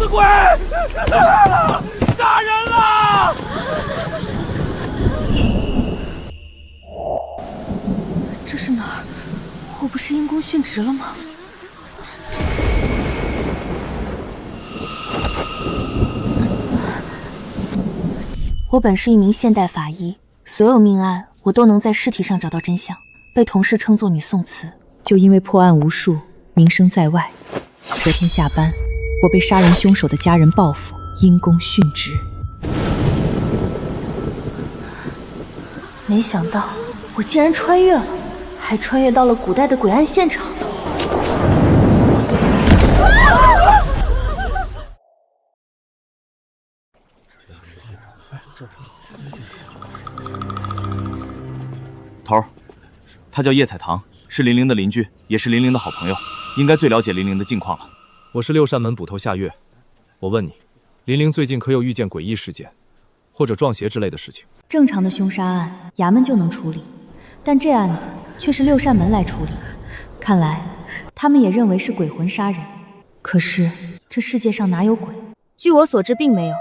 鬼！杀人了！这是哪儿？我不是因公殉职了吗？我本是一名现代法医，所有命案我都能在尸体上找到真相，被同事称作女宋慈。就因为破案无数，名声在外。昨天下班，我被杀人凶手的家人报复，因公殉职。没想到我竟然穿越了，还穿越到了古代的诡案现场。头儿，他叫叶彩棠，是玲玲的邻居，也是玲玲的好朋友，应该最了解玲玲的近况了。我是六扇门捕头夏月，我问你，玲玲最近可有遇见诡异事件，或者撞邪之类的事情？正常的凶杀案，衙门就能处理，但这案子却是六扇门来处理。看来他们也认为是鬼魂杀人。可是这世界上哪有鬼？据我所知，并没有。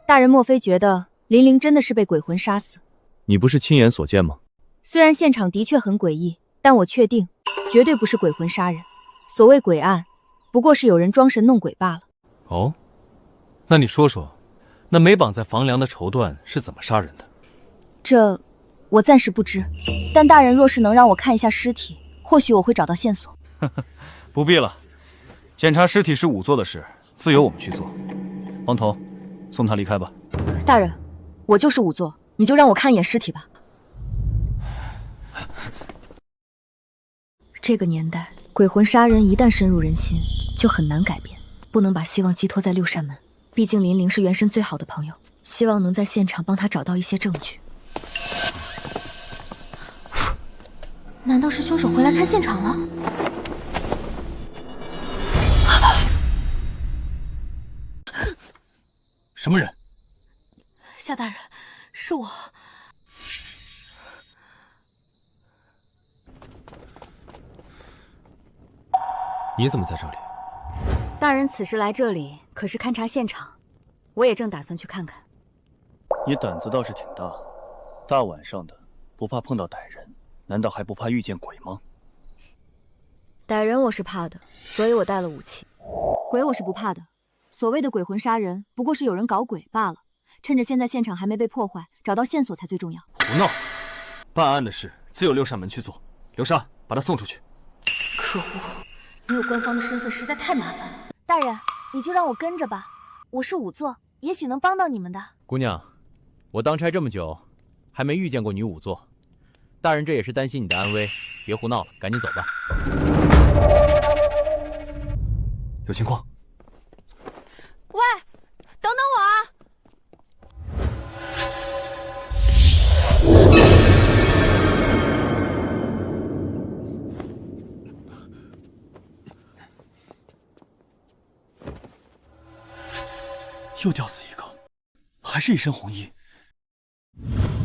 大人莫非觉得玲玲真的是被鬼魂杀死？你不是亲眼所见吗？虽然现场的确很诡异，但我确定，绝对不是鬼魂杀人。所谓鬼案，不过是有人装神弄鬼罢了。哦，那你说说，那没绑在房梁的绸缎是怎么杀人的？这我暂时不知，但大人若是能让我看一下尸体，或许我会找到线索。不必了，检查尸体是仵作的事，自由我们去做。王头，送他离开吧。大人，我就是仵作，你就让我看一眼尸体吧。这个年代，鬼魂杀人一旦深入人心，就很难改变。不能把希望寄托在六扇门，毕竟林玲是元神最好的朋友，希望能在现场帮他找到一些证据。难道是凶手回来看现场了？什么人？夏大人，是我。你怎么在这里？大人此时来这里，可是勘察现场，我也正打算去看看。你胆子倒是挺大，大晚上的不怕碰到歹人，难道还不怕遇见鬼吗？歹人我是怕的，所以我带了武器。鬼我是不怕的，所谓的鬼魂杀人，不过是有人搞鬼罢了。趁着现在现场还没被破坏，找到线索才最重要。胡闹！办案的事自有六扇门去做。流沙，把他送出去。可恶！没有官方的身份实在太麻烦。大人，你就让我跟着吧，我是仵作，也许能帮到你们的。姑娘，我当差这么久，还没遇见过女仵作。大人这也是担心你的安危，别胡闹了，赶紧走吧。有情况。喂，等等我啊！又吊死一个，还是一身红衣，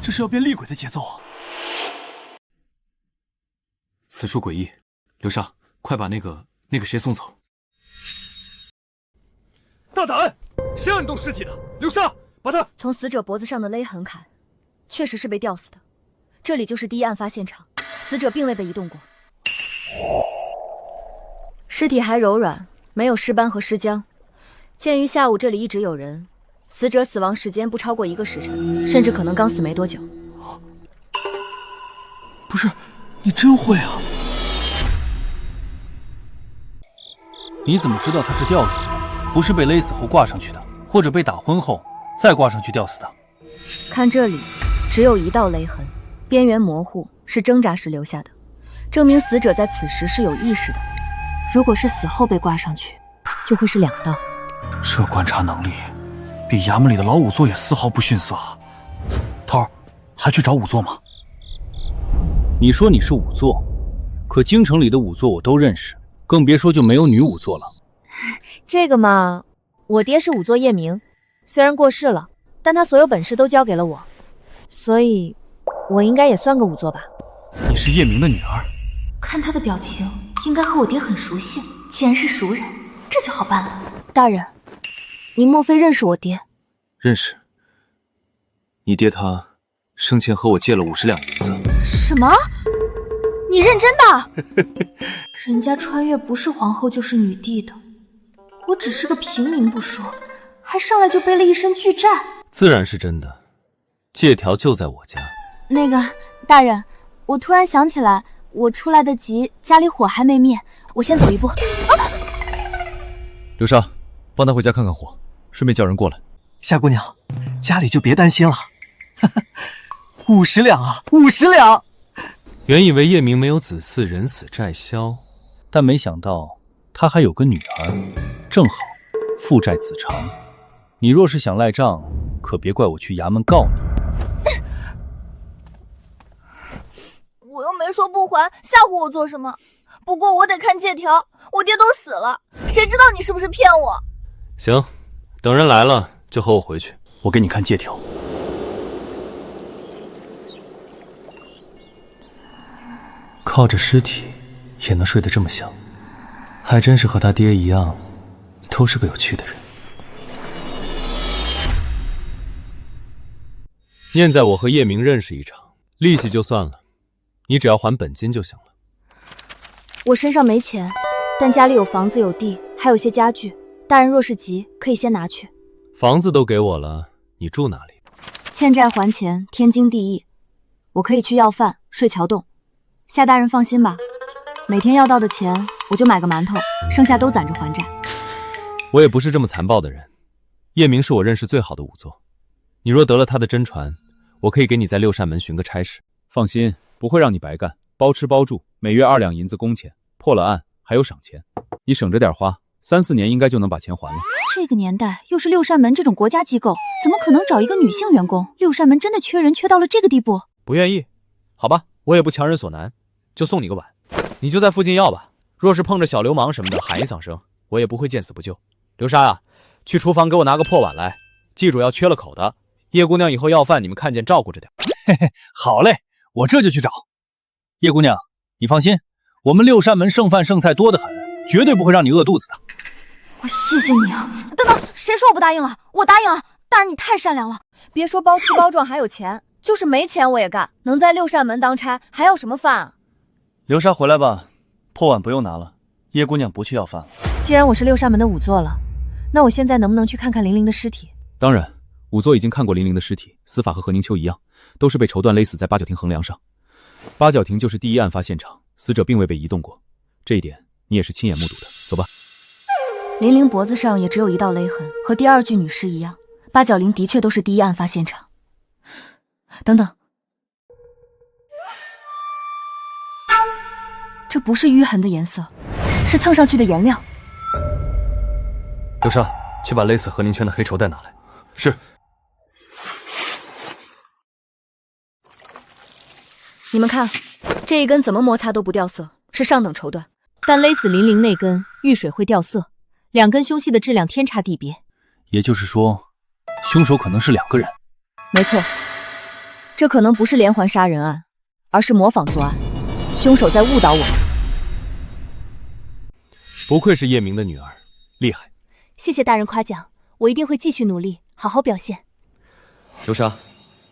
这是要变厉鬼的节奏啊！此处诡异，流沙，快把那个谁送走。大胆！谁让你动尸体的？流沙，把他从死者脖子上的勒痕看，确实是被吊死的。这里就是第一案发现场，死者并未被移动过，尸体还柔软，没有尸斑和尸僵。鉴于下午这里一直有人，死者死亡时间不超过1个时辰，甚至可能刚死没多久。不是，你真会啊！你怎么知道他是吊死，不是被勒死后挂上去的，或者被打昏后再挂上去吊死的？看这里，只有1道勒痕，边缘模糊，是挣扎时留下的，证明死者在此时是有意识的。如果是死后被挂上去，就会是2道。这观察能力，比衙门里的老仵作也丝毫不逊色啊！头儿，还去找仵作吗？你说你是仵作，可京城里的仵作我都认识，更别说就没有女仵作了。这个嘛，我爹是仵作叶明，虽然过世了，但他所有本事都交给了我，所以我应该也算个仵作吧。你是叶明的女儿？看他的表情，应该和我爹很熟悉。既然是熟人，这就好办了。大人，您莫非认识我爹？认识。你爹他生前和我借了50两银子。什么？你认真的？人家穿越不是皇后就是女帝的，我只是个平民不说，还上来就背了一身巨债。自然是真的，借条就在我家。那个大人，我突然想起来，我出来得急，家里火还没灭，我先走一步。流沙，帮他回家看看火，顺便叫人过来。夏姑娘，家里就别担心了。50两啊，50两！原以为叶明没有子嗣，人死债消，但没想到他还有个女儿，正好父债子偿。你若是想赖账，可别怪我去衙门告你。我又没说不还，吓唬我做什么？不过我得看借条，我爹都死了，谁知道你是不是骗我？行，等人来了就和我回去，我给你看借条。靠着尸体也能睡得这么香，还真是和他爹一样，都是个有趣的人。念在我和叶明认识一场，利息就算了，你只要还本金就行了。我身上没钱，但家里有房子有地，还有些家具。大人若是急，可以先拿去。房子都给我了，你住哪里？欠债还钱，天经地义。我可以去要饭，睡桥洞。夏大人放心吧，每天要到的钱，我就买个馒头，剩下都攒着还债。我也不是这么残暴的人。叶明是我认识最好的仵作，你若得了他的真传，我可以给你在六扇门寻个差事。放心，不会让你白干，包吃包住，每月2两银子工钱，破了案还有赏钱。你省着点花，3、4年应该就能把钱还了。这个年代，又是六扇门这种国家机构，怎么可能找一个女性员工？六扇门真的缺人，缺到了这个地步？不愿意？好吧，我也不强人所难，就送你个碗，你就在附近要吧。若是碰着小流氓什么的，喊一嗓声，我也不会见死不救。流沙啊，去厨房给我拿个破碗来，记住要缺了口的。叶姑娘以后要饭，你们看见照顾着点。嘿嘿，好嘞，我这就去找。叶姑娘，你放心，我们六扇门剩饭剩菜多得很，绝对不会让你饿肚子的。我谢谢你啊！等等，谁说我不答应了？我答应了。大人你太善良了，别说包吃包赚还有钱，就是没钱我也干。能在六扇门当差，还要什么饭啊？流沙回来吧，破碗不用拿了，叶姑娘不去要饭了。既然我是六扇门的仵作了，那我现在能不能去看看玲玲的尸体？当然，仵作已经看过玲玲的尸体，死法和何宁秋一样，都是被绸缎勒死在八角亭横梁上。八角亭就是第一案发现场，死者并未被移动过，这一点你也是亲眼目睹的。走吧。玲玲脖子上也只有一道勒痕，和第二具女尸一样。八角林的确都是第一案发现场。等等，这不是淤痕的颜色，是蹭上去的颜料。流沙，去把勒死何宁圈的黑绸带拿来。是。你们看，这一根怎么摩擦都不掉色，是上等绸缎。但勒死玲玲那根遇水会掉色，两根凶器的质量天差地别。也就是说，凶手可能是2个人。没错，这可能不是连环杀人案，而是模仿作案。凶手在误导我们。不愧是叶明的女儿，厉害。谢谢大人夸奖，我一定会继续努力，好好表现。流沙，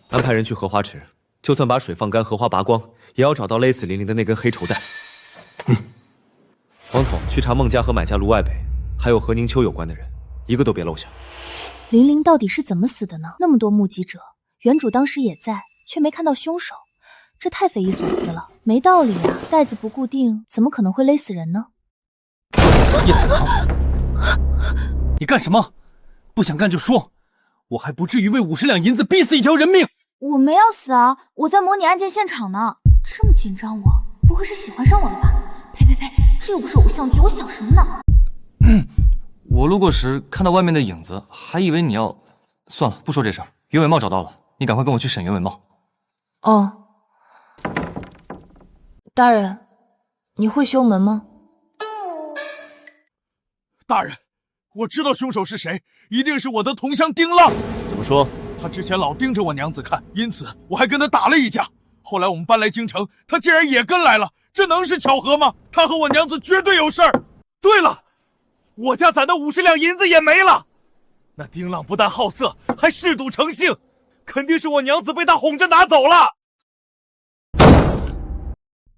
安排人去荷花池，就算把水放干，荷花拔光，也要找到勒死玲玲的那根黑绸带。王统，去查孟家和买家卢外北，还有和宁秋有关的人，一个都别漏下。玲玲到底是怎么死的呢？那么多目击者，原主当时也在，却没看到凶手，这太匪夷所思了，没道理啊！带子不固定，怎么可能会勒死人呢？叶彩棠，你干什么？不想干就说，我还不至于为50两银子逼死一条人命。我没要死啊，我在模拟案件现场呢。这么紧张我，不会是喜欢上我了吧？呸呸呸，这又不是偶像剧，我想什么呢？我路过时看到外面的影子，还以为你要……算了，不说这事儿。袁伟茂找到了，你赶快跟我去审袁伟茂。哦，大人，你会修门吗？大人，我知道凶手是谁，一定是我的同乡丁浪。怎么说？他之前老盯着我娘子看，因此我还跟他打了一架。后来我们搬来京城，他竟然也跟来了，这能是巧合吗？他和我娘子绝对有事儿。对了，我家攒的50两银子也没了。那丁浪不但好色，还嗜赌成性，肯定是我娘子被他哄着拿走了。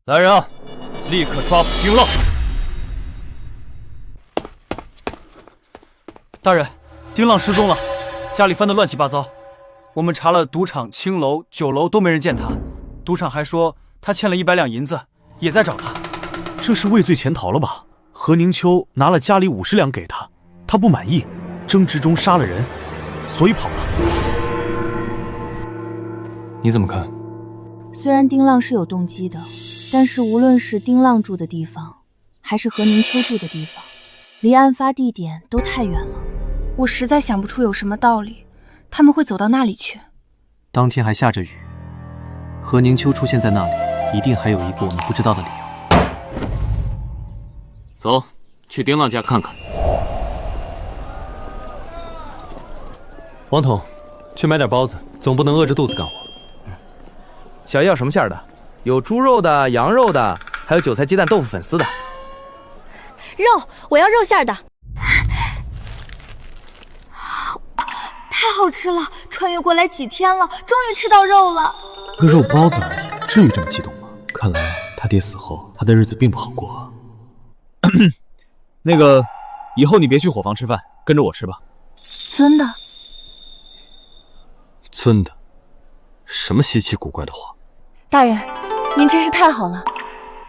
来人啊，立刻抓捕丁浪！大人，丁浪失踪了，家里翻得乱七八糟。我们查了赌场、青楼、酒楼都没人见他。赌场还说他欠了100两银子，也在找他。这是畏罪潜逃了吧？何宁秋拿了家里50两给他，他不满意，争执中杀了人，所以跑了。你怎么看？虽然丁浪是有动机的，但是无论是丁浪住的地方，还是何宁秋住的地方，离案发地点都太远了。我实在想不出有什么道理，他们会走到那里去。当天还下着雨，何宁秋出现在那里，一定还有一个我们不知道的理由。走，去丁浪家看看。王统，去买点包子，总不能饿着肚子干活。小叶要什么馅的？有猪肉的、羊肉的，还有韭菜鸡蛋豆腐粉丝的。肉，我要肉馅的。太好吃了！穿越过来几天了，终于吃到肉了。个肉包子而已，至于这么激动吗？看来他爹死后，他的日子并不好过啊。那个，以后你别去伙房吃饭，跟着我吃吧。尊的，尊的，什么稀奇古怪的话？大人，您真是太好了，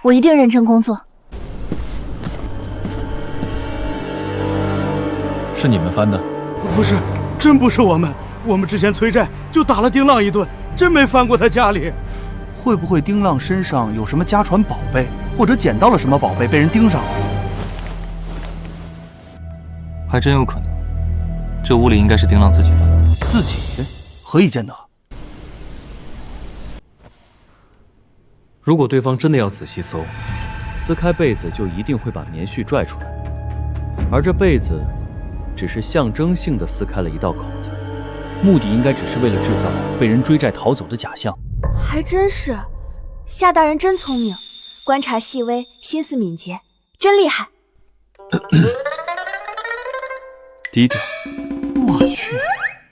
我一定认真工作。是你们翻的？不是，真不是我们。我们之前催债就打了丁浪一顿，真没翻过他家里。会不会丁浪身上有什么家传宝贝，或者捡到了什么宝贝被人盯上了？还真有可能，这屋里应该是丁浪自己翻的。自己？何以见得？如果对方真的要仔细搜，撕开被子就一定会把棉絮拽出来，而这被子只是象征性的撕开了一道口子，目的应该只是为了制造被人追债逃走的假象。还真是，夏大人真聪明，观察细微，心思敏捷，真厉害。低调。我去，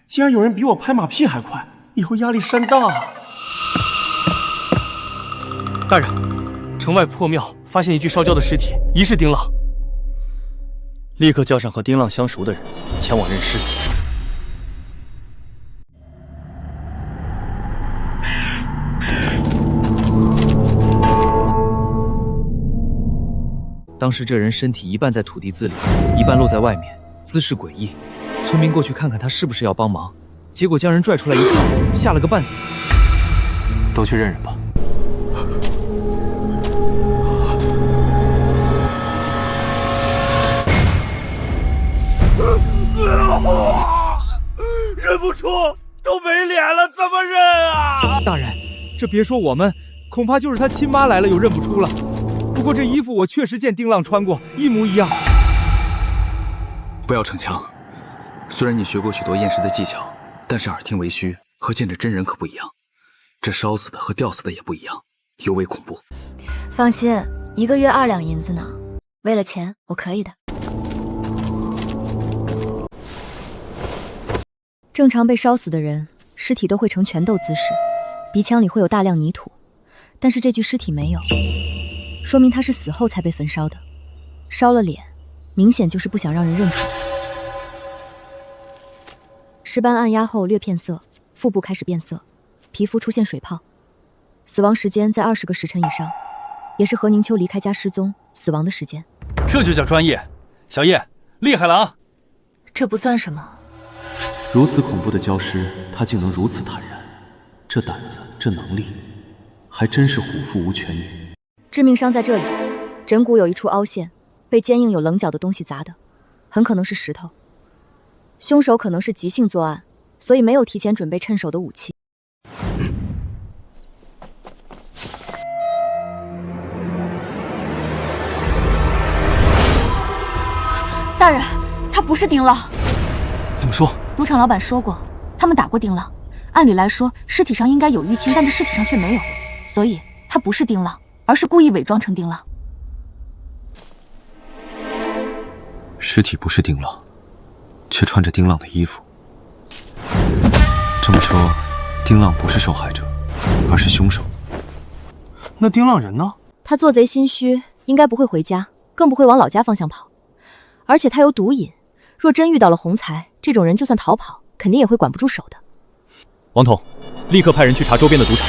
竟然有人比我拍马屁还快，以后压力山大啊！大人，城外破庙发现一具烧焦的尸体，疑是丁浪。立刻叫上和丁浪相熟的人前往认尸。当时这人身体一半在土地字里，一半露在外面，姿势诡异。村民过去看看他是不是要帮忙，结果将人拽出来一看，吓了个半死。都去认人吧。认不出，都没脸了，怎么认啊？大人，这别说我们，恐怕就是他亲妈来了又认不出了。不过这衣服我确实见丁浪穿过，一模一样。不要逞强，虽然你学过许多验尸的技巧，但是耳听为虚和见着真人可不一样。这烧死的和吊死的也不一样，尤为恐怖。放心，1个月2两银子呢，为了钱我可以的。正常被烧死的人，尸体都会呈拳斗姿势，鼻腔里会有大量泥土，但是这具尸体没有，说明他是死后才被焚烧的。烧了脸，明显就是不想让人认出来。尸斑按压后略变色，腹部开始变色，皮肤出现水泡，死亡时间在20个时辰以上，也是何宁秋离开家失踪死亡的时间。这就叫专业，小叶厉害了啊！这不算什么。如此恐怖的焦尸，他竟能如此坦然，这胆子，这能力，还真是虎父无犬女。致命伤在这里，枕骨有一处凹陷，被坚硬有棱角的东西砸的，很可能是石头。凶手可能是即兴作案，所以没有提前准备趁手的武器。大人，他不是丁浪。怎么说？赌场老板说过，他们打过丁浪。按理来说，尸体上应该有淤青，但这尸体上却没有，所以他不是丁浪，而是故意伪装成丁浪。尸体不是丁浪，却穿着丁浪的衣服。这么说，丁浪不是受害者，而是凶手。那丁浪人呢？他做贼心虚，应该不会回家，更不会往老家方向跑。而且他有毒瘾，若真遇到了洪财，这种人就算逃跑，肯定也会管不住手的。王统，立刻派人去查周边的赌场。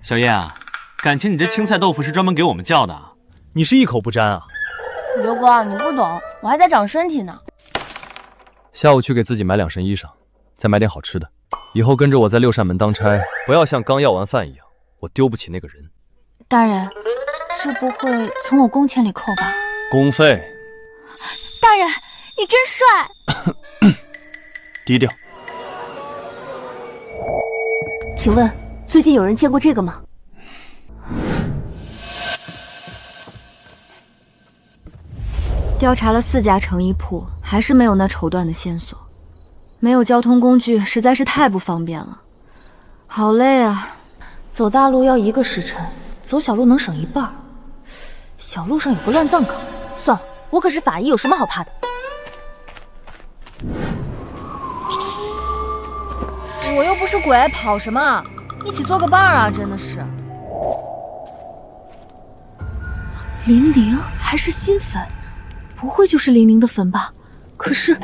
小叶啊，感情你这青菜豆腐是专门给我们叫的啊？你是一口不沾啊？刘哥，你不懂，我还在长身体呢。下午去给自己买2身衣裳，再买点好吃的。以后跟着我在六扇门当差，不要像刚要完饭一样，我丢不起那个人。大人，这不会从我工钱里扣吧？公费。大人，你真帅。低调。请问，最近有人见过这个吗？调查了4家成衣铺，还是没有那绸缎的线索。没有交通工具，实在是太不方便了，好累啊！走大路要1个时辰，走小路能省1半。小路上有个乱葬岗，算了，我可是法医，有什么好怕的？我又不是鬼，跑什么？一起做个伴啊！真的是。林玲还是新坟，不会就是林玲的坟吧？可是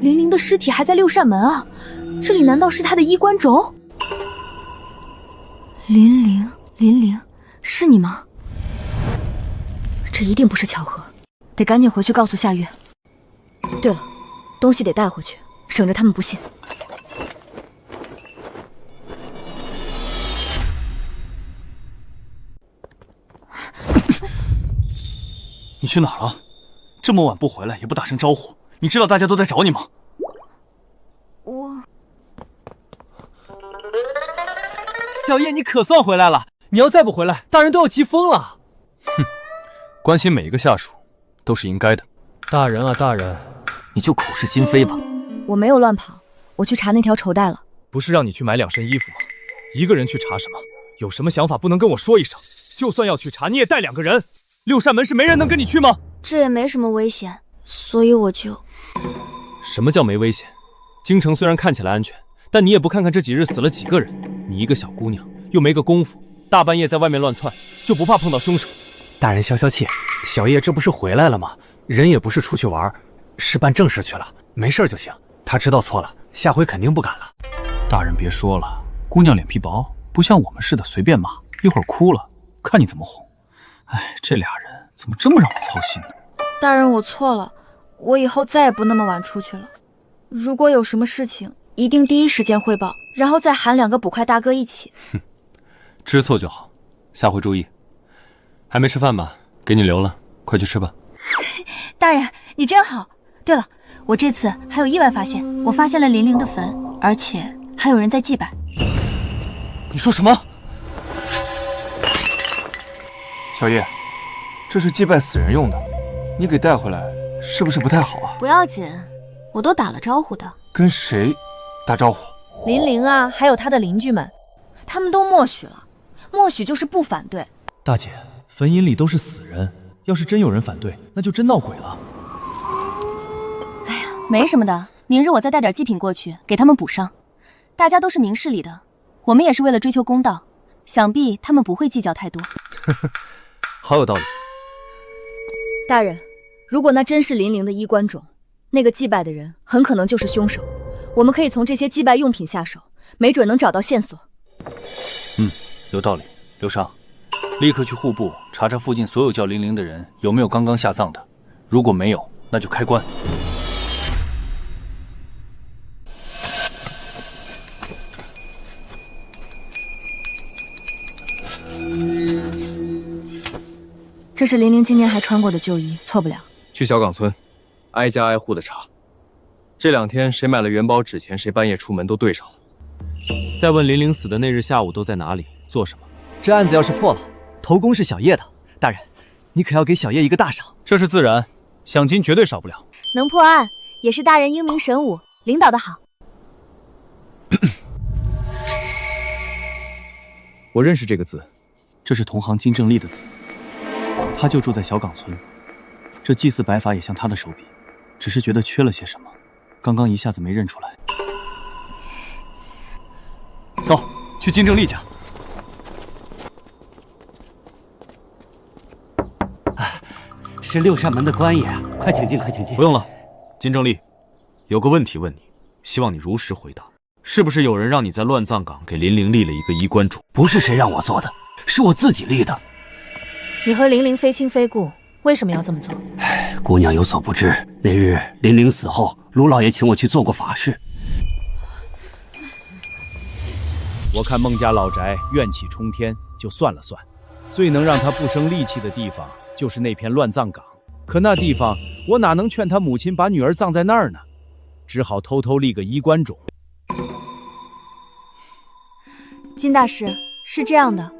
林玲的尸体还在六扇门啊，这里难道是她的衣冠冢？林玲，是你吗？这一定不是巧合，得赶紧回去告诉夏月。对了，东西得带回去，省着他们不信。你去哪儿了？这么晚不回来，也不打声招呼，你知道大家都在找你吗？小叶，你可算回来了！你要再不回来，大人都要急疯了。哼，关心每一个下属都是应该的。大人啊，大人，你就口是心非吧。我没有乱跑，我去查那条绸带了。不是让你去买2身衣服吗？一个人去查什么？有什么想法不能跟我说一声？就算要去查，你也带2个人。六扇门是没人能跟你去吗？这也没什么危险，所以我就……什么叫没危险？京城虽然看起来安全，但你也不看看这几日死了几个人。你一个小姑娘，又没个功夫，大半夜在外面乱窜，就不怕碰到凶手？大人消消气，小叶这不是回来了吗？人也不是出去玩，是办正事去了，没事就行。他知道错了，下回肯定不敢了。大人别说了，姑娘脸皮薄，不像我们似的随便骂，一会儿哭了，看你怎么哄。哎，这俩人怎么这么让我操心呢？大人，我错了，我以后再也不那么晚出去了。如果有什么事情，一定第一时间汇报，然后再喊2个捕快大哥一起。哼，知错就好，下回注意。还没吃饭吧？给你留了，快去吃吧。大人，你真好。对了，我这次还有意外发现，我发现了林玲的坟，而且还有人在祭拜。你说什么？小叶，这是祭拜死人用的，你给带回来是不是不太好啊？不要紧，我都打了招呼的。跟谁打招呼？林玲啊，还有她的邻居们，他们都默许了，默许就是不反对。大姐，坟茔里都是死人，要是真有人反对，那就真闹鬼了。哎呀，没什么的，明日我再带点祭品过去，给他们补上。大家都是明事理的，我们也是为了追求公道，想必他们不会计较太多。好有道理。大人，如果那真是林玲的衣冠冢，那个祭拜的人很可能就是凶手。我们可以从这些祭拜用品下手，没准能找到线索。有道理。刘尚，立刻去户部查查附近所有叫林玲的人有没有刚刚下葬的，如果没有，那就开棺。这是林玲今年还穿过的旧衣，错不了。去小岗村，挨家挨户的查。这2天谁买了元宝纸钱，谁半夜出门都对上了。再问林玲死的那日下午都在哪里，做什么？这案子要是破了，头功是小叶的。大人，你可要给小叶一个大赏。这是自然，奖金绝对少不了。能破案也是大人英明神武，领导的好。我认识这个字，这是同行金正丽的字，他就住在小岗村。这祭祀摆法也像他的手笔，只是觉得缺了些什么，刚刚一下子没认出来。走，去金正丽家。是六扇门的官爷，快请进，快请进。不用了，金正丽，有个问题问你，希望你如实回答。是不是有人让你在乱葬岗给林玲立了一个衣冠冢？不是谁让我做的，是我自己立的。你和玲玲非亲非故，为什么要这么做？姑娘有所不知，那日林玲死后，卢老爷请我去做过法事。我看孟家老宅怨气冲天，就算了算，最能让他不生戾气的地方就是那片乱葬岗。可那地方我哪能劝他母亲把女儿葬在那儿呢？只好偷偷立个衣冠冢。金大师，是这样的，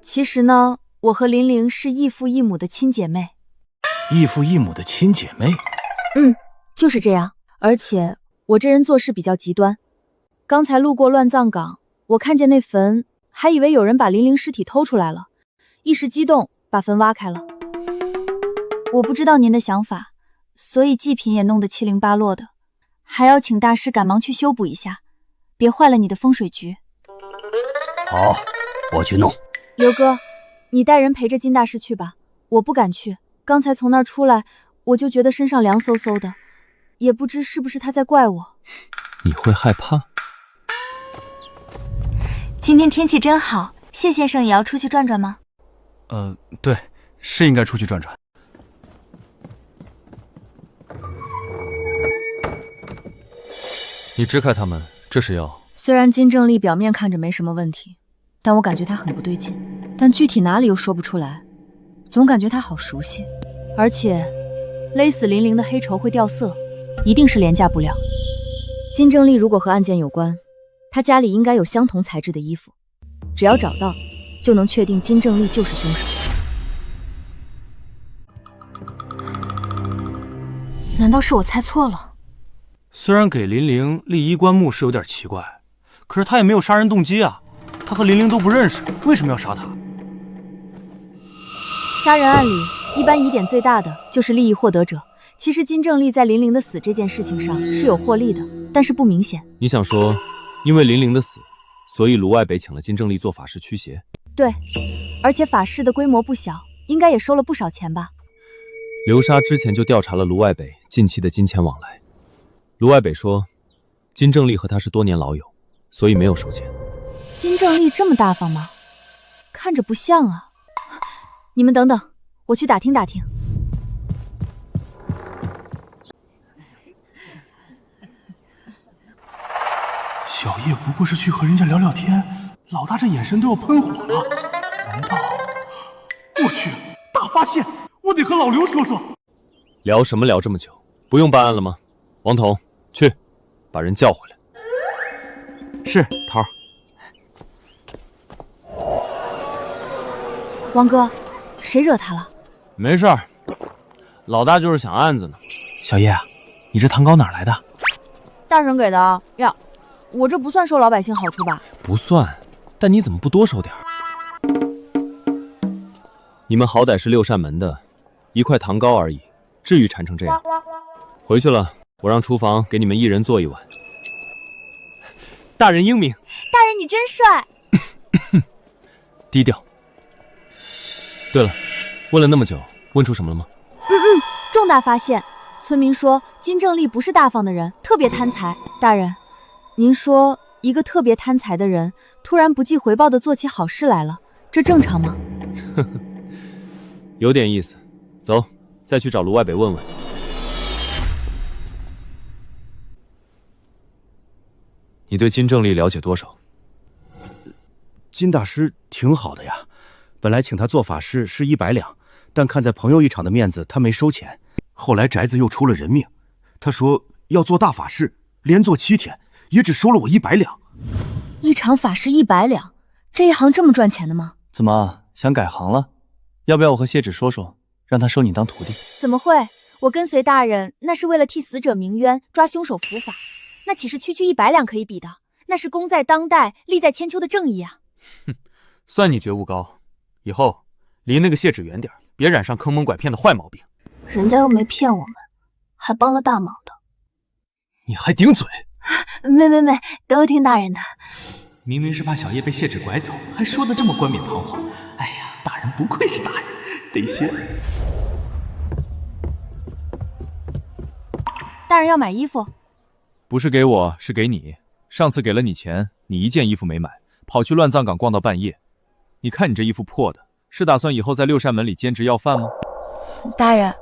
其实呢，我和玲玲是异父异母的亲姐妹。异父异母的亲姐妹？就是这样。而且我这人做事比较极端，刚才路过乱葬岗，我看见那坟，还以为有人把玲玲尸体偷出来了，一时激动把坟挖开了。我不知道您的想法，所以祭品也弄得七零八落的，还要请大师赶忙去修补一下，别坏了你的风水局。好，我去弄。刘哥，你带人陪着金大师去吧，我不敢去。刚才从那儿出来，我就觉得身上凉飕飕的，也不知是不是他在怪我。你会害怕？今天天气真好，谢先生也要出去转转吗？对，是应该出去转转。你支开他们，这是要……虽然金正丽表面看着没什么问题，但我感觉他很不对劲，但具体哪里又说不出来，总感觉他好熟悉。而且勒死林玲的黑绸会掉色，一定是廉价布料。金正丽如果和案件有关，他家里应该有相同材质的衣服，只要找到，就能确定金正丽就是凶手。难道是我猜错了？虽然给林玲立衣冠墓是有点奇怪，可是他也没有杀人动机啊。他和林玲都不认识，为什么要杀他？杀人案里，一般疑点最大的就是利益获得者。其实金正丽在林玲的死这件事情上是有获利的，但是不明显。你想说，因为林玲的死，所以卢外北请了金正丽做法事驱邪？对，而且法事的规模不小，应该也收了不少钱吧。流沙之前就调查了卢外北近期的金钱往来。卢外北说，金正丽和他是多年老友，所以没有收钱。金正丽这么大方吗？看着不像啊。你们等等，我去打听打听。小叶不过是去和人家聊聊天，老大这眼神都要喷火了。难道……我去，大发现！我得和老刘说说。聊什么聊这么久？不用办案了吗？王彤，去，把人叫回来。是，头儿。王哥，谁惹他了？没事儿，老大就是想案子呢。小叶啊，你这糖糕哪来的？大人给的呀。我这不算收老百姓好处吧？不算，但你怎么不多收点儿？你们好歹是六扇门的，一块糖糕而已，至于馋成这样？回去了，我让厨房给你们一人做一碗。大人英明。大人你真帅。低调。对了，问了那么久，问出什么了吗？重大发现！村民说金正丽不是大方的人，特别贪财。大人，您说一个特别贪财的人突然不计回报的做起好事来了，这正常吗？有点意思。走，再去找卢外北问问。你对金正丽了解多少？金大师挺好的呀，本来请他做法事是100两，但看在朋友一场的面子，他没收钱。后来宅子又出了人命，他说要做大法事，连做7天，也只收了我100两。一场法事100两，这一行这么赚钱的吗？怎么想改行了？要不要我和谢芷说说，让他收你当徒弟？怎么会？我跟随大人，那是为了替死者鸣冤，抓凶手伏法，那岂是区区100两可以比的？那是功在当代，利在千秋的正义啊！哼，算你觉悟高，以后离那个谢芷远点，别染上坑蒙拐骗的坏毛病。人家又没骗我们，还帮了大忙的。你还顶嘴？没，都听大人的。明明是怕小叶被谢芷拐走，还说得这么冠冕堂皇。哎呀，大人不愧是大人，得学。大人要买衣服？不是给我，是给你。上次给了你钱，你一件衣服没买，跑去乱葬岗逛到半夜。你看你这衣服破的，是打算以后在六扇门里兼职要饭吗？大人，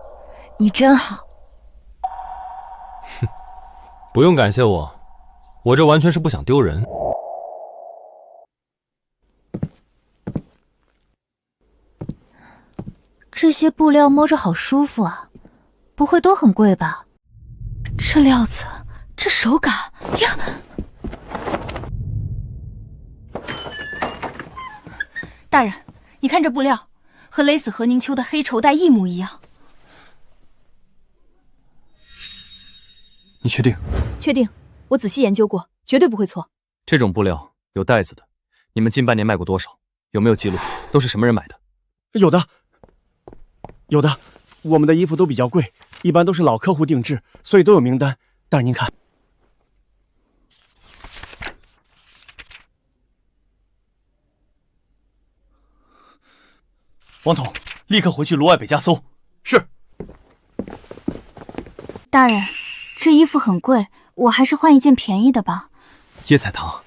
你真好。哼，不用感谢我，我这完全是不想丢人。这些布料摸着好舒服啊，不会都很贵吧？这料子，这手感呀！大人，你看这布料，和勒死何宁秋的黑绸带一模一样。你确定？确定，我仔细研究过，绝对不会错。这种布料有袋子的，你们近半年卖过多少？有没有记录？都是什么人买的？有的。我们的衣服都比较贵，一般都是老客户定制，所以都有名单。大人您看，王统，立刻回去卢外北家搜。是。大人，这衣服很贵，我还是换一件便宜的吧。叶彩棠，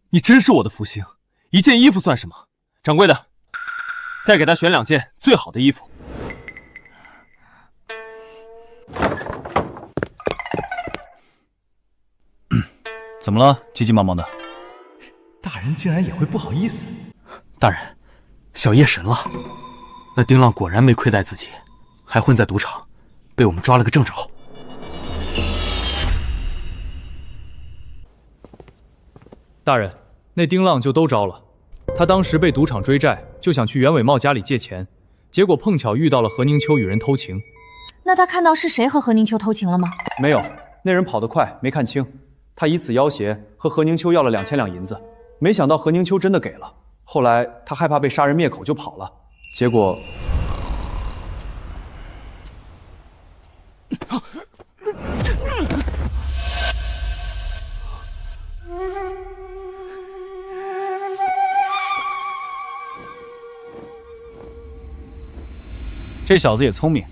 你真是我的福星，一件衣服算什么？掌柜的，再给他选2件最好的衣服。怎么了？急急忙忙的。大人竟然也会不好意思。大人，小叶神了。那丁浪果然没亏待自己，还混在赌场，被我们抓了个正着。大人，那丁浪就都招了。他当时被赌场追债，就想去袁伟茂家里借钱，结果碰巧遇到了何宁秋与人偷情。那他看到是谁和何宁秋偷情了吗？没有，那人跑得快，没看清。他以此要挟和何宁秋要了2000两银子，没想到何宁秋真的给了。后来他害怕被杀人灭口就跑了，结果……这小子也聪明，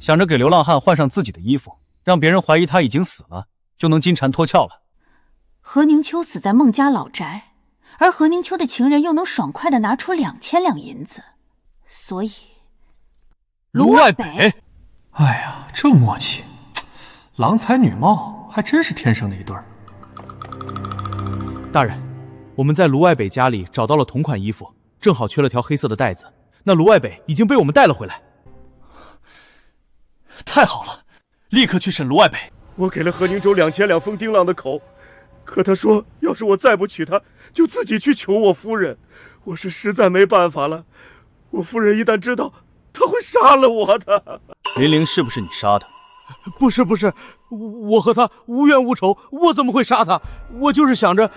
想着给流浪汉换上自己的衣服，让别人怀疑他已经死了，就能金蝉脱壳了。何宁秋死在孟家老宅，而何宁秋的情人又能爽快地拿出2000两银子，所以卢外北，哎呀，这默契，郎才女貌，还真是天生的一对儿。大人，我们在卢外北家里找到了同款衣服，正好缺了条黑色的带子，那卢外北已经被我们带了回来。太好了，立刻去审卢外北。我给了何宁州2000两封丁浪的口，可他说要是我再不娶她，就自己去求我夫人。我是实在没办法了，我夫人一旦知道，她会杀了我的。林玲是不是你杀的？不是，我和他无冤无仇，我怎么会杀他？我就是想着，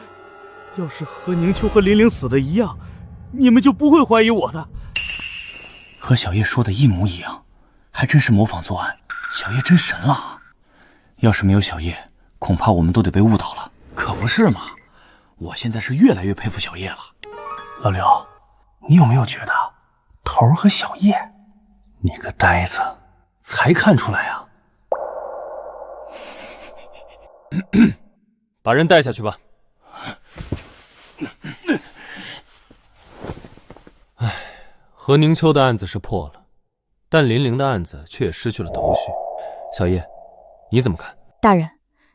要是何宁秋和林玲死的一样，你们就不会怀疑我的。和小叶说的一模一样，还真是模仿作案。小叶真神了。要是没有小叶，恐怕我们都得被误导了。可不是嘛，我现在是越来越佩服小叶了。老刘，你有没有觉得头儿和小叶？你个呆子，才看出来啊！把人带下去吧。唉，何宁秋的案子是破了，但林玲的案子却也失去了头绪。小叶，你怎么看？大人，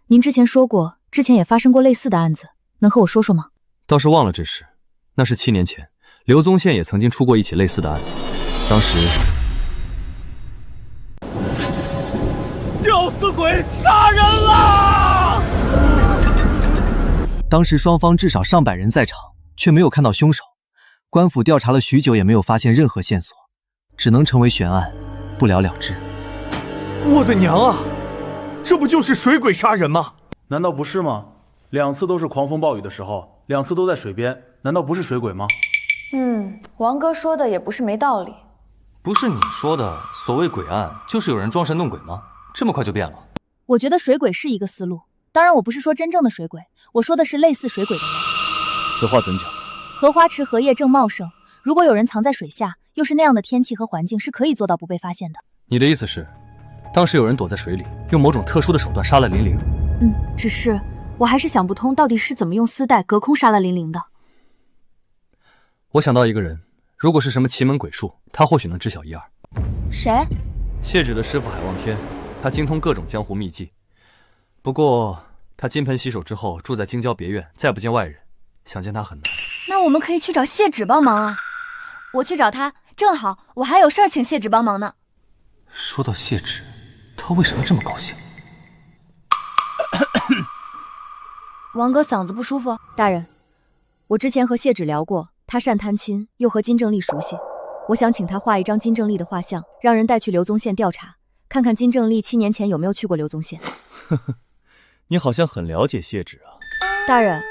您之前说过，之前也发生过类似的案子，能和我说说吗？倒是忘了这事，那是7年前，刘宗宪也曾经出过一起类似的案子，当时……吊死鬼杀人了！当时双方至少上百人在场，却没有看到凶手。官府调查了许久，也没有发现任何线索，只能成为悬案，不了了之。我的娘啊！这不就是水鬼杀人吗？难道不是吗？2次都是狂风暴雨的时候，2次都在水边，难道不是水鬼吗？王哥说的也不是没道理。不是你说的所谓鬼案，就是有人装神弄鬼吗？这么快就变了？我觉得水鬼是一个思路，当然我不是说真正的水鬼，我说的是类似水鬼的人。此话怎讲？荷花池荷叶正茂盛，如果有人藏在水下，又是那样的天气和环境，是可以做到不被发现的。你的意思是，当时有人躲在水里，用某种特殊的手段杀了林玲？只是我还是想不通，到底是怎么用丝带隔空杀了林玲的。我想到一个人，如果是什么奇门鬼术，他或许能知晓一二。谁？谢芷的师傅海望天，他精通各种江湖秘技。不过他金盆洗手之后，住在京郊别院，再不见外人，想见他很难。那我们可以去找谢芷帮忙啊！我去找他，正好我还有事儿请谢芷帮忙呢。说到谢芷，他为什么这么高兴？王哥嗓子不舒服。大人，我之前和谢芷聊过，他善弹琴，又和金正丽熟悉，我想请他画一张金正丽的画像，让人带去刘宗县调查，看看金正丽7年前有没有去过刘宗县。呵呵，你好像很了解谢芷啊。大人，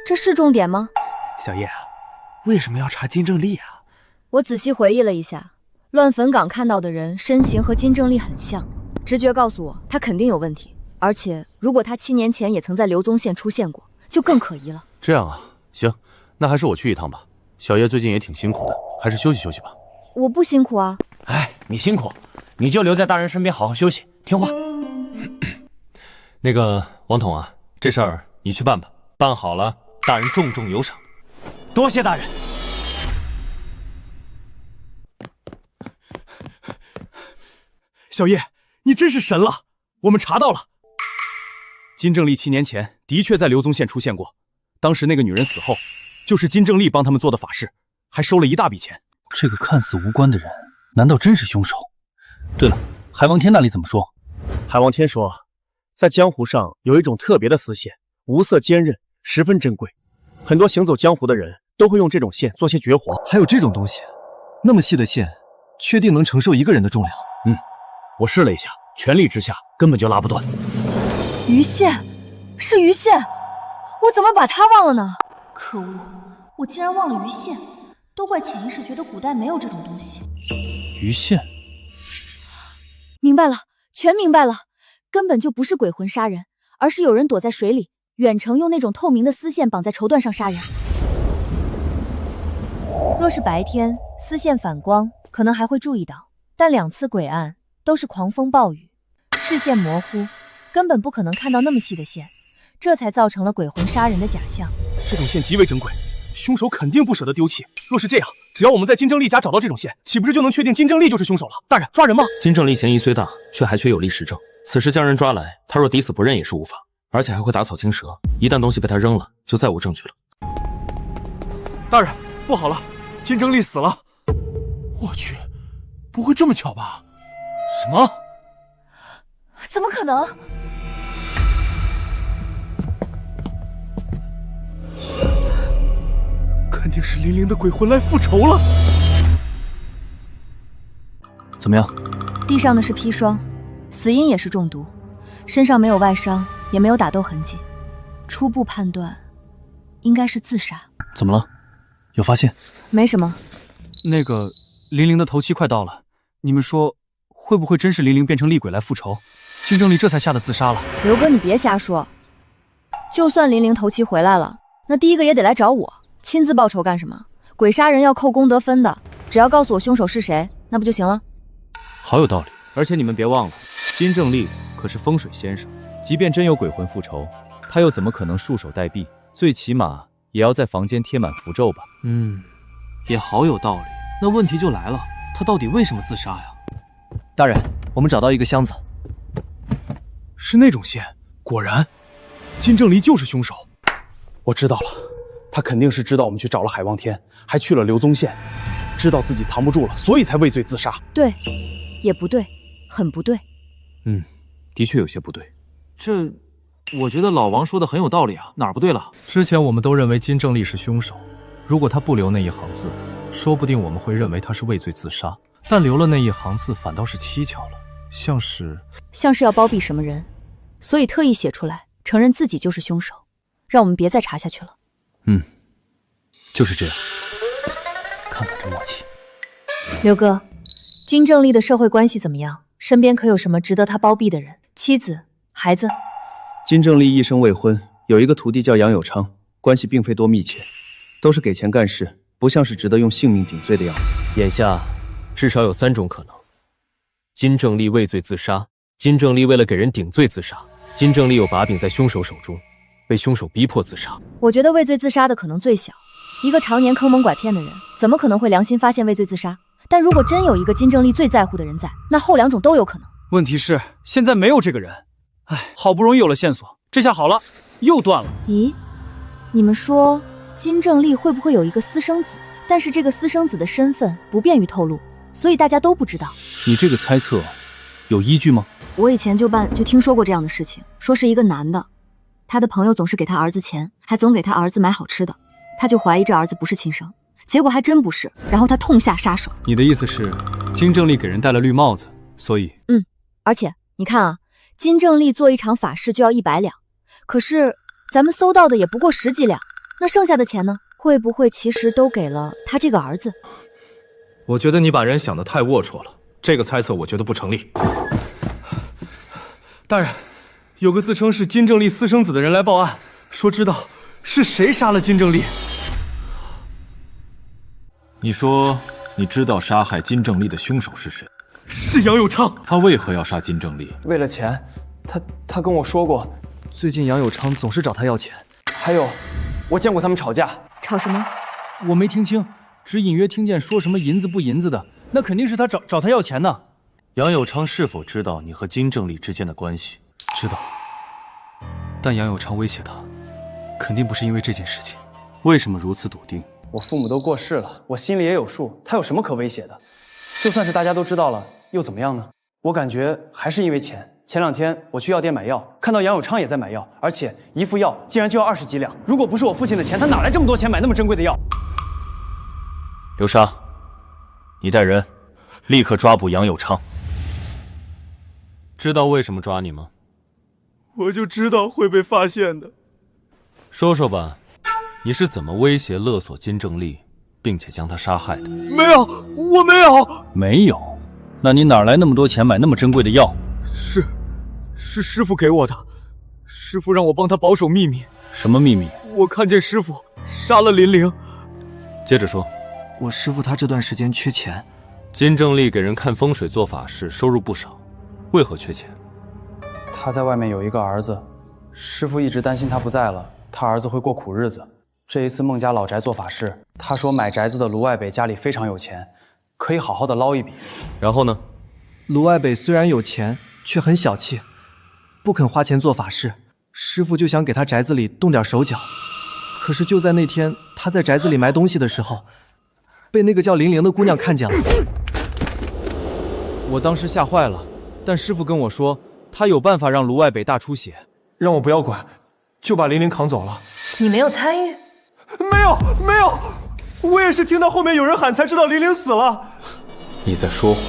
这是重点吗？小叶，为什么要查金正丽啊？我仔细回忆了一下，乱坟岗看到的人身形和金正丽很像，直觉告诉我他肯定有问题，而且如果他7年前也曾在刘宗县出现过，就更可疑了。这样啊，行，那还是我去一趟吧。小叶最近也挺辛苦的，还是休息休息吧。我不辛苦啊。哎，你辛苦，你就留在大人身边好好休息，听话。那个王统啊，这事儿你去办吧，办好了，大人重重有赏。多谢大人。小叶，你真是神了！我们查到了，金正丽7年前的确在刘宗县出现过，当时那个女人死后，就是金正丽帮他们做的法事，还收了一大笔钱。这个看似无关的人，难道真是凶手？对了，海望天那里怎么说？海望天说，在江湖上有一种特别的丝线，无色坚韧，十分珍贵，很多行走江湖的人都会用这种线做些绝活。还有这种东西？那么细的线，确定能承受一个人的重量？我试了一下，全力之下根本就拉不断。鱼线，是鱼线，我怎么把它忘了呢？可恶，我竟然忘了鱼线，都怪潜意识觉得古代没有这种东西。鱼线？明白了，全明白了，根本就不是鬼魂杀人，而是有人躲在水里，远程用那种透明的丝线绑在绸缎上杀人。若是白天，丝线反光，可能还会注意到，但2次鬼案都是狂风暴雨，视线模糊，根本不可能看到那么细的线，这才造成了鬼魂杀人的假象。这种线极为珍贵，凶手肯定不舍得丢弃。若是这样，只要我们在金正丽家找到这种线，岂不是就能确定金正丽就是凶手了？大人，抓人吗？金正丽嫌疑虽大，却还缺有力实证。此时将人抓来，他若抵死不认也是无法，而且还会打草惊蛇。一旦东西被他扔了，就再无证据了。大人，不好了，金正丽死了！我去，不会这么巧吧？什么？怎么可能？肯定是林玲的鬼魂来复仇了。怎么样？地上的是砒霜，死因也是中毒，身上没有外伤，也没有打斗痕迹，初步判断应该是自杀。怎么了？有发现？没什么。那个林玲的头七快到了，你们说会不会真是林玲变成厉鬼来复仇？金正丽这才吓得自杀了。刘哥，你别瞎说，就算林玲头七回来了，那第一个也得来找我，亲自报仇干什么？鬼杀人要扣功德分的，只要告诉我凶手是谁，那不就行了？好有道理。而且你们别忘了，金正丽可是风水先生，即便真有鬼魂复仇，他又怎么可能束手待毙？最起码也要在房间贴满符咒吧。也好有道理。那问题就来了，他到底为什么自杀呀？大人，我们找到一个箱子，是那种线，果然，金正丽就是凶手。我知道了，他肯定是知道我们去找了海望天，还去了刘宗县，知道自己藏不住了，所以才畏罪自杀。对，也不对，很不对。的确有些不对。这，我觉得老王说的很有道理啊，哪儿不对了？之前我们都认为金正丽是凶手，如果他不留那一行字，说不定我们会认为他是畏罪自杀。但留了那一行字，反倒是蹊跷了，像是要包庇什么人，所以特意写出来，承认自己就是凶手，让我们别再查下去了。就是这样。看看这默契。刘哥，金正丽的社会关系怎么样？身边可有什么值得他包庇的人？妻子、孩子？金正丽一生未婚，有一个徒弟叫杨有昌，关系并非多密切，都是给钱干事，不像是值得用性命顶罪的样子。眼下至少有3种可能：金正丽畏罪自杀，金正丽为了给人顶罪自杀，金正丽有把柄在凶手手中，被凶手逼迫自杀。我觉得畏罪自杀的可能最小，一个常年坑蒙拐骗的人，怎么可能会良心发现畏罪自杀？但如果真有一个金正丽最在乎的人在，那后2种都有可能。问题是现在没有这个人，哎，好不容易有了线索，这下好了，又断了。咦，你们说金正丽会不会有一个私生子？但是这个私生子的身份不便于透露，所以大家都不知道。你这个猜测有依据吗？我以前就听说过这样的事情，说是一个男的，他的朋友总是给他儿子钱，还总给他儿子买好吃的，他就怀疑这儿子不是亲生，结果还真不是，然后他痛下杀手。你的意思是金正丽给人戴了绿帽子，所以……而且你看啊，金正丽做一场法事就要100两，可是咱们搜到的也不过10几两，那剩下的钱呢？会不会其实都给了他这个儿子？我觉得你把人想得太龌龊了，这个猜测我觉得不成立。大人，有个自称是金正丽私生子的人来报案，说知道是谁杀了金正丽。你说你知道杀害金正丽的凶手是谁？是杨有昌。他为何要杀金正丽？为了钱，他跟我说过，最近杨有昌总是找他要钱。还有，我见过他们吵架。吵什么？我没听清，只隐约听见说什么银子不银子的，那肯定是他找他要钱呢。杨有昌是否知道你和金正丽之间的关系？知道，但杨有昌威胁他，肯定不是因为这件事情。为什么如此笃定？我父母都过世了，我心里也有数，他有什么可威胁的？就算是大家都知道了，又怎么样呢？我感觉还是因为钱。前2天我去药店买药，看到杨有昌也在买药，而且一副药竟然就要20几两。如果不是我父亲的钱，他哪来这么多钱买那么珍贵的药？流沙，你带人立刻抓捕杨有昌。知道为什么抓你吗？我就知道会被发现的。说说吧，你是怎么威胁勒索金正丽，并且将他杀害的？没有，我没有。没有？那你哪来那么多钱买那么珍贵的药？是师傅给我的，师傅让我帮他保守秘密。什么秘密？我看见师傅杀了林玲。接着说。我师傅他这段时间缺钱。金正丽给人看风水做法事，收入不少，为何缺钱？他在外面有一个儿子，师傅一直担心他不在了，他儿子会过苦日子。这一次孟家老宅做法事，他说买宅子的卢外北家里非常有钱，可以好好的捞一笔。然后呢？卢外北虽然有钱，却很小气，不肯花钱做法事。师傅就想给他宅子里动点手脚，可是就在那天，他在宅子里埋东西的时候，被那个叫玲玲的姑娘看见了。我当时吓坏了，但师傅跟我说，他有办法让卢外北大出血，让我不要管，就把玲玲扛走了。你没有参与？没有，我也是听到后面有人喊才知道玲玲死了。你在说谎。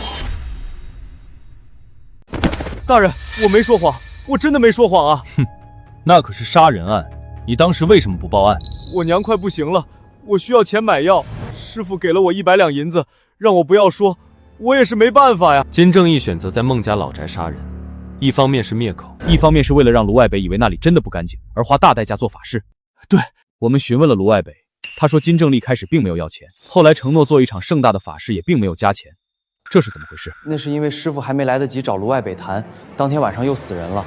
大人，我没说谎，我真的没说谎啊！哼，那可是杀人案，你当时为什么不报案？我娘快不行了，我需要钱买药，师傅给了我100两银子，让我不要说，我也是没办法呀。金正义选择在孟家老宅杀人，一方面是灭口，一方面是为了让卢外北以为那里真的不干净，而花大代价做法事。对，我们询问了卢外北，他说金正丽开始并没有要钱，后来承诺做一场盛大的法事，也并没有加钱。这是怎么回事？那是因为师傅还没来得及找卢外北谈，当天晚上又死人了，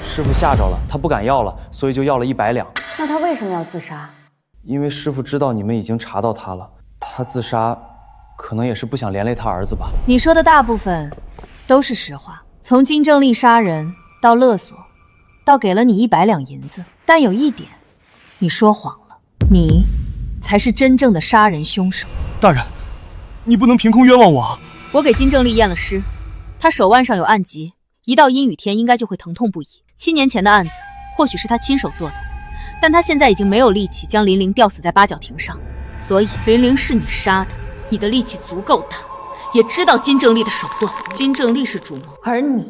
师傅吓着了，他不敢要了，所以就要了100两。那他为什么要自杀？因为师傅知道你们已经查到他了，他自杀，可能也是不想连累他儿子吧。你说的大部分都是实话，从金正丽杀人到勒索，到给了你100两银子，但有一点，你说谎了，你才是真正的杀人凶手。大人，你不能凭空冤枉我。我给金正丽验了尸，他手腕上有暗疾，一到阴雨天应该就会疼痛不已。7年前的案子或许是他亲手做的，但他现在已经没有力气将林玲吊死在八角亭上，所以林玲是你杀的，你的力气足够大，也知道金正丽的手段。金正丽是主谋，而你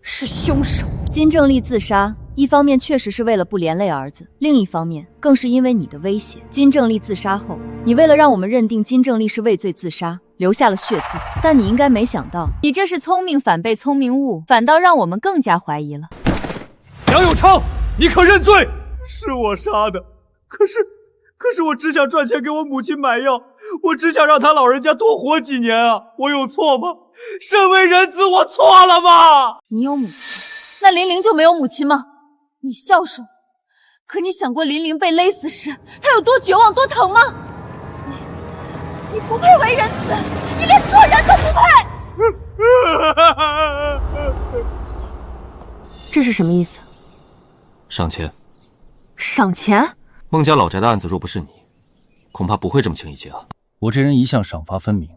是凶手。金正丽自杀，一方面确实是为了不连累儿子，另一方面更是因为你的威胁。金正丽自杀后，你为了让我们认定金正丽是畏罪自杀，留下了血渍。但你应该没想到，你这是聪明反被聪明误，反倒让我们更加怀疑了。杨永昌，你可认罪？是我杀的，可是我只想赚钱给我母亲买药，我只想让她老人家多活几年啊！我有错吗？身为人子，我错了吗？你有母亲，那林玲就没有母亲吗？你孝顺我，可你想过林玲被勒死时，她有多绝望、多疼吗？你不配为人子，你连做人都不配！这是什么意思？赏钱。赏钱？孟家老宅的案子若不是你，恐怕不会这么轻易结案。我这人一向赏罚分明，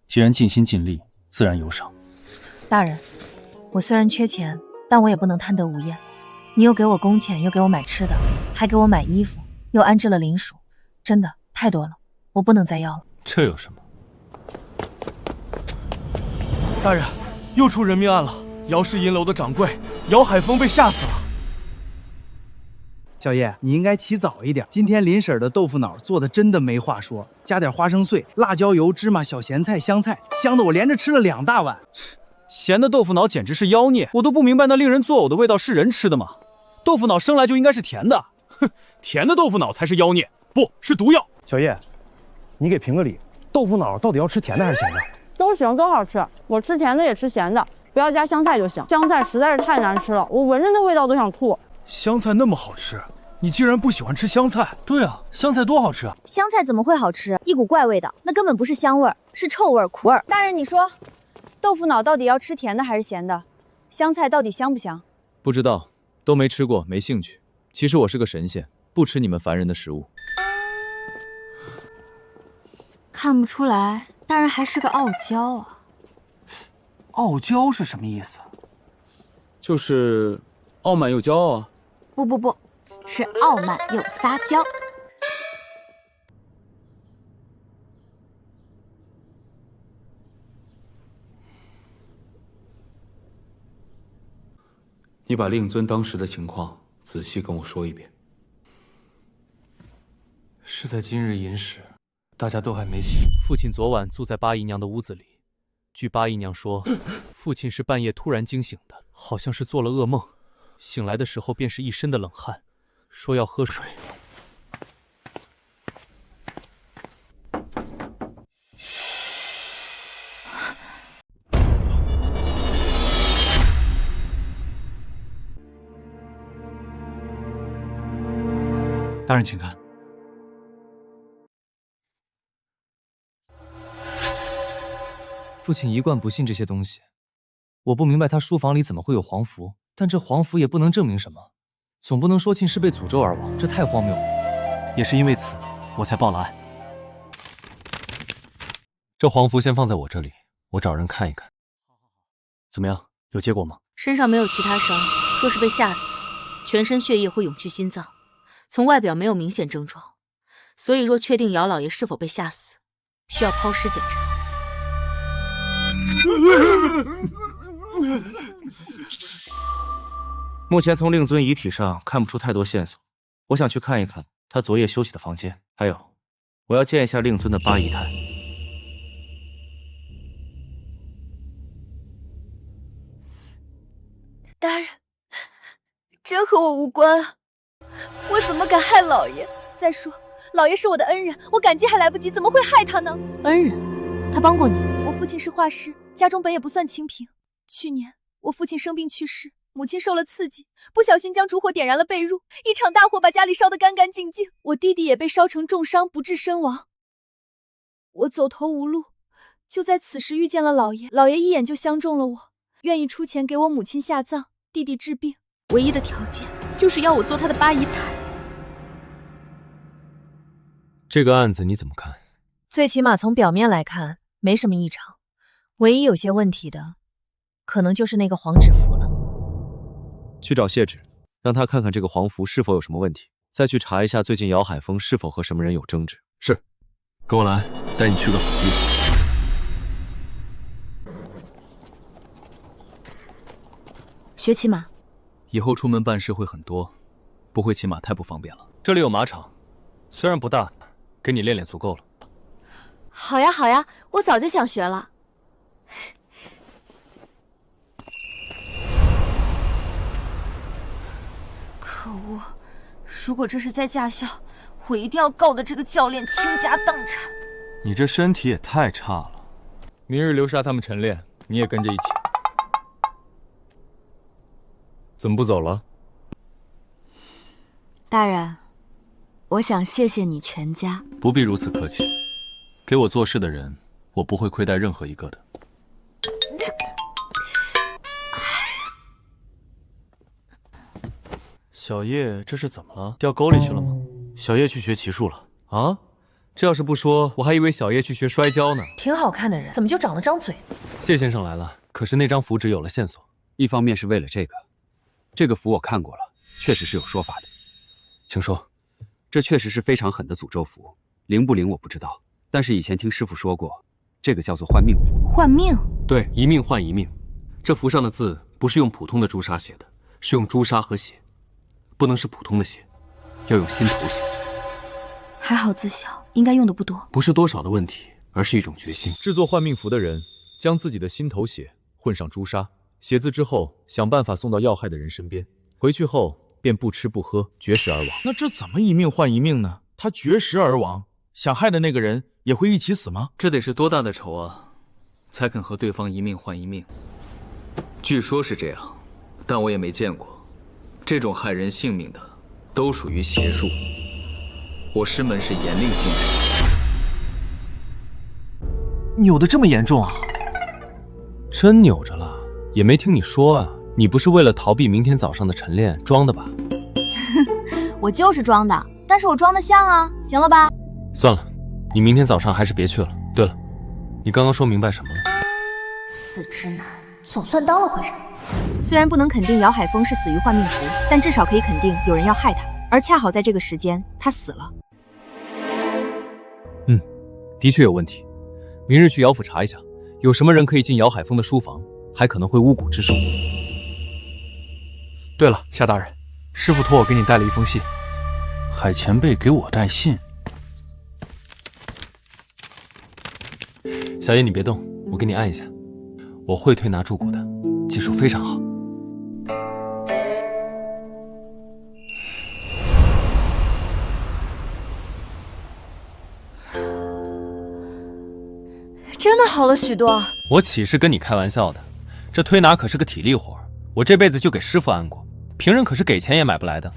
既然尽心尽力，自然有赏。大人，我虽然缺钱，但我也不能贪得无厌。你又给我工钱，又给我买吃的，还给我买衣服，又安置了林署，真的太多了，我不能再要了。这有什么？大人，又出人命案了！姚氏银楼的掌柜姚海峰被吓死了。小叶，你应该起早一点。今天林婶的豆腐脑做的真的没话说，加点花生碎、辣椒油、芝麻、小咸菜、香菜，香的我连着吃了2大碗。咸的豆腐脑简直是妖孽，我都不明白那令人作呕的味道是人吃的吗？豆腐脑生来就应该是甜的，哼，甜的豆腐脑才是妖孽，不是毒药。小叶，你给评个理，豆腐脑到底要吃甜的还是咸的？都行，都好吃，我吃甜的也吃咸的，不要加香菜就行。香菜实在是太难吃了，我闻着那味道都想吐。香菜那么好吃，你竟然不喜欢吃香菜？对啊，香菜多好吃啊！香菜怎么会好吃？一股怪味道，那根本不是香味儿，是臭味儿、苦味儿。大人，你说，豆腐脑到底要吃甜的还是咸的？香菜到底香不香？不知道，都没吃过，没兴趣。其实我是个神仙，不吃你们凡人的食物。看不出来，大人还是个傲娇啊。傲娇是什么意思？就是傲慢又骄傲啊。不，是傲慢又撒娇。你把令尊当时的情况仔细跟我说一遍。是在今日寅时，大家都还没醒。父亲昨晚住在八姨娘的屋子里，据八姨娘说，父亲是半夜突然惊醒的，好像是做了噩梦，醒来的时候便是一身的冷汗，说要喝水。大人，请看。父亲一贯不信这些东西，我不明白他书房里怎么会有黄符，但这黄符也不能证明什么，总不能说庆是被诅咒而亡，这太荒谬了。也是因为此，我才报了案。这黄符先放在我这里，我找人看一看。怎么样，有结果吗？身上没有其他伤，若是被吓死，全身血液会涌去心脏，从外表没有明显症状，所以若确定姚老爷是否被吓死，需要抛尸检查。目前从令尊遗体上看不出太多线索，我想去看一看他昨夜休息的房间，还有，我要见一下令尊的八姨太。大人，真和我无关啊！我怎么敢害老爷？再说，老爷是我的恩人，我感激还来不及，怎么会害他呢？恩人？他帮过你？我父亲是画师，家中本也不算清贫。去年我父亲生病去世，母亲受了刺激，不小心将烛火点燃了被褥，一场大火把家里烧得干干净净。我弟弟也被烧成重伤，不治身亡。我走投无路，就在此时遇见了老爷，老爷一眼就相中了我，愿意出钱给我母亲下葬，弟弟治病，唯一的条件就是要我做他的八姨太。这个案子你怎么看？最起码从表面来看没什么异常，唯一有些问题的可能就是那个黄纸符了。去找谢芷，让他看看这个黄符是否有什么问题，再去查一下最近姚海峰是否和什么人有争执。是，跟我来，带你去个好地方。学骑马，以后出门办事会很多，不会骑马太不方便了。这里有马场，虽然不大，给你练练足够了。好呀好呀，我早就想学了。可恶！如果这是在驾校，我一定要告得这个教练倾家荡产。你这身体也太差了。明日流沙他们晨练，你也跟着一起。怎么不走了？大人，我想谢谢你全家。不必如此客气，给我做事的人，我不会亏待任何一个的。小叶这是怎么了？掉沟里去了吗？小叶去学骑术了啊？这要是不说，我还以为小叶去学摔跤呢。挺好看的人，怎么就长了张嘴？谢先生来了，可是那张符纸有了线索。一方面是为了这个符我看过了，确实是有说法的。请说。这确实是非常狠的诅咒符，灵不灵我不知道，但是以前听师傅说过，这个叫做换命符。换命？对，一命换一命。这符上的字不是用普通的朱砂写的，是用朱砂和血，不能是普通的血，要用心头血。还好自小，应该用的不多。不是多少的问题，而是一种决心。制作换命符的人，将自己的心头血混上朱砂，写字之后，想办法送到要害的人身边，回去后便不吃不喝，绝食而亡。那这怎么一命换一命呢？他绝食而亡，想害的那个人也会一起死吗？这得是多大的仇啊，才肯和对方一命换一命？据说是这样，但我也没见过。这种害人性命的，都属于邪术。我师门是严令禁止。扭得这么严重啊？真扭着了，也没听你说啊。你不是为了逃避明天早上的晨练装的吧？我就是装的，但是我装的像啊，行了吧？算了，你明天早上还是别去了。对了，你刚刚说明白什么了？死直男，总算当了回人。虽然不能肯定姚海峰是死于换命符，但至少可以肯定有人要害他，而恰好在这个时间他死了。的确有问题。明日去姚府查一下，有什么人可以进姚海峰的书房，还可能会巫蛊之术。对了，夏大人，师傅托我给你带了一封信。海前辈给我带信？小叶，你别动，我给你按一下。我会推拿铸骨的，技术非常好。真的好了许多。我岂是跟你开玩笑的？这推拿可是个体力活，我这辈子就给师傅按过，平人可是给钱也买不来的。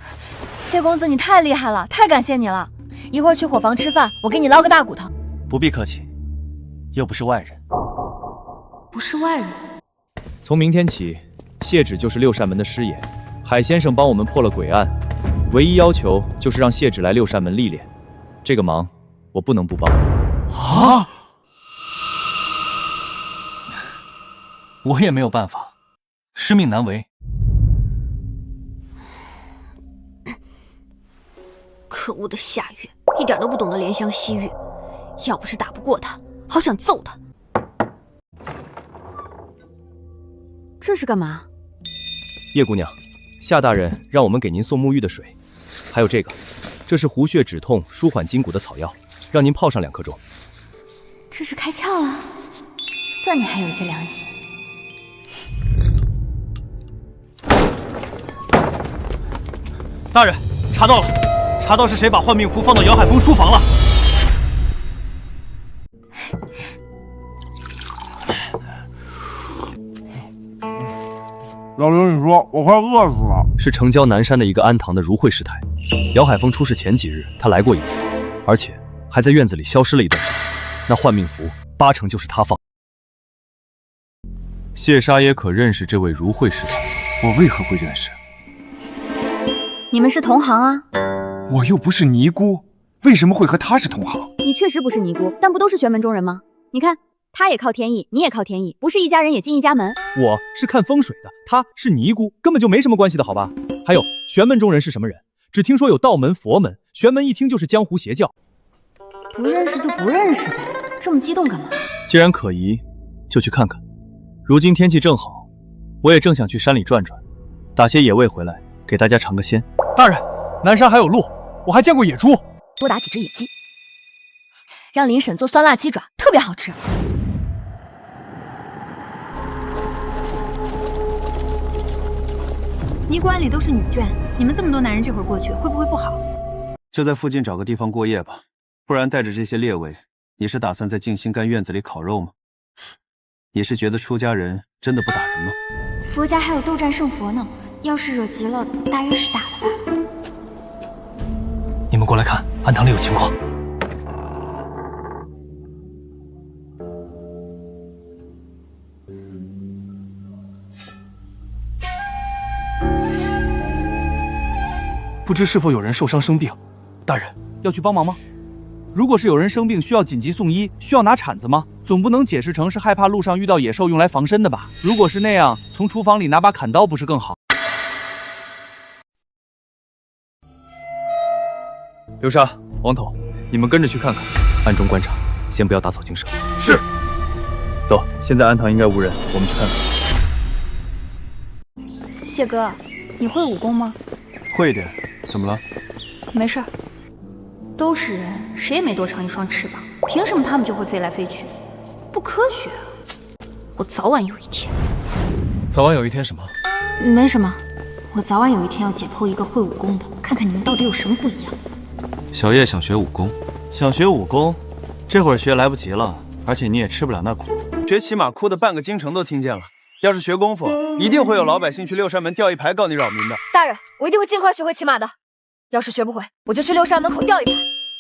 谢公子，你太厉害了，太感谢你了。一会儿去伙房吃饭，我给你捞个大骨头。不必客气，又不是外人。不是外人。从明天起，谢芷就是六扇门的师爷。海先生帮我们破了鬼案，唯一要求就是让谢芷来六扇门历练。这个忙我不能不帮。啊！我也没有办法，师命难违。可恶的夏月，一点都不懂得怜香惜玉。要不是打不过他，好想揍他。这是干嘛？叶姑娘，夏大人让我们给您送沐浴的水，还有这个，这是胡穴止痛、舒缓筋骨的草药，让您泡上2刻钟。这是开窍了，算你还有些良心。大人，查到了，查到是谁把换命符放到姚海峰书房了。老刘，你说我快饿死了。是城郊南山的一个安堂的如慧师太。姚海峰出事前几日，他来过一次，而且还在院子里消失了一段时间。那换命符8成就是他放。谢沙耶可认识这位如慧师太？我为何会认识？你们是同行啊？我又不是尼姑，为什么会和他是同行？你确实不是尼姑，但不都是玄门中人吗？你看，他也靠天意，你也靠天意，不是一家人也进一家门。我是看风水的，他是尼姑，根本就没什么关系的，好吧？还有，玄门中人是什么人？只听说有道门、佛门，玄门一听就是江湖邪教。不认识就不认识呗，这么激动干嘛？既然可疑，就去看看。如今天气正好，我也正想去山里转转，打些野味回来，给大家尝个鲜。大人，南山还有鹿，我还见过野猪。多打几只野鸡。让林婶做酸辣鸡爪，特别好吃。尼姑庵里都是女眷，你们这么多男人，这会儿过去会不会不好？就在附近找个地方过夜吧，不然带着这些猎位，你是打算在静心庵院子里烤肉吗？你是觉得出家人真的不打人吗？佛家还有斗战胜佛呢，要是惹急了，大约是打了吧。你们过来看，庵堂里有情况。不知是否有人受伤生病？大人要去帮忙吗？如果是有人生病需要紧急送医，需要拿铲子吗？总不能解释成是害怕路上遇到野兽用来防身的吧？如果是那样，从厨房里拿把砍刀不是更好？流沙、王统，你们跟着去看看，暗中观察，先不要打草惊蛇。是。走，现在庵堂应该无人，我们去看看。谢哥，你会武功吗？会一点，怎么了？没事儿。都是人，谁也没多长一双翅膀，凭什么他们就会飞来飞去？不科学啊！我早晚有一天。早晚有一天什么？没什么，我早晚有一天要解剖一个会武功的，看看你们到底有什么不一样。小叶想学武功，想学武功，这会儿学来不及了，而且你也吃不了那苦。学骑马哭的半个京城都听见了。要是学功夫，一定会有老百姓去六扇门吊一排告你扰民的。大人，我一定会尽快学会骑马的。要是学不会，我就去六扇门口吊一排。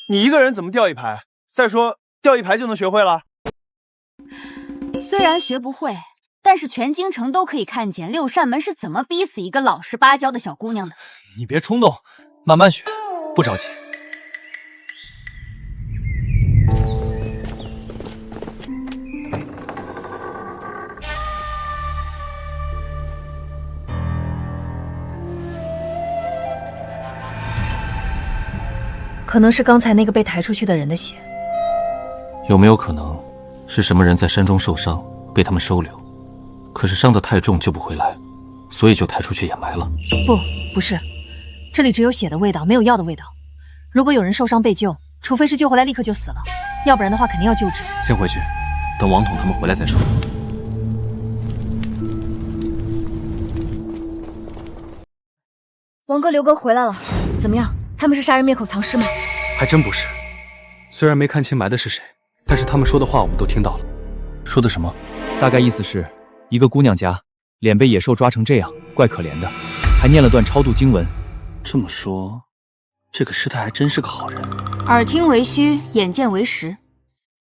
你一个人怎么吊一排？再说吊一排就能学会了？虽然学不会，但是全京城都可以看见六扇门是怎么逼死一个老实巴交的小姑娘的。你别冲动，慢慢学，不着急。可能是刚才那个被抬出去的人的血。有没有可能是什么人在山中受伤，被他们收留？可是伤得太重救不回来，所以就抬出去掩埋了。不是，这里只有血的味道，没有药的味道。如果有人受伤被救，除非是救回来立刻就死了，要不然的话肯定要救治。先回去，等王统他们回来再说。王哥、刘哥回来了，怎么样？他们是杀人灭口藏尸吗？还真不是，虽然没看清埋的是谁，但是他们说的话我们都听到了。说的什么？大概意思是，一个姑娘家脸被野兽抓成这样，怪可怜的，还念了段超度经文。这么说，这个师太还真是个好人。耳听为虚，眼见为实，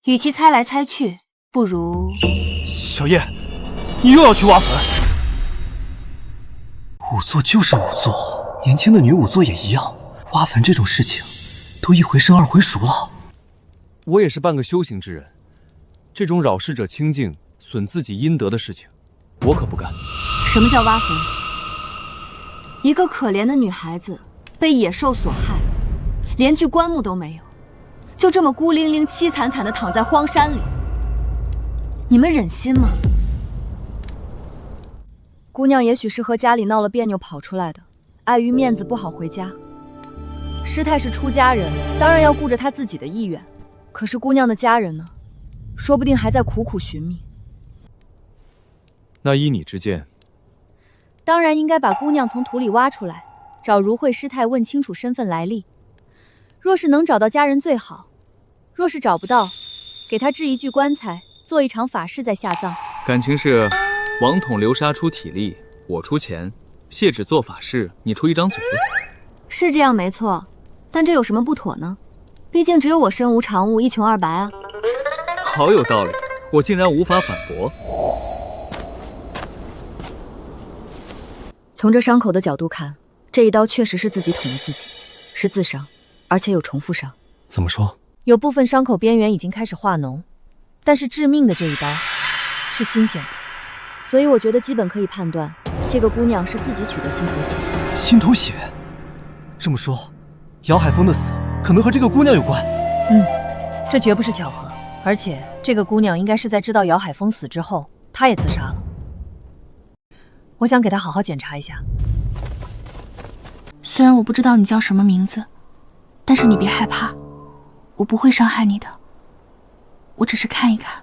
与其猜来猜去，不如……小叶，你又要去挖坟？仵作就是仵作，年轻的女仵作也一样。挖坟这种事情，都一回生二回熟了。我也是半个修行之人，这种扰世者清净、损自己阴德的事情，我可不干。什么叫挖坟？一个可怜的女孩子被野兽所害，连具棺木都没有，就这么孤零零、凄惨惨地躺在荒山里，你们忍心吗？姑娘也许是和家里闹了别扭跑出来的，碍于面子不好回家。师太是出家人，当然要顾着她自己的意愿。可是姑娘的家人呢？说不定还在苦苦寻觅。那依你之见，当然应该把姑娘从土里挖出来，找如慧师太问清楚身份来历。若是能找到家人最好，若是找不到，给她置一具棺材，做一场法事再下葬。感情是王统流沙出体力，我出钱，谢芷做法事，你出一张嘴。是这样没错，但这有什么不妥呢？毕竟只有我身无长物，一穷二白啊。好有道理，我竟然无法反驳。从这伤口的角度看，这一刀确实是自己捅了自己，是自伤，而且有重复伤。怎么说？有部分伤口边缘已经开始化脓，但是致命的这一刀是新鲜的，所以我觉得基本可以判断，这个姑娘是自己取得心头血。心头血？这么说，姚海峰的死可能和这个姑娘有关。这绝不是巧合，而且这个姑娘应该是在知道姚海峰死之后，她也自杀了。我想给她好好检查一下。虽然我不知道你叫什么名字，但是你别害怕，我不会伤害你的。我只是看一看。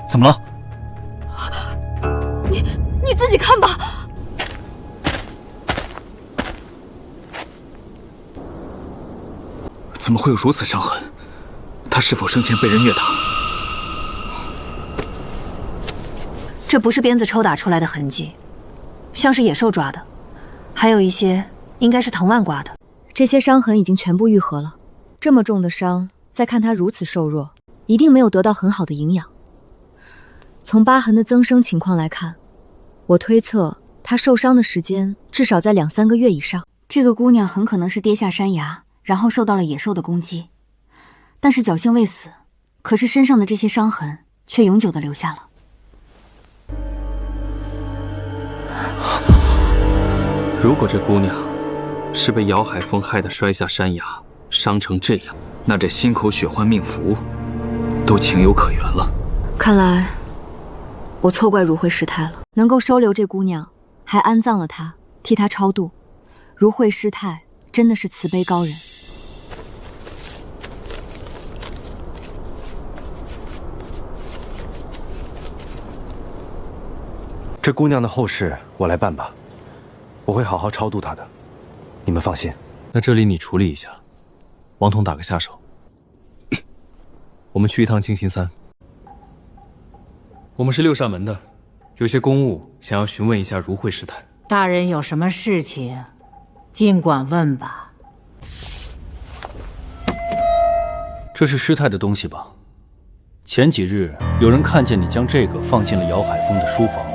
怎么了？你自己看吧。怎么会有如此伤痕？他是否生前被人虐打？这不是鞭子抽打出来的痕迹，像是野兽抓的，还有一些应该是藤蔓刮的。这些伤痕已经全部愈合了。这么重的伤，再看他如此瘦弱，一定没有得到很好的营养。从疤痕的增生情况来看，我推测他受伤的时间至少在2、3个月以上。这个姑娘很可能是跌下山崖，然后受到了野兽的攻击，但是侥幸未死，可是身上的这些伤痕却永久的留下了。如果这姑娘是被姚海峰害得摔下山崖，伤成这样，那这心口血换命符都情有可原了。看来我错怪如慧师太了，能够收留这姑娘，还安葬了她，替她超度。如慧师太真的是慈悲高人。这姑娘的后事我来办吧，我会好好超度她的，你们放心。那这里你处理一下，王彤打个下手。我们去一趟清心山。我们是六扇门的，有些公务想要询问一下如慧师太。大人有什么事情，尽管问吧。这是师太的东西吧？前几日有人看见你将这个放进了姚海峰的书房。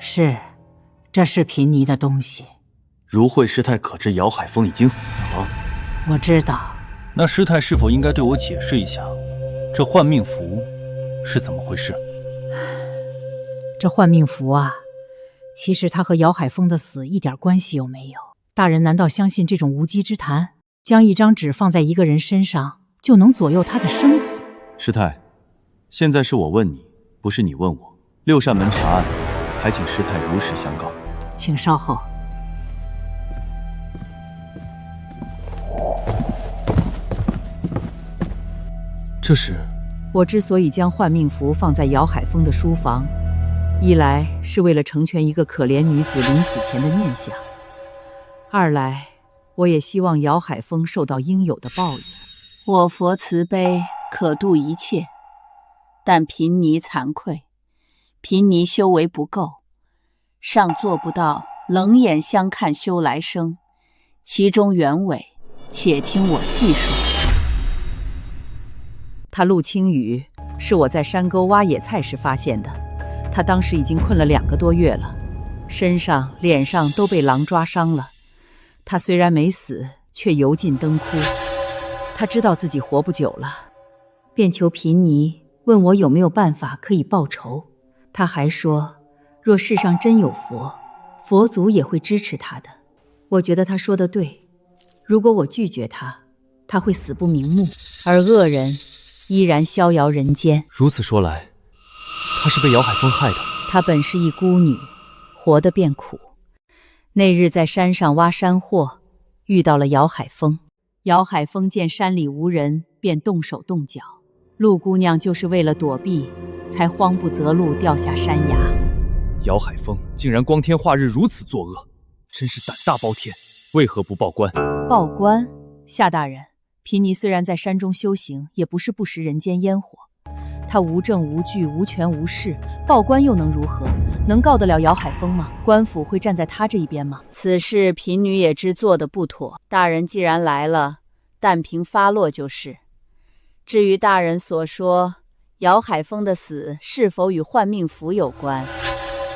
是，这是贫尼的东西。如慧师太可知姚海峰已经死了？我知道。那师太是否应该对我解释一下，这换命符是怎么回事？这换命符啊，其实他和姚海峰的死一点关系都没有。大人难道相信这种无稽之谈？将一张纸放在一个人身上，就能左右他的生死？师太，现在是我问你，不是你问我。六扇门查案，还请师太如实相告。请稍后。这是我之所以将换命符放在姚海峰的书房，一来是为了成全一个可怜女子临死前的念想，二来我也希望姚海峰受到应有的报应。我佛慈悲，可度一切，但贫尼惭愧，贫尼修为不够，尚做不到冷眼相看修来生，其中原委，且听我细说。他陆青雨是我在山沟挖野菜时发现的，他当时已经困了2个多月了，身上、脸上都被狼抓伤了。他虽然没死，却油尽灯枯。他知道自己活不久了，便求贫尼问我有没有办法可以报仇。他还说，若世上真有佛，佛祖也会支持他的。我觉得他说的对，如果我拒绝他，他会死不瞑目，而恶人依然逍遥人间。如此说来，她是被姚海峰害的。她本是一孤女，活得便苦。那日在山上挖山货，遇到了姚海峰。姚海峰见山里无人，便动手动脚。陆姑娘就是为了躲避，才慌不择路掉下山崖。姚海峰竟然光天化日如此作恶，真是胆大包天！为何不报官？报官？夏大人，贫尼虽然在山中修行，也不是不食人间烟火。他无证无据，无权无势，报官又能如何？能告得了姚海峰吗？官府会站在他这一边吗？此事贫女也知做得不妥，大人既然来了，但凭发落就是。至于大人所说姚海峰的死是否与换命符有关，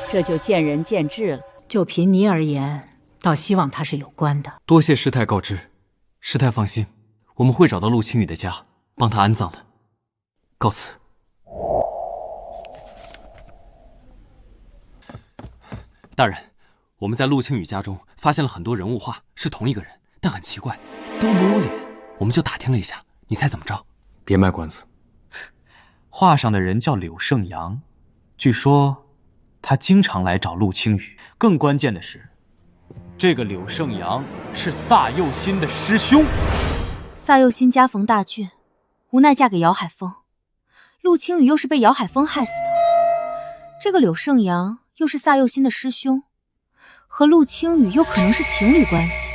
这就见仁见智了。就贫尼而言，倒希望他是有关的。多谢师太告知，师太放心，我们会找到陆青雨的家，帮他安葬的。告辞。大人，我们在陆青雨家中发现了很多人物画，是同一个人，但很奇怪，都没有脸。我们就打听了一下，你猜怎么着？别卖关子。画上的人叫柳胜阳，据说他经常来找陆青雨。更关键的是，这个柳胜阳是萨佑新的师兄。萨佑新家逢大郡，无奈嫁给姚海峰。陆青雨又是被姚海峰害死的。这个柳胜阳又是萨佑新的师兄，和陆青雨又可能是情侣关系。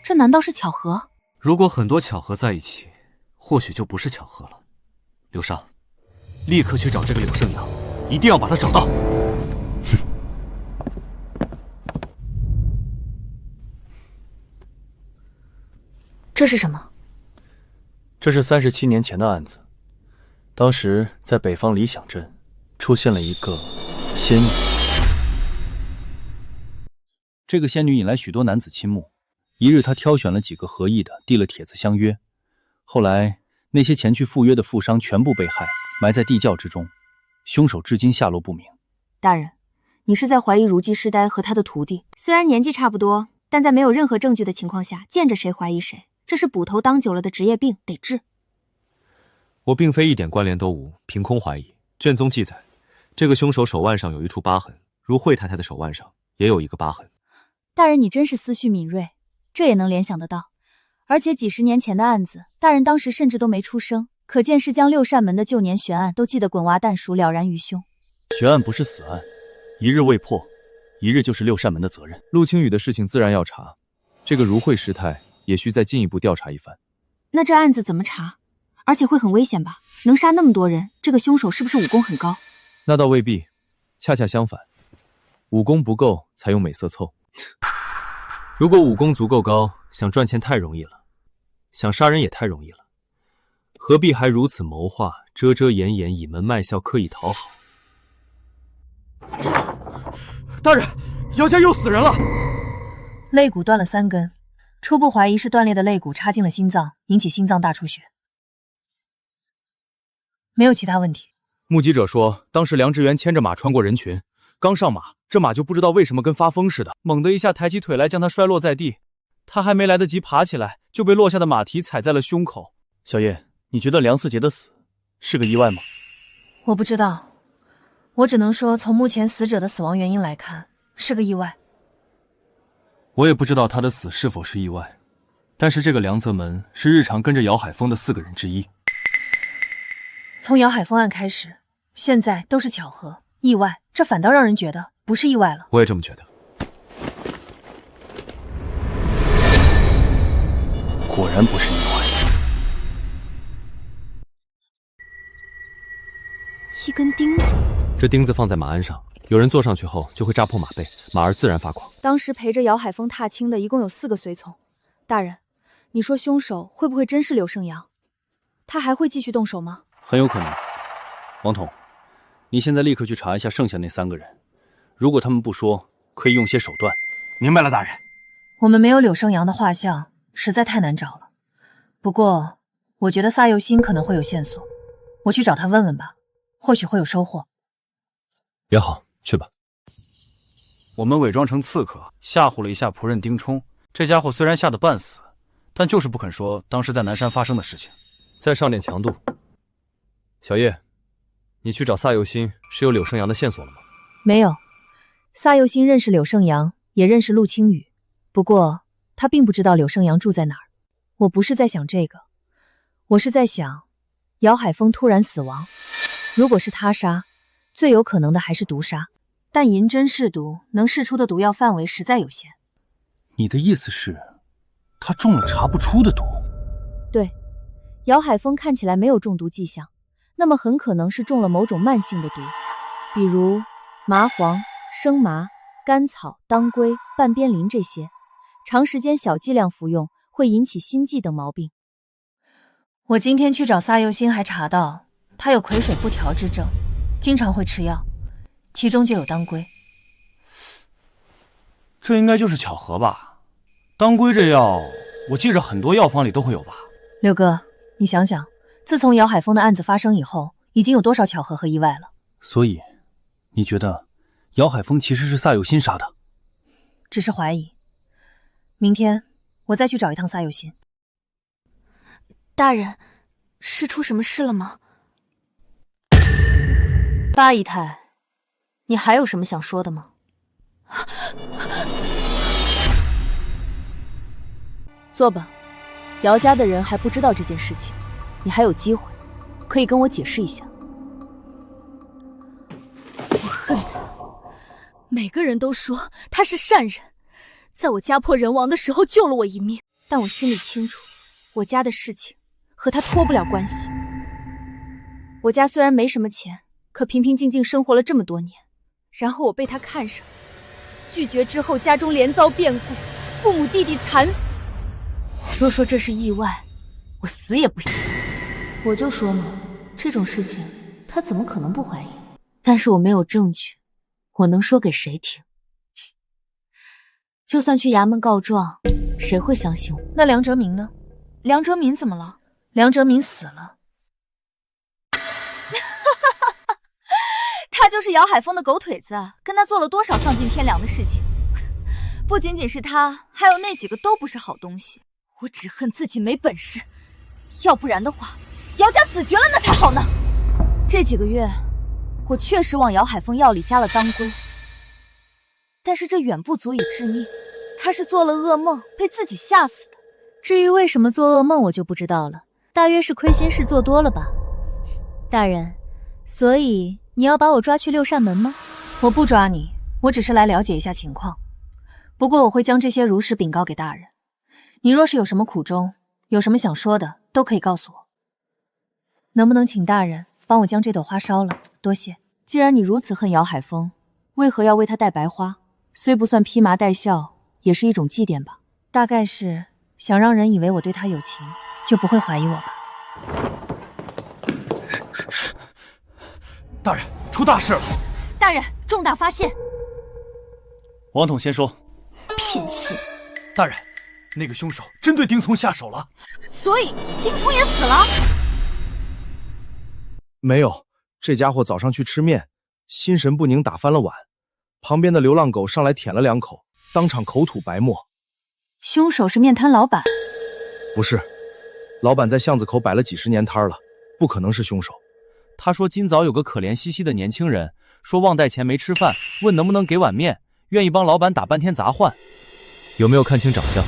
这难道是巧合？如果很多巧合在一起，或许就不是巧合了。刘尚，立刻去找这个柳胜阳，一定要把他找到。这是什么？这是37年前的案子。当时在北方理想镇出现了一个仙女，这个仙女引来许多男子倾慕。一日，她挑选了几个合意的，递了帖子相约。后来，那些前去赴约的富商全部被害，埋在地窖之中，凶手至今下落不明。大人，你是在怀疑如姬师呆和他的徒弟？虽然年纪差不多，但在没有任何证据的情况下，见着谁怀疑谁，这是捕头当久了的职业病，得治。我并非一点关联都无，凭空怀疑。卷宗记载，这个凶手手腕上有一处疤痕，如惠太太的手腕上也有一个疤痕。大人，你真是思绪敏锐，这也能联想得到。而且几十年前的案子，大人当时甚至都没出生，可见是将六扇门的旧年悬案都记得滚瓜蛋熟，了然于胸。悬案不是死案，一日未破，一日就是六扇门的责任。陆青雨的事情自然要查，这个如惠师太也需再进一步调查一番。那这案子怎么查？而且会很危险吧？能杀那么多人，这个凶手是不是武功很高？那倒未必，恰恰相反，武功不够才用美色凑。如果武功足够高，想赚钱太容易了，想杀人也太容易了，何必还如此谋划，遮遮掩掩，隐瞒卖笑，刻意讨好？大人，姚家又死人了，肋骨断了3根，初步怀疑是断裂的肋骨插进了心脏，引起心脏大出血，没有其他问题。目击者说，当时梁志源牵着马穿过人群，刚上马，这马就不知道为什么跟发疯似的，猛地一下抬起腿来，将他摔落在地。他还没来得及爬起来，就被落下的马蹄踩在了胸口。小叶，你觉得梁四杰的死是个意外吗？我不知道，我只能说从目前死者的死亡原因来看，是个意外。我也不知道他的死是否是意外，但是这个梁泽门是日常跟着姚海峰的4个人之一。从姚海峰案开始，现在都是巧合，意外，这反倒让人觉得不是意外了。我也这么觉得。果然不是意外。一根钉子，这钉子放在马鞍上，有人坐上去后就会扎破马背，马儿自然发狂。当时陪着姚海峰踏青的一共有4个随从。大人，你说凶手会不会真是柳胜阳？他还会继续动手吗？很有可能。王统，你现在立刻去查一下剩下那3个人，如果他们不说，可以用些手段。明白了，大人。我们没有柳胜阳的画像，实在太难找了。不过，我觉得萨佑新可能会有线索，我去找他问问吧，或许会有收获。也好，去吧。我们伪装成刺客，吓唬了一下仆人丁冲。这家伙虽然吓得半死，但就是不肯说当时在南山发生的事情。再上点强度。小叶，你去找萨佑新是有柳胜阳的线索了吗？没有。萨佑新认识柳胜阳，也认识陆青雨，不过他并不知道柳胜阳住在哪儿。我不是在想这个，我是在想，姚海峰突然死亡，如果是他杀，最有可能的还是毒杀，但银针试毒能试出的毒药范围实在有限。你的意思是，他中了查不出的毒？对，姚海峰看起来没有中毒迹象，那么很可能是中了某种慢性的毒，比如麻黄、生麻、甘草、当归、半边灵这些，长时间小剂量服用会引起心悸等毛病。我今天去找萨佑新，还查到他有癸水不调之症，经常会吃药，其中就有当归。这应该就是巧合吧？当归这药，我记着很多药方里都会有吧？六哥，你想想，自从姚海峰的案子发生以后，已经有多少巧合和意外了？所以，你觉得姚海峰其实是萨佑新杀的？只是怀疑。明天我再去找一趟萨佑新。大人，是出什么事了吗？八姨太，你还有什么想说的吗？坐吧，姚家的人还不知道这件事情，你还有机会，可以跟我解释一下。我恨他，每个人都说他是善人，在我家破人亡的时候救了我一命，但我心里清楚，我家的事情和他脱不了关系。我家虽然没什么钱，可平平静静生活了这么多年，然后我被他看上，拒绝之后家中连遭变故，父母弟弟惨死。说这是意外，我死也不信。我就说嘛，这种事情他怎么可能不怀疑？但是我没有证据，我能说给谁听？就算去衙门告状，谁会相信我？那梁哲明呢？梁哲明怎么了？梁哲明死了。他就是姚海峰的狗腿子，跟他做了多少丧尽天良的事情。不仅仅是他，还有那几个都不是好东西。我只恨自己没本事，要不然的话，姚家死绝了那才好呢。这几个月，我确实往姚海峰药里加了当归，但是这远不足以致命。他是做了噩梦，被自己吓死的。至于为什么做噩梦，我就不知道了，大约是亏心事做多了吧。大人，所以你要把我抓去六扇门吗？我不抓你，我只是来了解一下情况。不过我会将这些如实禀告给大人。你若是有什么苦衷，有什么想说的，都可以告诉我。能不能请大人帮我将这朵花烧了？多谢。既然你如此恨姚海峰，为何要为他戴白花？虽不算披麻戴孝，也是一种祭奠吧。大概是想让人以为我对他有情，就不会怀疑我吧。大人，出大事了！大人，重大发现！王统先说。偏心！大人，那个凶手真对丁聪下手了。所以丁聪也死了？没有，这家伙早上去吃面，心神不宁打翻了碗，旁边的流浪狗上来舔了2口，当场口吐白沫。凶手是面摊老板？不是，老板在巷子口摆了几10年摊了，不可能是凶手。他说今早有个可怜兮兮的年轻人，说忘带钱没吃饭，问能不能给碗面，愿意帮老板打半天杂换。有没有看清长相？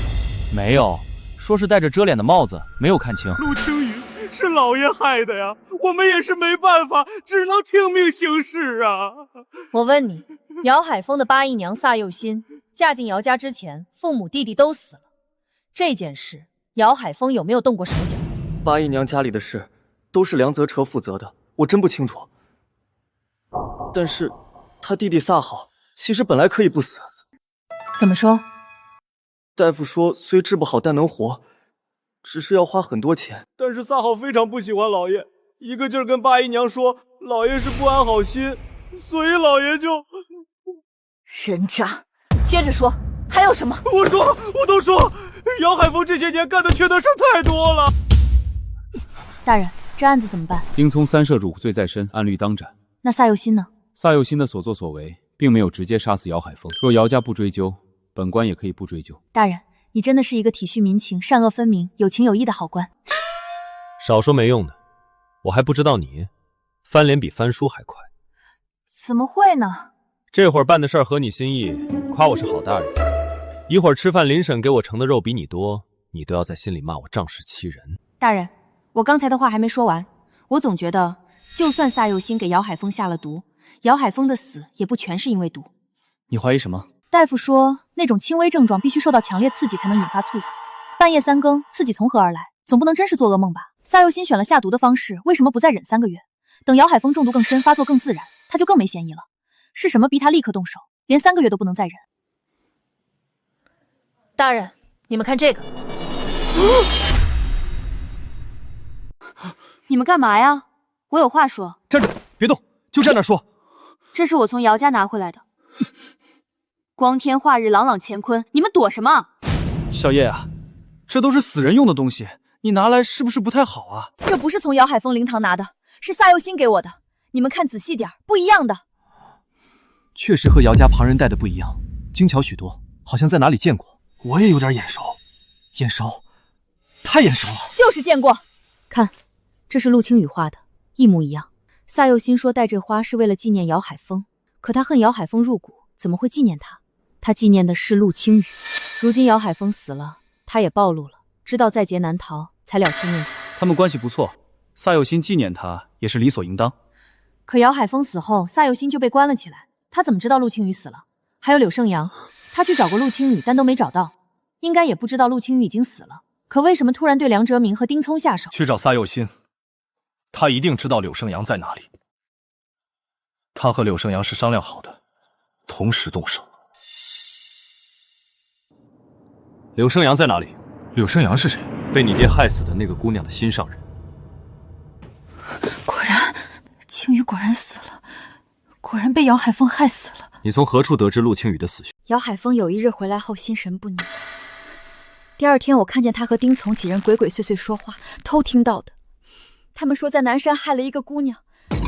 没有，说是戴着遮脸的帽子，没有看清。陆青雨是老爷害的呀，我们也是没办法，只能听命行事啊。我问你，姚海峰的八姨娘萨幼欣嫁进姚家之前，父母弟弟都死了，这件事姚海峰有没有动过手脚？八姨娘家里的事都是梁泽彻负责的，我真不清楚。但是他弟弟萨好其实本来可以不死。怎么说？大夫说虽治不好但能活，只是要花很多钱。但是萨好非常不喜欢老爷，一个劲儿跟八姨娘说老爷是不安好心，所以老爷就……人渣！接着说，还有什么？我都说，姚海峰这些年干的缺德事太多了。大人，这案子怎么办？丁聪3涉辱罪在身，按律当斩。那萨幼欣呢？萨幼欣的所作所为，并没有直接杀死姚海峰。若姚家不追究，本官也可以不追究。大人，你真的是一个体恤民情、善恶分明、有情有义的好官。少说没用的，我还不知道你翻脸比翻书还快。怎么会呢？这会儿办的事儿合你心意，夸我是好大人。一会儿吃饭，林婶给我盛的肉比你多，你都要在心里骂我仗势欺人。大人，我刚才的话还没说完，我总觉得，就算萨幼欣给姚海峰下了毒，姚海峰的死也不全是因为毒。你怀疑什么？大夫说，那种轻微症状必须受到强烈刺激才能引发猝死。半夜3更，刺激从何而来？总不能真是做噩梦吧？萨幼欣选了下毒的方式，为什么不再忍3个月？等姚海峰中毒更深，发作更自然，他就更没嫌疑了。是什么逼他立刻动手？连3个月都不能再忍？大人，你们看这个。你们干嘛呀？我有话说。站住，别动，就站那说。这是我从姚家拿回来的。光天化日，朗朗乾坤，你们躲什么？小叶啊，这都是死人用的东西，你拿来是不是不太好啊？这不是从姚海峰灵堂拿的，是萨幼欣给我的。你们看仔细点，不一样的。确实和姚家旁人戴的不一样，精巧许多，好像在哪里见过。我也有点眼熟，眼熟，太眼熟了。就是见过。看，这是陆青雨画的，一模一样。萨幼欣说戴这花是为了纪念姚海峰，可他恨姚海峰入骨，怎么会纪念他？他纪念的是陆青羽。如今姚海峰死了，他也暴露了，知道在劫难逃，才了却念想。他们关系不错，萨佑新纪念他也是理所应当。可姚海峰死后，萨佑新就被关了起来，他怎么知道陆青羽死了？还有柳胜阳，他去找过陆青羽，但都没找到，应该也不知道陆青羽已经死了。可为什么突然对梁哲明和丁聪下手？去找萨佑新，他一定知道柳胜阳在哪里。他和柳胜阳是商量好的，同时动手。柳胜阳在哪里？柳胜阳是谁？被你爹害死的那个姑娘的心上人。果然，青羽果然死了，果然被姚海峰害死了。你从何处得知陆青羽的死讯？姚海峰有一日回来后心神不宁，第二天我看见他和丁从几人鬼鬼祟祟说话，偷听到的。他们说在南山害了一个姑娘，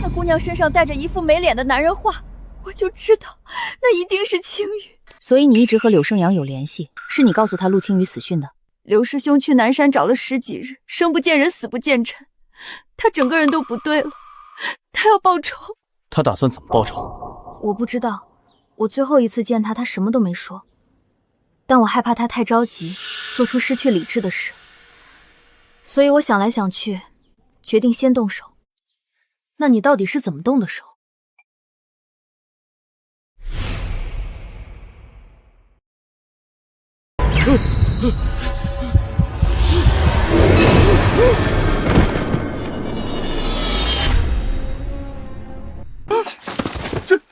那姑娘身上带着一副没脸的男人画，我就知道那一定是青羽。所以你一直和柳胜阳有联系，是你告诉他陆青羽死讯的。刘师兄去南山找了10几日，生不见人死不见尘，他整个人都不对了，他要报仇。他打算怎么报仇？我不知道，我最后一次见他，他什么都没说，但我害怕他太着急，做出失去理智的事，所以我想来想去，决定先动手。那你到底是怎么动的手？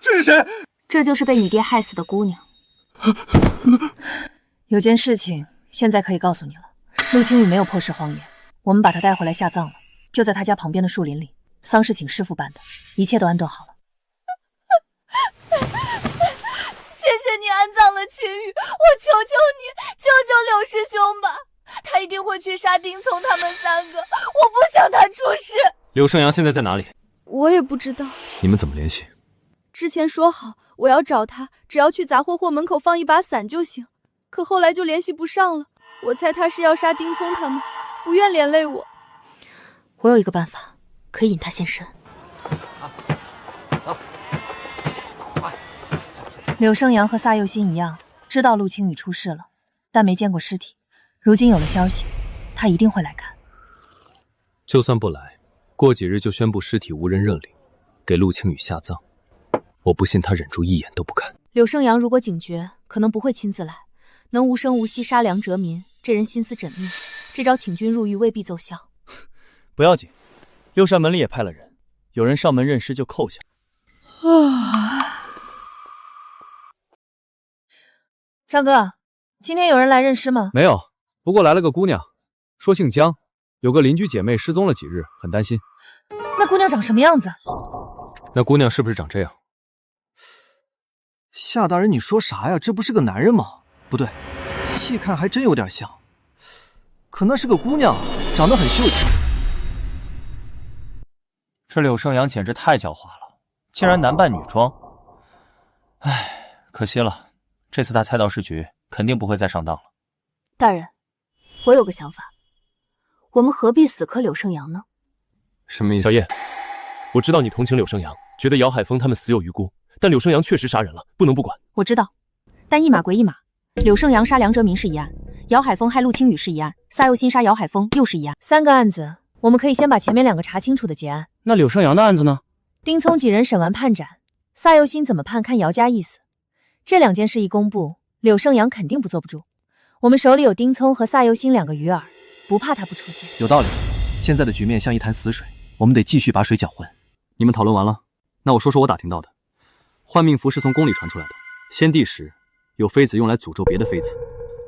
这是谁？这就是被你爹害死的姑娘。有件事情现在可以告诉你了，陆青羽没有破尸荒野，我们把他带回来下葬了，就在他家旁边的树林里，丧事请师傅办的，一切都安顿好了。谢谢你安葬了青羽，我求求你，救救柳师兄吧，他一定会去杀丁聪他们3个，我不想他出事。柳胜阳现在在哪里？我也不知道。你们怎么联系？之前说好我要找他，只要去杂货货门口放一把伞就行，可后来就联系不上了。我猜他是要杀丁聪他们，不愿连累我。我有一个办法，可以引他现身。柳胜阳和萨佑新一样，知道陆青羽出事了，但没见过尸体。如今有了消息，他一定会来看。就算不来，过几日就宣布尸体无人认领，给陆青羽下葬。我不信他忍住一眼都不看。柳胜阳如果警觉，可能不会亲自来，能无声无息杀梁哲民，这人心思缜密，这招请君入狱未必奏效。不要紧，六扇门里也派了人，有人上门认尸就扣下。张哥，今天有人来认尸吗？没有，不过来了个姑娘，说姓江，有个邻居姐妹失踪了几日，很担心。那姑娘长什么样子？那姑娘是不是长这样？夏大人，你说啥呀？这不是个男人吗？不对，细看还真有点像，可那是个姑娘，长得很秀气。这柳胜阳简直太狡猾了，竟然男扮女装。唉，可惜了，这次他猜到是局，肯定不会再上当了。大人，我有个想法，我们何必死磕柳胜阳呢？什么意思？小叶，我知道你同情柳胜阳，觉得姚海峰他们死有余辜，但柳胜阳确实杀人了，不能不管。我知道，但一码归一码，柳胜阳杀梁哲民是一案，姚海峰害陆青羽是一案，萨佑新杀姚海峰又是一案，3个案子，我们可以先把前面2个查清楚的结案。那柳胜阳的案子呢？丁聪几人审完判斩，萨佑新怎么判看姚家意思。这2件事一公布，柳胜阳肯定不坐不住。我们手里有丁聪和萨佑新2个鱼饵，不怕他不出现。有道理，现在的局面像一潭死水，我们得继续把水搅浑。你们讨论完了？那我说说我打听到的。幻命符是从宫里传出来的，先帝时有妃子用来诅咒别的妃子，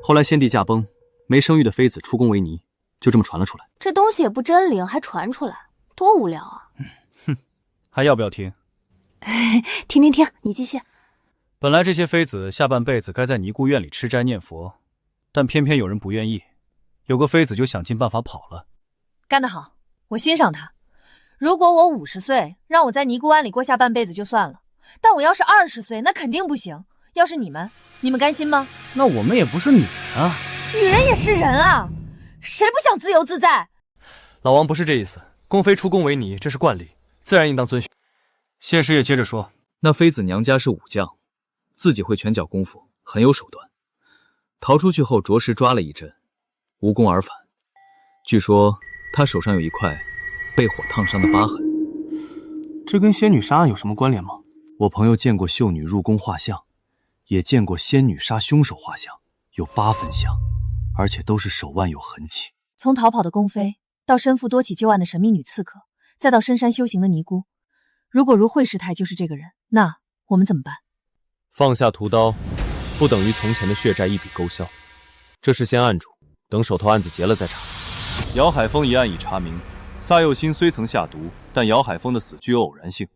后来先帝驾崩，没生育的妃子出宫为尼，就这么传了出来。这东西也不真灵，还传出来，多无聊啊！还要不要听？听，你继续。本来这些妃子下半辈子该在尼姑院里吃斋念佛，但偏偏有人不愿意，有个妃子就想尽办法跑了。干得好，我欣赏他。如果我50岁，让我在尼姑庵里过下半辈子就算了，但我要是20岁，那肯定不行。要是你们甘心吗？那我们也不是女人啊。女人也是人啊，谁不想自由自在？老王不是这意思，宫妃出宫为尼，这是惯例，自然应当遵循。谢师爷接着说。那妃子娘家是武将，自己会拳脚功夫，很有手段。逃出去后着实抓了一阵，无功而返。据说她手上有一块被火烫伤的疤痕。这跟仙女杀案有什么关联吗？我朋友见过秀女入宫画像，也见过仙女杀凶手画像，有8分像，而且都是手腕有痕迹。从逃跑的宫妃，到身负多起旧案的神秘女刺客，再到深山修行的尼姑，如果如惠师太就是这个人，那我们怎么办？放下屠刀，不等于从前的血债一笔勾销。这事先按住，等手头案子结了再查。姚海峰一案已查明，萨佑新虽曾下毒，但姚海峰的死具有偶然性。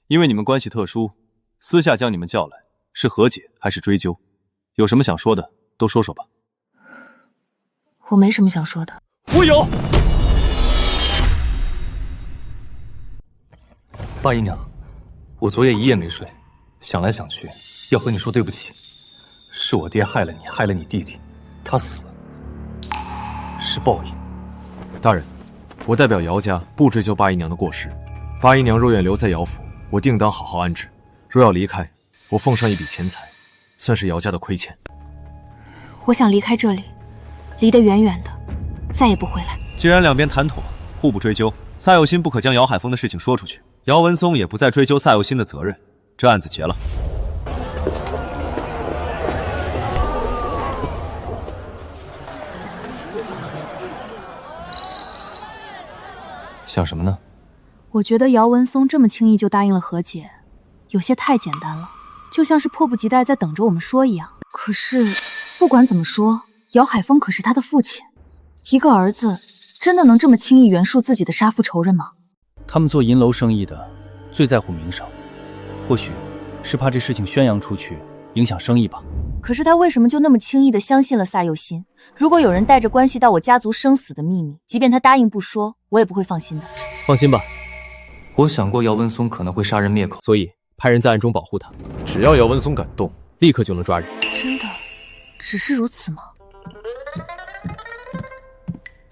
因为你们关系特殊，私下将你们叫来，是和解还是追究？有什么想说的，都说说吧。我没什么想说的。我有。八姨娘，我昨夜一夜没睡，想来想去，要和你说对不起。是我爹害了你，害了你弟弟，他死是报应。大人，我代表姚家不追究八姨娘的过失。八姨娘若愿留在姚府，我定当好好安置；若要离开，我奉上一笔钱财，算是姚家的亏欠。我想离开这里，离得远远的，再也不回来。既然两边谈妥，互不追究，萨佑新不可将姚海峰的事情说出去，姚文松也不再追究萨佑新的责任，这案子结了。想什么呢？我觉得姚文松这么轻易就答应了和解，有些太简单了，就像是迫不及待在等着我们说一样。可是，不管怎么说，姚海峰可是他的父亲，一个儿子真的能这么轻易原谅自己的杀父仇人吗？他们做银楼生意的，最在乎名声，或许是怕这事情宣扬出去，影响生意吧。可是他为什么就那么轻易地相信了萨佑新？如果有人带着关系到我家族生死的秘密，即便他答应不说，我也不会放心的。放心吧，我想过姚文松可能会杀人灭口，所以派人在暗中保护他。只要姚文松敢动，立刻就能抓人。真的只是如此吗？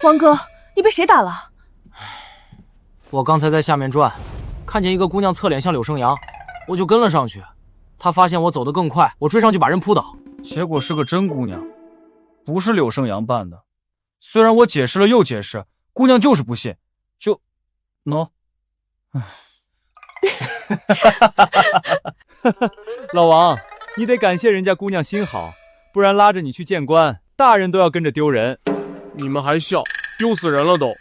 王哥，你被谁打了？我刚才在下面转，看见一个姑娘侧脸向柳生阳，我就跟了上去。她发现我走得更快，我追上去把人扑倒，结果是个真姑娘，不是柳生阳扮的。虽然我解释了又解释，姑娘就是不信，就喏。老王，你得感谢人家姑娘心好，不然拉着你去见官，大人都要跟着丢人。你们还笑，丢死人了都。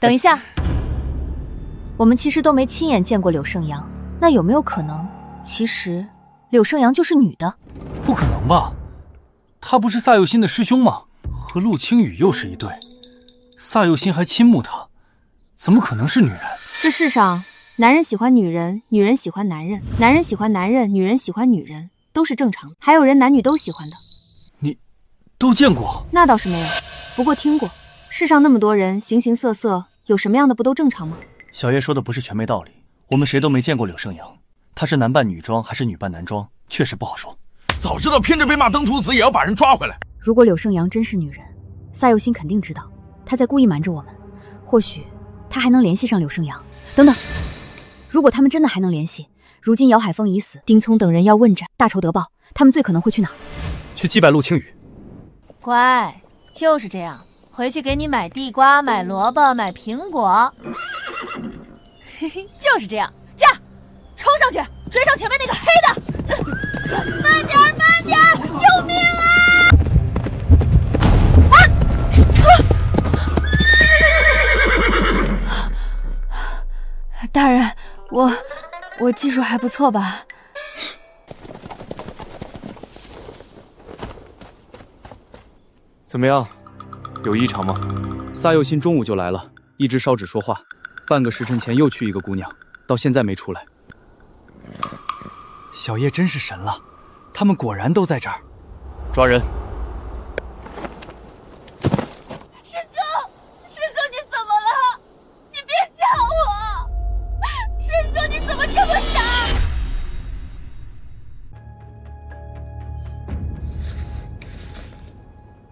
等一下，我们其实都没亲眼见过柳生阳，那有没有可能，其实柳生阳就是女的？不可能吧？她不是萨佑新的师兄吗？和陆青雨又是一对，萨佑新还倾慕她，怎么可能是女人？这世上，男人喜欢女人，女人喜欢男人，男人喜欢男人，女人喜欢女人，都是正常的。还有人男女都喜欢的。你都见过？那倒是没有，不过听过。世上那么多人，形形色色，有什么样的不都正常吗？小叶说的不是全没道理，我们谁都没见过柳生阳，他是男扮女装还是女扮男装，确实不好说。早知道偏着被骂登徒子，也要把人抓回来。如果柳生阳真是女人，萨佑新肯定知道，他在故意瞒着我们。或许他还能联系上柳生阳。等等，如果他们真的还能联系，如今姚海峰已死，丁聪等人要问斩，大仇得报，他们最可能会去哪儿？去祭拜陆青雨。乖，就是这样。回去给你买地瓜、买萝卜、买苹果。嘿嘿，就是这样。驾，冲上去，追上前面那个黑的！慢点，慢点！救命啊！大人，我技术还不错吧？怎么样？有异常吗？萨佑新中午就来了，一直烧纸说话，半个时辰前又去一个姑娘，到现在没出来。小叶真是神了，他们果然都在这儿。抓人！师兄你怎么了？你别吓我！师兄你怎么这么傻？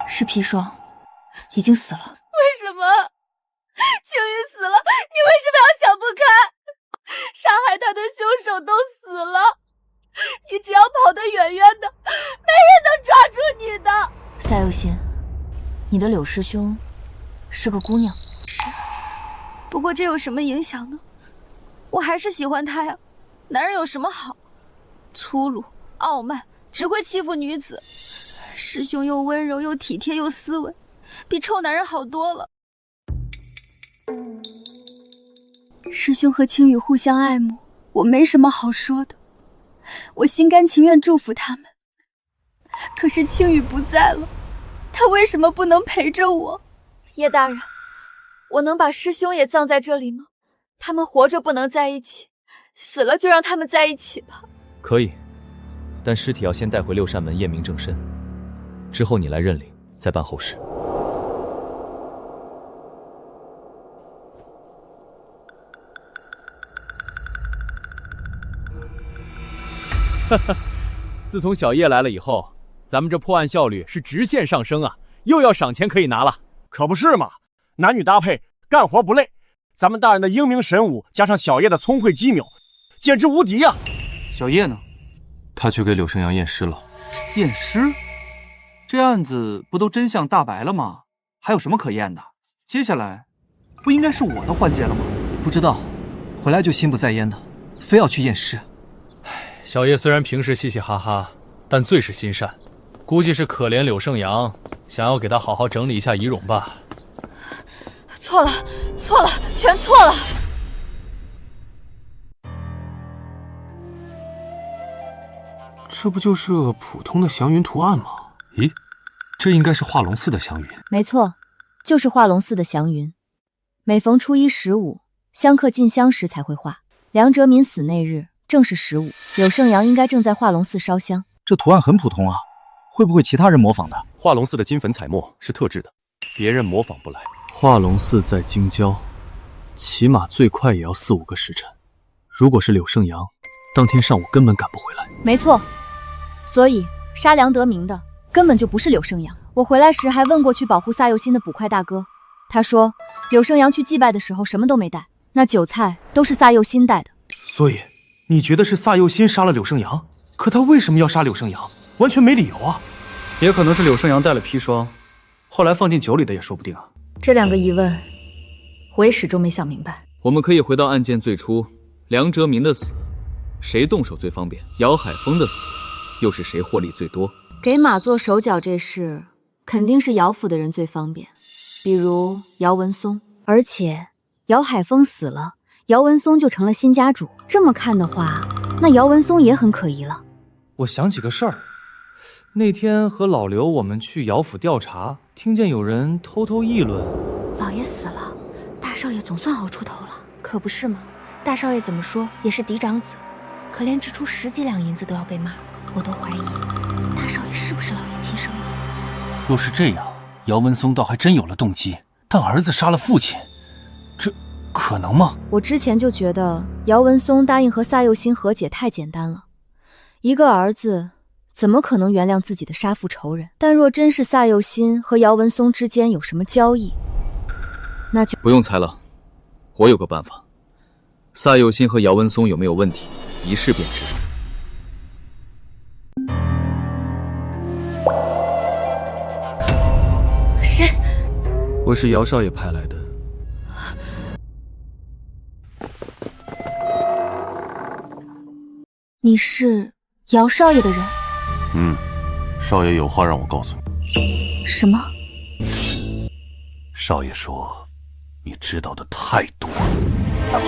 是砒霜，已经死了。为什么青雨死友都死了，你只要跑得远远的，没人能抓住你的。赛佑心，你的柳师兄是个姑娘。是，不过这有什么影响呢？我还是喜欢他呀。男人有什么好？粗鲁、傲慢，只会欺负女子。师兄又温柔又体贴又斯文，比臭男人好多了。师兄和青羽互相爱慕，我没什么好说的，我心甘情愿祝福他们。可是青羽不在了，他为什么不能陪着我？叶大人，我能把师兄也葬在这里吗？他们活着不能在一起，死了就让他们在一起吧。可以，但尸体要先带回六扇门验明正身，之后你来认领，再办后事。哈哈，自从小叶来了以后，咱们这破案效率是直线上升啊！又要赏钱可以拿了。可不是嘛，男女搭配，干活不累。咱们大人的英明神武，加上小叶的聪慧机敏，简直无敌呀！小叶呢？他去给柳生阳验尸了。验尸？这案子不都真相大白了吗？还有什么可验的？接下来，不应该是我的环节了吗？不知道，回来就心不在焉的，非要去验尸。小叶虽然平时嘻嘻哈哈，但最是心善，估计是可怜柳胜阳，想要给他好好整理一下仪容吧。错了，错了，全错了。这不就是个普通的祥云图案吗？咦，这应该是化龙寺的祥云。没错，就是化龙寺的祥云。每逢初一、15，香客进香时才会画。梁哲民死那日正是15，柳胜阳应该正在化龙寺烧香。这图案很普通啊，会不会其他人模仿的？化龙寺的金粉彩墨是特制的，别人模仿不来。化龙寺在京郊，起码最快也要4、5个时辰。如果是柳胜阳，当天上午根本赶不回来。没错，所以杀梁德明的根本就不是柳胜阳。我回来时还问过去保护萨佑心的捕快大哥，他说柳胜阳去祭拜的时候什么都没带，那酒菜都是萨佑心带的。所以你觉得是萨佑心杀了柳胜阳？可他为什么要杀柳胜阳？完全没理由啊！也可能是柳胜阳带了砒霜，后来放进酒里的也说不定啊。这2个疑问，我也始终没想明白。我们可以回到案件最初，梁哲民的死，谁动手最方便？姚海峰的死，又是谁获利最多？给马做手脚这事，肯定是姚府的人最方便，比如姚文松。而且姚海峰死了，姚文松就成了新家主。这么看的话，那姚文松也很可疑了。我想起个事儿，那天和老刘我们去姚府调查，听见有人偷偷议论，老爷死了，大少爷总算熬出头了。可不是吗？大少爷怎么说也是嫡长子，可怜支出10几两银子都要被骂，我都怀疑大少爷是不是老爷亲生的。若是这样，姚文松倒还真有了动机，但儿子杀了父亲，这可能吗？我之前就觉得姚文松答应和萨佑心和解太简单了，一个儿子怎么可能原谅自己的杀父仇人？但若真是萨佑心和姚文松之间有什么交易，那就不用猜了，我有个办法。萨佑心和姚文松有没有问题，一试便知。谁？我是姚少爷派来的。你是姚少爷的人？少爷有话让我告诉你。什么？少爷说，你知道的太多了。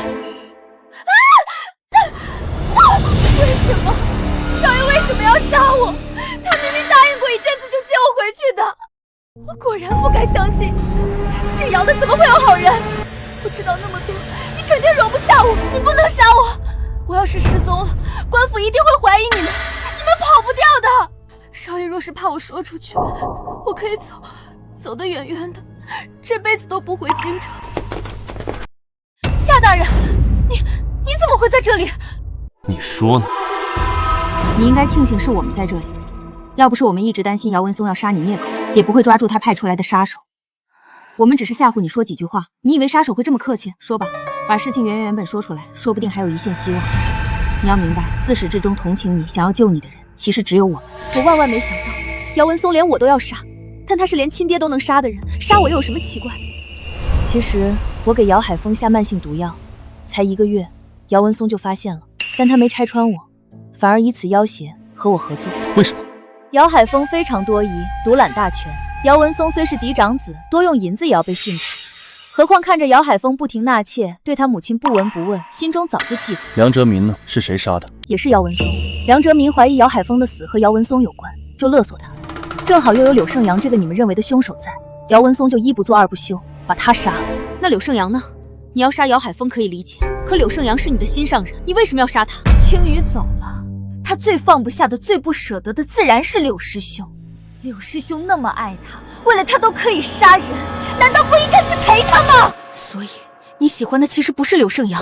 为什么？少爷为什么要杀我？他明明答应过一阵子就接我回去的。我果然不该相信，姓姚的怎么会有好人？我知道那么多，你肯定容不下我，你不能杀我。我要是失踪了，官府一定会怀疑你们，你们跑不掉的。少爷若是怕我说出去，我可以走得远远的，这辈子都不回京城。夏大人，你怎么会在这里？你说呢？你应该庆幸是我们在这里，要不是我们一直担心姚文松要杀你灭口，也不会抓住他派出来的杀手。我们只是吓唬你说几句话，你以为杀手会这么客气？说吧，把事情原本说出来，说不定还有一线希望。你要明白，自始至终同情你、想要救你的人，其实只有我们。我万万没想到，姚文松连我都要杀，但他是连亲爹都能杀的人，杀我又有什么奇怪？其实我给姚海峰下慢性毒药，才1个月，姚文松就发现了，但他没拆穿我，反而以此要挟和我合作。为什么？姚海峰非常多疑，独揽大权。姚文松虽是嫡长子，多用银子也要被训斥。何况看着姚海峰不停纳妾，对他母亲不闻不问，心中早就忌讳。梁哲民呢？是谁杀的？也是姚文松。梁哲民怀疑姚海峰的死和姚文松有关，就勒索他。正好又有柳胜阳这个你们认为的凶手在，姚文松就一不做二不休，把他杀了。那柳胜阳呢？你要杀姚海峰可以理解，可柳胜阳是你的心上人，你为什么要杀他？青羽走了，他最放不下的、最不舍得的，自然是柳师兄。柳师兄那么爱他，为了他都可以杀人，难道不应该去陪他吗？所以你喜欢的其实不是柳胜阳，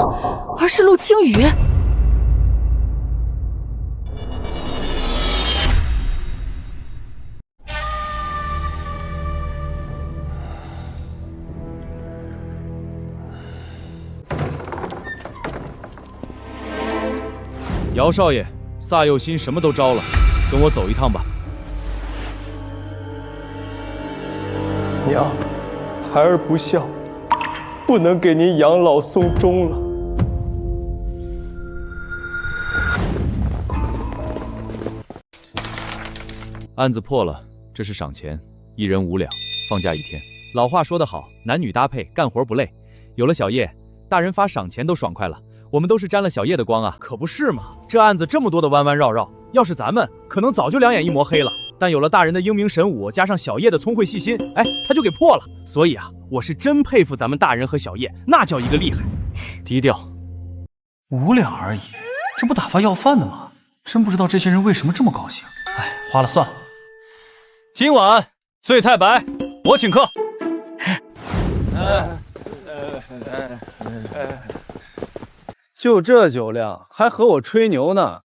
而是陆青羽。姚少爷，萨佑新什么都招了，跟我走一趟吧。娘，孩儿不孝，不能给您养老送终了。案子破了，这是赏钱，1人5两，放假1天。老话说得好，男女搭配，干活不累。有了小叶，大人发赏钱都爽快了。我们都是沾了小叶的光啊！可不是嘛，这案子这么多的弯弯绕绕，要是咱们，可能早就2眼一抹黑了。但有了大人的英明神武，加上小叶的聪慧细心，哎，他就给破了。所以啊，我是真佩服咱们大人和小叶，那叫一个厉害。低调，5两而已，这不打发要饭的吗？真不知道这些人为什么这么高兴。哎，花了算了。今晚醉太白，我请客。就这酒量，还和我吹牛呢？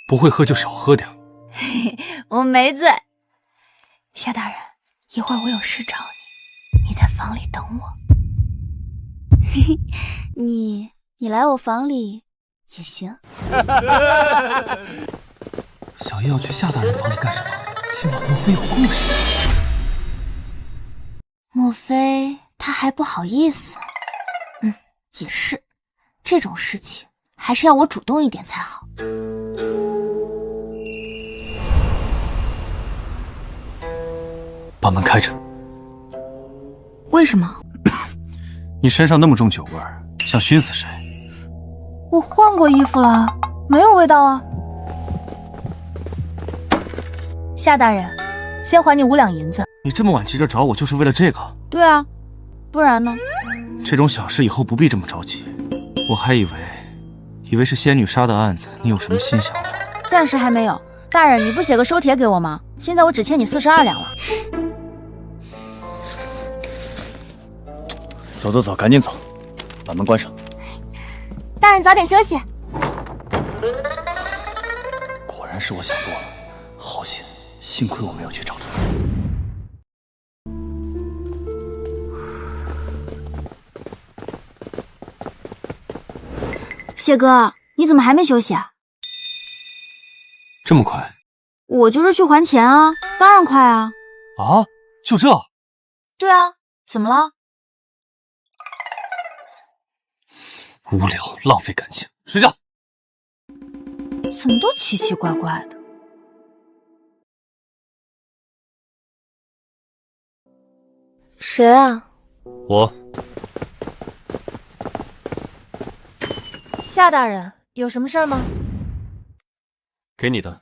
不会喝就少喝点。嘿，我没醉。夏大人，一会儿我有事找你，你在房里等我。嘿嘿，你来我房里也行。小叶要去夏大人房里干什么？今晚莫非有故事？莫非他还不好意思？也是，这种事情还是要我主动一点才好。把门开着。为什么？你身上那么重酒味儿，想熏死谁？我换过衣服了，没有味道啊。夏大人，先还你5两银子。你这么晚急着找我，就是为了这个？对啊，不然呢？这种小事以后不必这么着急。我还以为是仙女杀的案子，你有什么新想法？暂时还没有。大人，你不写个收帖给我吗？现在我只欠你42两了。走走走，赶紧走，把门关上。大人早点休息。果然是我想多了，好险，幸亏我没有去找他。谢哥，你怎么还没休息啊？这么快？我就是去还钱啊，当然快啊。啊，就这？对啊，怎么了？无聊，浪费感情，睡觉。怎么都奇奇怪怪的？谁啊？我。夏大人，有什么事儿吗？给你的。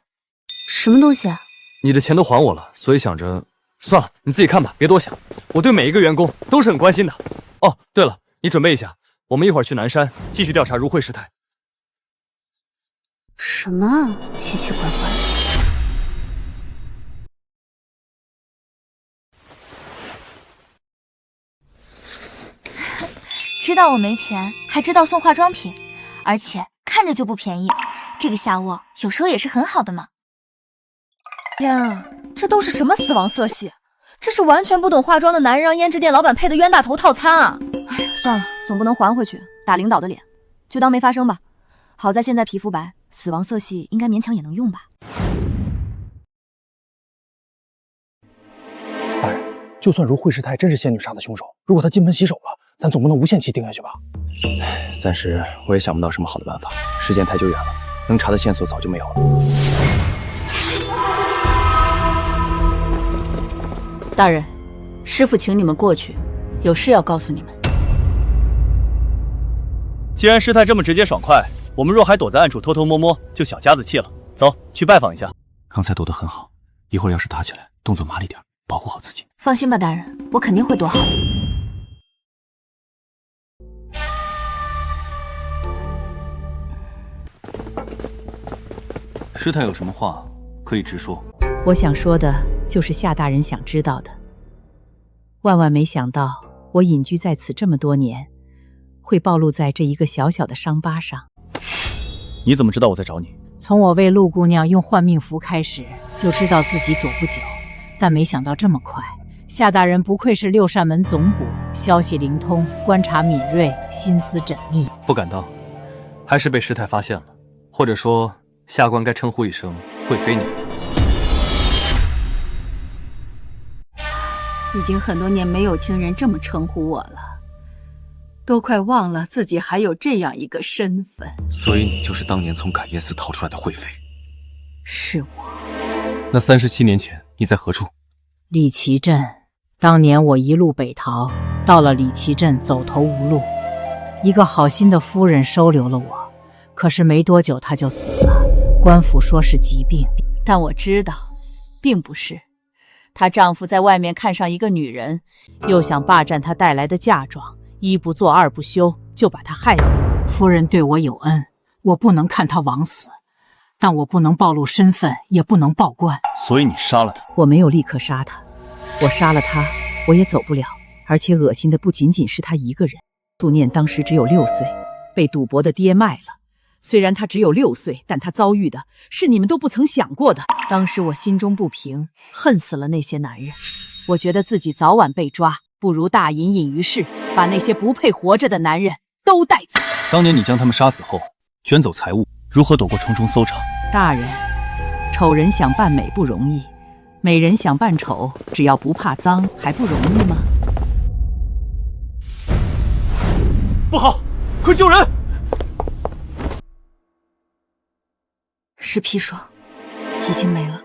什么东西啊？你的钱都还我了，所以想着，算了，你自己看吧，别多想。我对每一个员工都是很关心的。哦，对了，你准备一下，我们一会儿去南山继续调查如慧师太。什么啊？奇奇怪怪的。知道我没钱，还知道送化妆品，而且看着就不便宜。这个下卧有时候也是很好的嘛。天啊，这都是什么死亡色系？这是完全不懂化妆的男人让胭脂店老板配的冤大头套餐啊！哎，算了，总不能还回去打领导的脸，就当没发生吧。好在现在皮肤白，死亡色系应该勉强也能用吧。大人，就算如惠师太真是仙女杀的凶手，如果他金盆洗手了，咱总不能无限期盯下去吧？暂时我也想不到什么好的办法，时间太久远了，能查的线索早就没有了。大人，师父请你们过去，有事要告诉你们。既然师太这么直接爽快，我们若还躲在暗处偷偷摸摸，就小家子气了。走，去拜访一下。刚才躲得很好，一会儿要是打起来，动作麻利点，保护好自己。放心吧，大人，我肯定会躲好的。师太有什么话可以直说。我想说的就是夏大人想知道的。万万没想到，我隐居在此这么多年，会暴露在这一个小小的伤疤上。你怎么知道我在找你？从我为陆姑娘用换命符开始，就知道自己躲不久，但没想到这么快。夏大人不愧是六扇门总捕，消息灵通，观察敏锐，心思缜密。不敢当，还是被师太发现了，或者说下官该称呼一声惠妃娘。已经很多年没有听人这么称呼我了，都快忘了自己还有这样一个身份。所以你就是当年从感业寺逃出来的惠妃？是我。那37年前你在何处？李奇镇。当年我一路北逃，到了李奇镇走投无路，一个好心的夫人收留了我，可是没多久她就死了，官府说是疾病，但我知道并不是。她丈夫在外面看上一个女人，又想霸占她带来的嫁妆，一不做二不休，就把她害死。夫人对我有恩，我不能看她枉死，但我不能暴露身份，也不能报官。所以你杀了她？我没有立刻杀她，我杀了她，我也走不了。而且恶心的不仅仅是她一个人。素念当时只有6岁，被赌博的爹卖了。虽然她只有6岁，但她遭遇的是你们都不曾想过的。当时我心中不平，恨死了那些男人。我觉得自己早晚被抓，不如大隐隐于市，把那些不配活着的男人都带走。当年你将他们杀死后，卷走财物，如何躲过重重搜查？大人，丑人想扮美不容易，美人想扮丑，只要不怕脏，还不容易吗？不好，快救人！是砒霜，已经没了。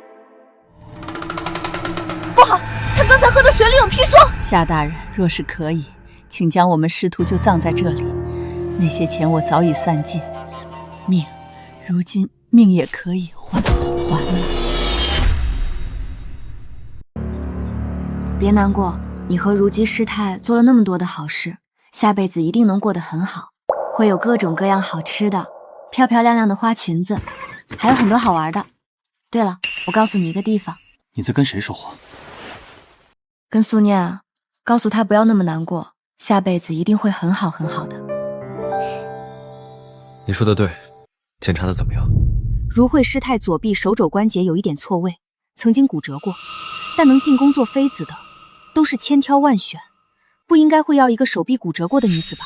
不好，他刚才喝的水里有砒霜。夏大人，若是可以，请将我们师徒就葬在这里。那些钱我早已散尽，命，如今命也可以还了。别难过，你和如姬师太做了那么多的好事，下辈子一定能过得很好，会有各种各样好吃的，漂漂亮亮的花裙子，还有很多好玩的。对了，我告诉你一个地方。你在跟谁说话？跟素念啊，告诉她不要那么难过，下辈子一定会很好很好的。你说的对，检查的怎么样？如慧师太左臂手肘关节有一点错位，曾经骨折过，但能进宫做妃子的都是千挑万选，不应该会要一个手臂骨折过的女子吧？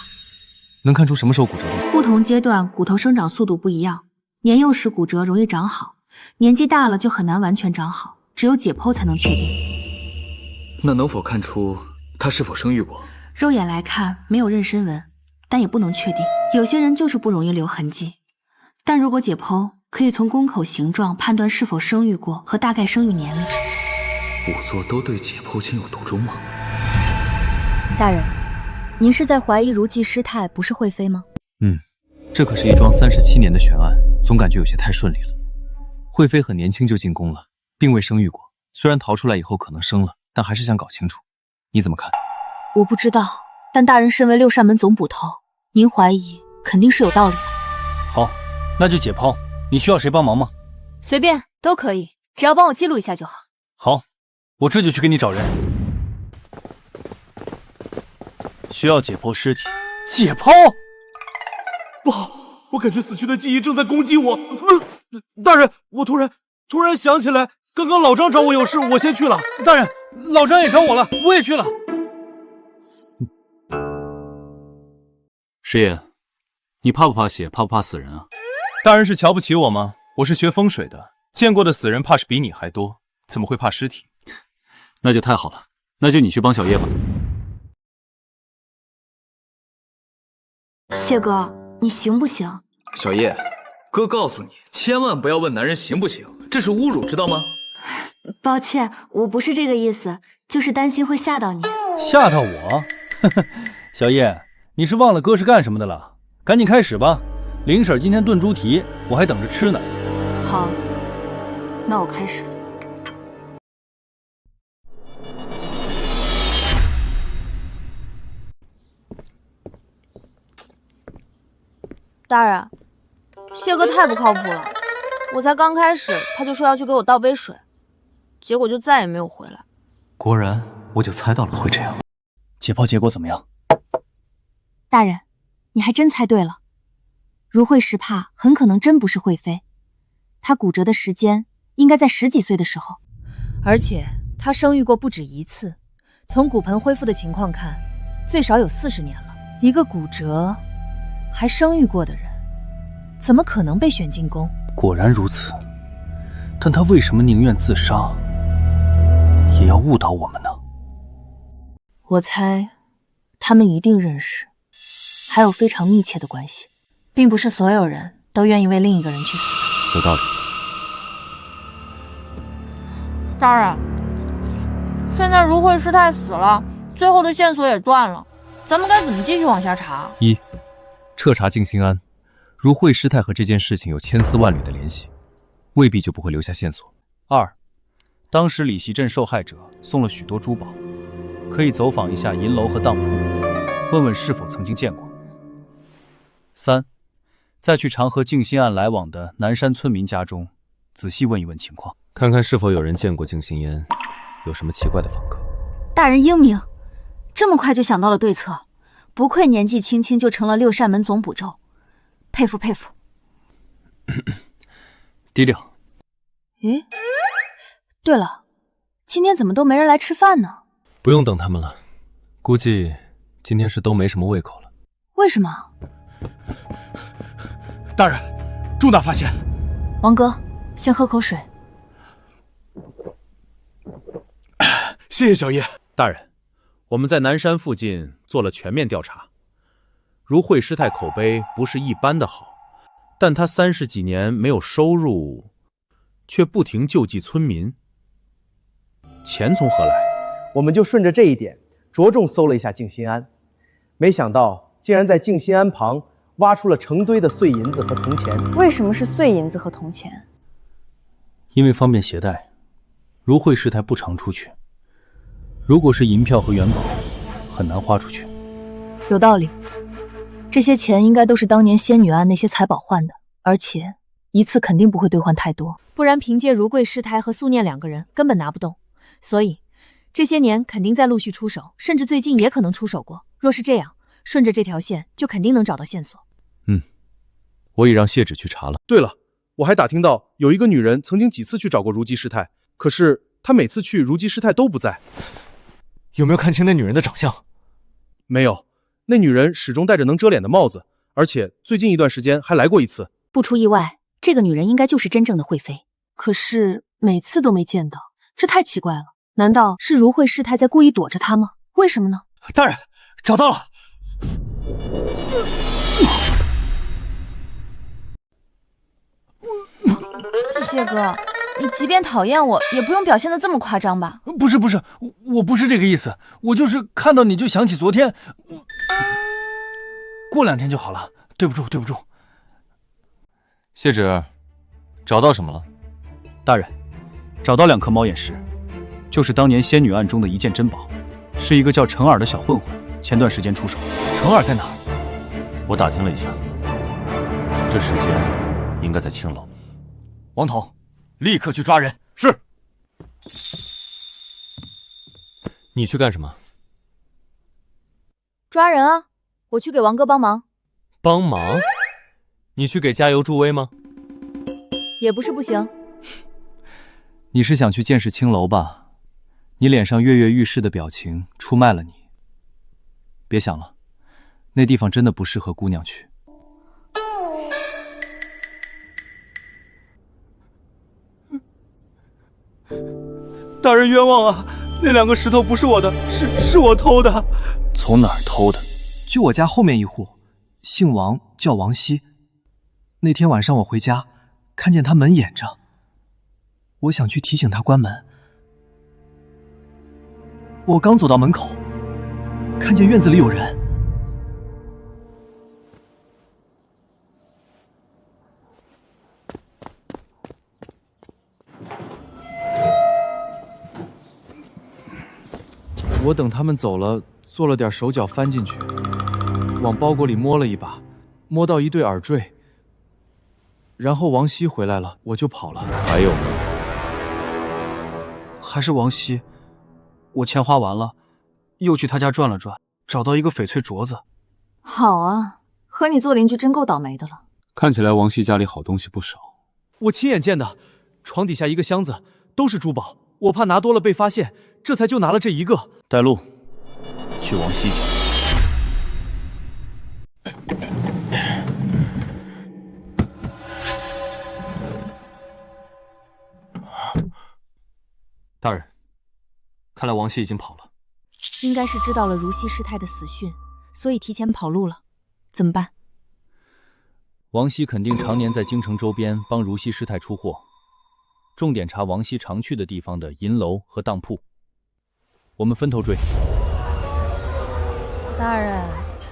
能看出什么时候骨折的吗？不同阶段骨头生长速度不一样，年幼时骨折容易长好，年纪大了就很难完全长好，只有解剖才能确定。那能否看出她是否生育过？肉眼来看没有妊娠纹，但也不能确定。有些人就是不容易留痕迹，但如果解剖，可以从宫口形状判断是否生育过和大概生育年龄。仵作都对解剖情有独钟吗？大人，您是在怀疑如姬师太不是惠妃吗？这可是一桩37年的悬案，总感觉有些太顺利了。惠妃很年轻就进宫了，并未生育过，虽然逃出来以后可能生了，但还是想搞清楚。你怎么看？我不知道，但大人身为六扇门总捕头，您怀疑肯定是有道理的。好，那就解剖。你需要谁帮忙吗？随便都可以，只要帮我记录一下就好。好，我这就去给你找人。需要解剖尸体。解剖？不好，我感觉死去的记忆正在攻击我。大人，我突然想起来，刚刚老张找我有事，我先去了。大人，老张也找我了，我也去了。师爷，你怕不怕血？怕不怕死人啊？大人是瞧不起我吗？我是学风水的，见过的死人怕是比你还多，怎么会怕尸体？那就太好了，那就你去帮小叶吧。谢哥，你行不行？小叶，哥告诉你，千万不要问男人行不行，这是侮辱，知道吗？抱歉，我不是这个意思，就是担心会吓到你。吓到我？小叶，你是忘了哥是干什么的了？赶紧开始吧，林婶今天炖猪蹄，我还等着吃呢。好，那我开始。大人，谢哥太不靠谱了，我才刚开始，他就说要去给我倒杯水，结果就再也没有回来。果然，我就猜到了会这样。解剖结果怎么样？大人，你还真猜对了，如慧石怕很可能真不是惠妃，她骨折的时间应该在10几岁的时候，而且她生育过不止1次，从骨盆恢复的情况看，最少有40年了。一个骨折还生育过的人，怎么可能被选进宫？果然如此，但他为什么宁愿自杀，也要误导我们呢？我猜，他们一定认识，还有非常密切的关系，并不是所有人都愿意为另一个人去死的。有道理。大人，现在如慧师太死了，最后的线索也断了，咱们该怎么继续往下查？一，彻查静心庵，如慧师太和这件事情有千丝万缕的联系，未必就不会留下线索。二，当时李习镇受害者送了许多珠宝，可以走访一下银楼和当铺，问问是否曾经见过。三，再去常和静心庵来往的南山村民家中，仔细问一问情况，看看是否有人见过静心烟，有什么奇怪的访客。大人英明，这么快就想到了对策，不愧年纪轻轻就成了6扇门总捕骤，佩服佩服。低调。咦，对了，今天怎么都没人来吃饭呢？不用等他们了，估计今天是都没什么胃口了。为什么？大人，重大发现！王哥，先喝口水。谢谢小叶。大人，我们在南山附近做了全面调查，如慧师太口碑不是一般的好，但她30几年没有收入，却不停救济村民，钱从何来？我们就顺着这一点，着重搜了一下静心庵，没想到竟然在静心庵旁挖出了成堆的碎银子和铜钱。为什么是碎银子和铜钱？因为方便携带，如慧师太不常出去。如果是银票和元宝，很难花出去。有道理，这些钱应该都是当年仙女庵那些财宝换的，而且一次肯定不会兑换太多，不然凭借如桂师太和素念2个人根本拿不动。所以这些年肯定在陆续出手，甚至最近也可能出手过。若是这样，顺着这条线就肯定能找到线索。我已让谢芷去查了。对了，我还打听到有一个女人曾经几次去找过如姬师太，可是她每次去如姬师太都不在。有没有看清那女人的长相？没有，那女人始终戴着能遮脸的帽子，而且最近一段时间还来过一次。不出意外，这个女人应该就是真正的惠妃，可是每次都没见到，这太奇怪了。难道是如慧师太在故意躲着她吗？为什么呢？大人，找到了！谢哥，你即便讨厌我，也不用表现得这么夸张吧？不是，我不是这个意思，我就是看到你就想起昨天。过2天就好了，对不住。谢芷，找到什么了？大人，找到2颗猫眼石，就是当年仙女案中的一件珍宝，是一个叫程耳的小混混，前段时间出手。程耳在哪？我打听了一下，这时间应该在青楼。王统，立刻去抓人。是。你去干什么？抓人啊！我去给王哥帮忙。帮忙？你去给加油助威吗？也不是不行。你是想去见识青楼吧？你脸上跃跃欲试的表情出卖了你。别想了，那地方真的不适合姑娘去。大人冤枉啊！那2个石头不是我的，是我偷的。从哪儿偷的？就我家后面一户，姓王，叫王熙。那天晚上我回家，看见他门掩着，我想去提醒他关门。我刚走到门口，看见院子里有人。我等他们走了，做了点手脚翻进去，往包裹里摸了一把，摸到一对耳坠。然后王熙回来了，我就跑了。还有呢？还是王熙，我钱花完了，又去他家转了转，找到一个翡翠镯子。好啊，和你做邻居真够倒霉的了。看起来王熙家里好东西不少。我亲眼见的，床底下一个箱子都是珠宝，我怕拿多了被发现，这才就拿了这一个。带路，去王熙家。大人，看来王熙已经跑了。应该是知道了如熙师太的死讯，所以提前跑路了。怎么办？王熙肯定常年在京城周边帮如熙师太出货，重点查王熙常去的地方的银楼和当铺。我们分头追。大人，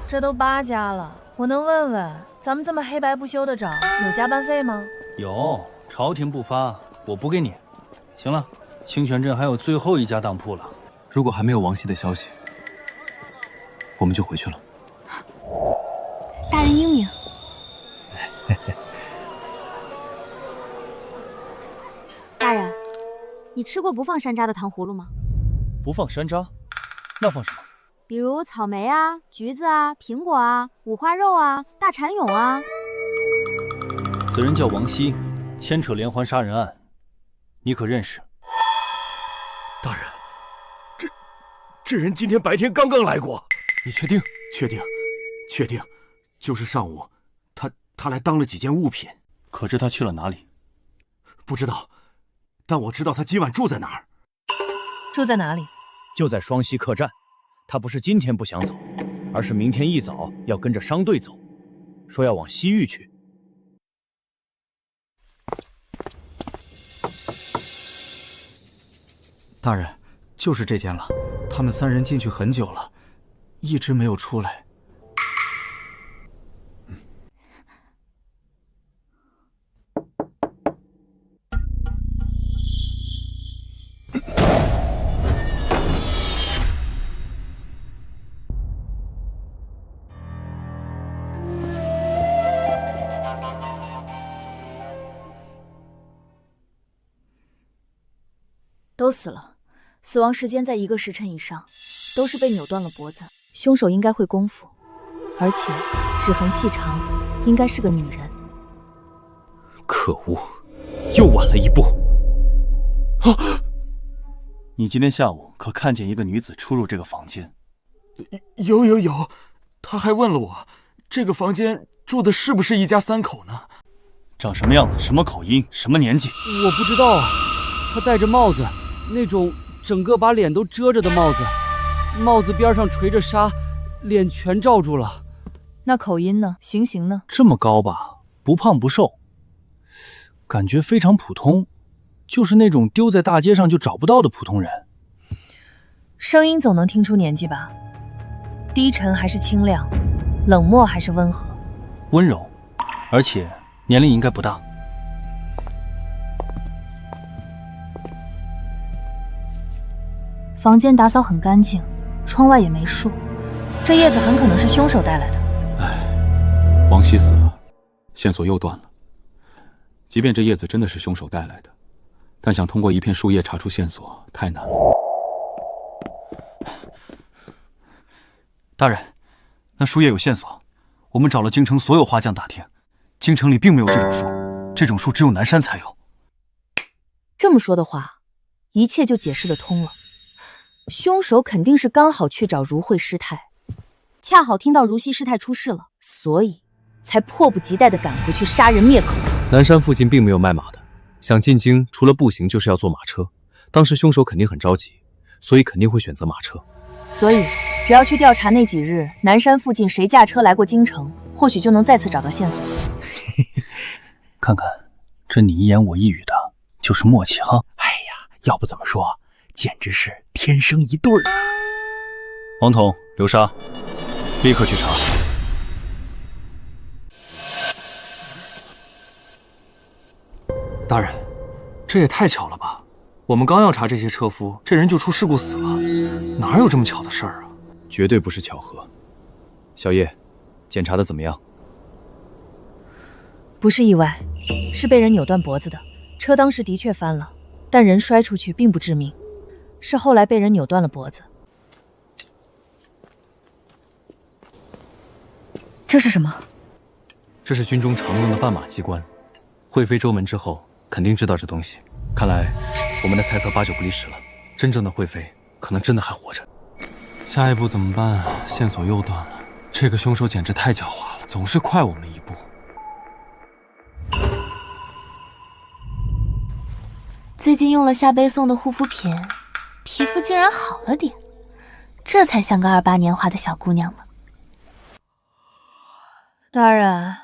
这都8家了，我能问问，咱们这么黑白不休的找，有加班费吗？有，朝廷不发，我补给你。行了，清泉镇还有最后一家当铺了。如果还没有王熙的消息，我们就回去了。大人英明。大人，你吃过不放山楂的糖葫芦吗？不放山楂，那放什么？比如草莓啊、橘子啊、苹果啊、五花肉啊、大蚕蛹啊。此人叫王熙，牵扯连环杀人案，你可认识？大人，这人今天白天刚刚来过。你确定？确定，就是上午，他来当了几件物品。可知他去了哪里？不知道，但我知道他今晚住在哪儿。住在哪里？就在双溪客栈。他不是今天不想走，而是明天一早要跟着商队走，说要往西域去。大人，就是这间了。他们3人进去很久了，一直没有出来。都死了，死亡时间在1个时辰以上，都是被扭断了脖子。凶手应该会功夫，而且指痕细长，应该是个女人。可恶，又晚了一步。啊！你今天下午可看见一个女子出入这个房间？有，他还问了我，这个房间住的是不是一家3口呢？长什么样子？什么口音？什么年纪？我不知道啊。他戴着帽子，那种整个把脸都遮着的帽子，帽子边上垂着纱，脸全罩住了。那口音呢？行刑呢？这么高吧，不胖不瘦，感觉非常普通，就是那种丢在大街上就找不到的普通人。声音总能听出年纪吧？低沉还是清亮？冷漠还是温和？温柔，而且年龄应该不大。房间打扫很干净，窗外也没树，这叶子很可能是凶手带来的。唉，王熙死了，线索又断了。即便这叶子真的是凶手带来的，但想通过一片树叶查出线索太难了。大人，那树叶有线索，我们找了京城所有花匠打听，京城里并没有这种树，这种树只有南山才有。这么说的话，一切就解释得通了。凶手肯定是刚好去找如慧师太，恰好听到如溪师太出事了，所以才迫不及待地赶回去杀人灭口。南山附近并没有卖马的，想进京除了步行就是要坐马车。当时凶手肯定很着急，所以肯定会选择马车。所以只要去调查那几日南山附近谁驾车来过京城，或许就能再次找到线索。看看，这你一言我一语的，就是默契哈。哎呀，要不怎么说，简直是天生一对儿啊！王统、流沙，立刻去查。大人，这也太巧了吧！我们刚要查这些车夫，这人就出事故死了，哪有这么巧的事儿啊？绝对不是巧合。小叶，检查的怎么样？不是意外，是被人扭断脖子的。车当时的确翻了，但人摔出去并不致命，是后来被人扭断了脖子。这是什么？这是军中常用的绊马机关，惠妃周门之后肯定知道这东西。看来我们的猜测8、9不离10了，真正的惠妃可能真的还活着。下一步怎么办啊？线索又断了，这个凶手简直太狡猾了，总是快我们一步。最近用了夏贝送的护肤品，皮肤竟然好了点，这才像个28年华的小姑娘呢。大人，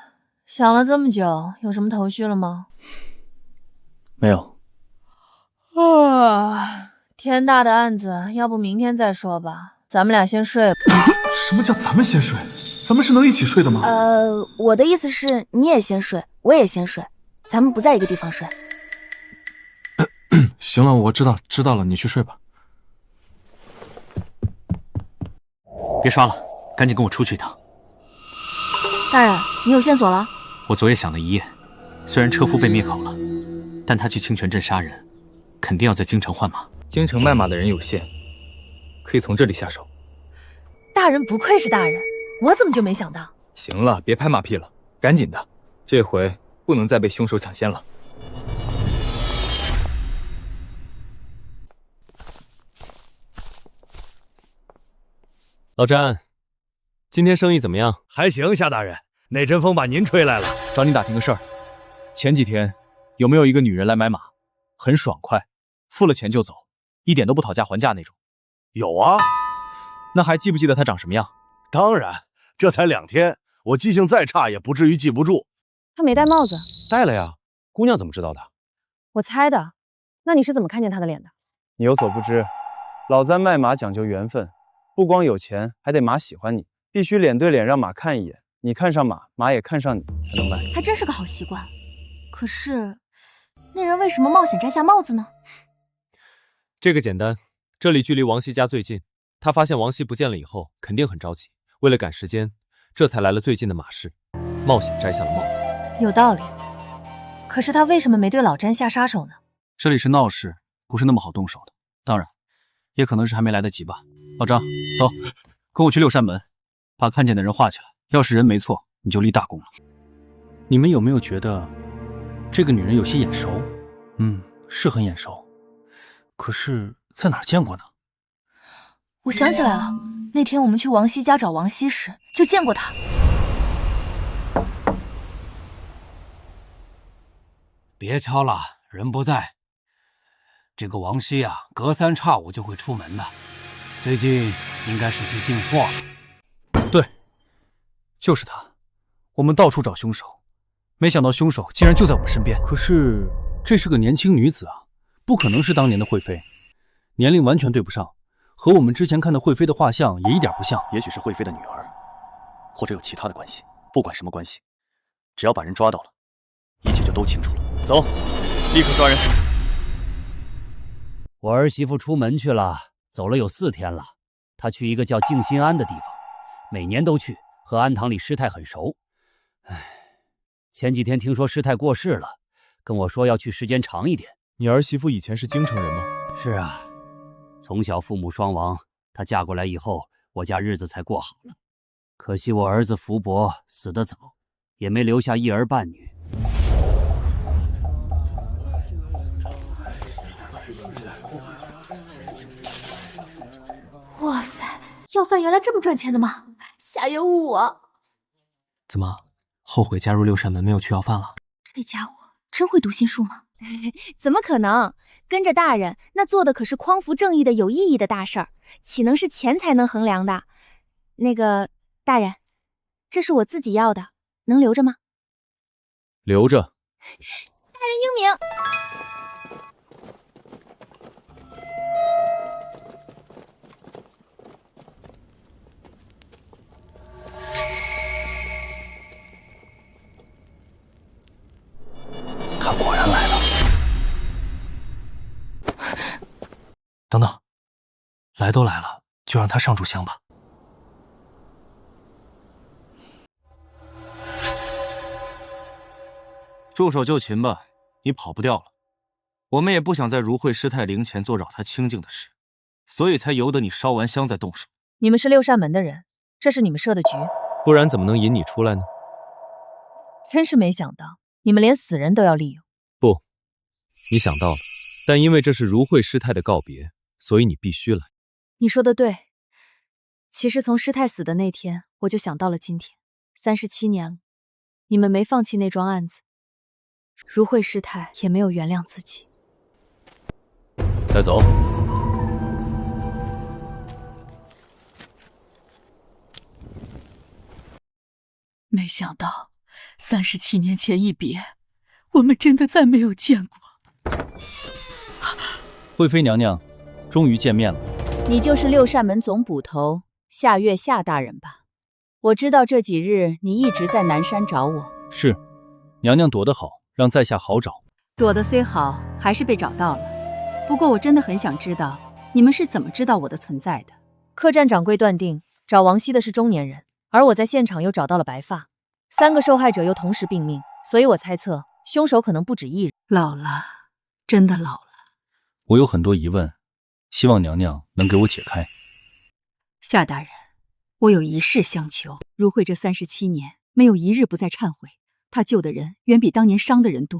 想了这么久，有什么头绪了吗？没有。天大的案子，要不明天再说吧，咱们俩先睡吧。什么叫咱们先睡？咱们是能一起睡的吗？我的意思是你也先睡，我也先睡，咱们不在一个地方睡。行了，我知道了，你去睡吧。别刷了，赶紧跟我出去一趟。大人，你有线索了？我昨夜想了一夜，虽然车夫被灭口了，但他去清泉镇杀人，肯定要在京城换马。京城卖马的人有限，可以从这里下手。大人不愧是大人，我怎么就没想到？行了，别拍马屁了，赶紧的，这回不能再被凶手抢先了。老詹，今天生意怎么样？还行，夏大人，那阵风把您吹来了。找你打听个事儿，前几天有没有一个女人来买马，很爽快，付了钱就走，一点都不讨价还价那种？有啊。那还记不记得她长什么样？当然，这才2天，我记性再差也不至于记不住。她没戴帽子。戴了呀，姑娘怎么知道的？我猜的。那你是怎么看见她的脸的？你有所不知，老三卖马讲究缘分，不光有钱，还得马喜欢你，必须脸对脸让马看一眼，你看上马，马也看上你，才能卖。还真是个好习惯。可是，那人为什么冒险摘下帽子呢？这个简单，这里距离王熙家最近，他发现王熙不见了以后，肯定很着急，为了赶时间，这才来了最近的马市，冒险摘下了帽子。有道理。可是他为什么没对老詹下杀手呢？这里是闹市，不是那么好动手的。当然，也可能是还没来得及吧。老张，走，跟我去6扇门，把看见的人画起来。要是人没错，你就立大功了。你们有没有觉得这个女人有些眼熟？是很眼熟，可是在哪儿见过呢？我想起来了，那天我们去王熙家找王熙时就见过她。别敲了，人不在。这个王熙啊，隔3差5就会出门的，最近应该是去进货了。对，就是他。我们到处找凶手，没想到凶手竟然就在我们身边。可是这是个年轻女子啊，不可能是当年的惠妃，年龄完全对不上，和我们之前看的惠妃的画像也一点不像。也许是惠妃的女儿，或者有其他的关系。不管什么关系，只要把人抓到了，一切就都清楚了。走，立刻抓人。我儿媳妇出门去了，走了有4天了。她去一个叫静心庵的地方，每年都去，和庵堂里师太很熟。前几天听说师太过世了，跟我说要去时间长一点。你儿媳妇以前是京城人吗？是啊，从小父母双亡，她嫁过来以后，我家日子才过好了。可惜我儿子福伯死得早，也没留下一儿半女。哇塞，要饭原来这么赚钱的吗？夏夜误我。怎么，后悔加入六扇门没有去要饭了？这家伙真会读心术吗？怎么可能？跟着大人，那做的可是匡扶正义的有意义的大事儿，岂能是钱才能衡量的？那个大人，这是我自己要的，能留着吗？留着。大人英明。他果然来了。等等，来都来了，就让他上炷香吧。束手就擒吧，你跑不掉了。我们也不想在如慧师太灵前做扰她清静的事，所以才由得你烧完香再动手。你们是六扇门的人，这是你们设的局，不然怎么能引你出来呢？真是没想到，你们连死人都要利用。不，你想到了，但因为这是如慧师太的告别，所以你必须来。你说的对，其实从师太死的那天，我就想到了今天，37年了，你们没放弃那桩案子，如慧师太也没有原谅自己。带走。没想到37年前一别，我们真的再没有见过。惠妃娘娘，终于见面了。你就是六扇门总捕头夏月夏大人吧？我知道这几日你一直在南山找我。是，娘娘躲得好，让在下好找。躲得虽好，还是被找到了。不过我真的很想知道，你们是怎么知道我的存在的？客栈掌柜断定找王熙的是中年人，而我在现场又找到了白发，3个受害者又同时病命，所以我猜测凶手可能不止一人。老了，真的老了。我有很多疑问，希望娘娘能给我解开。夏大人，我有一事相求。如慧这37年没有一日不在忏悔，她救的人远比当年伤的人多。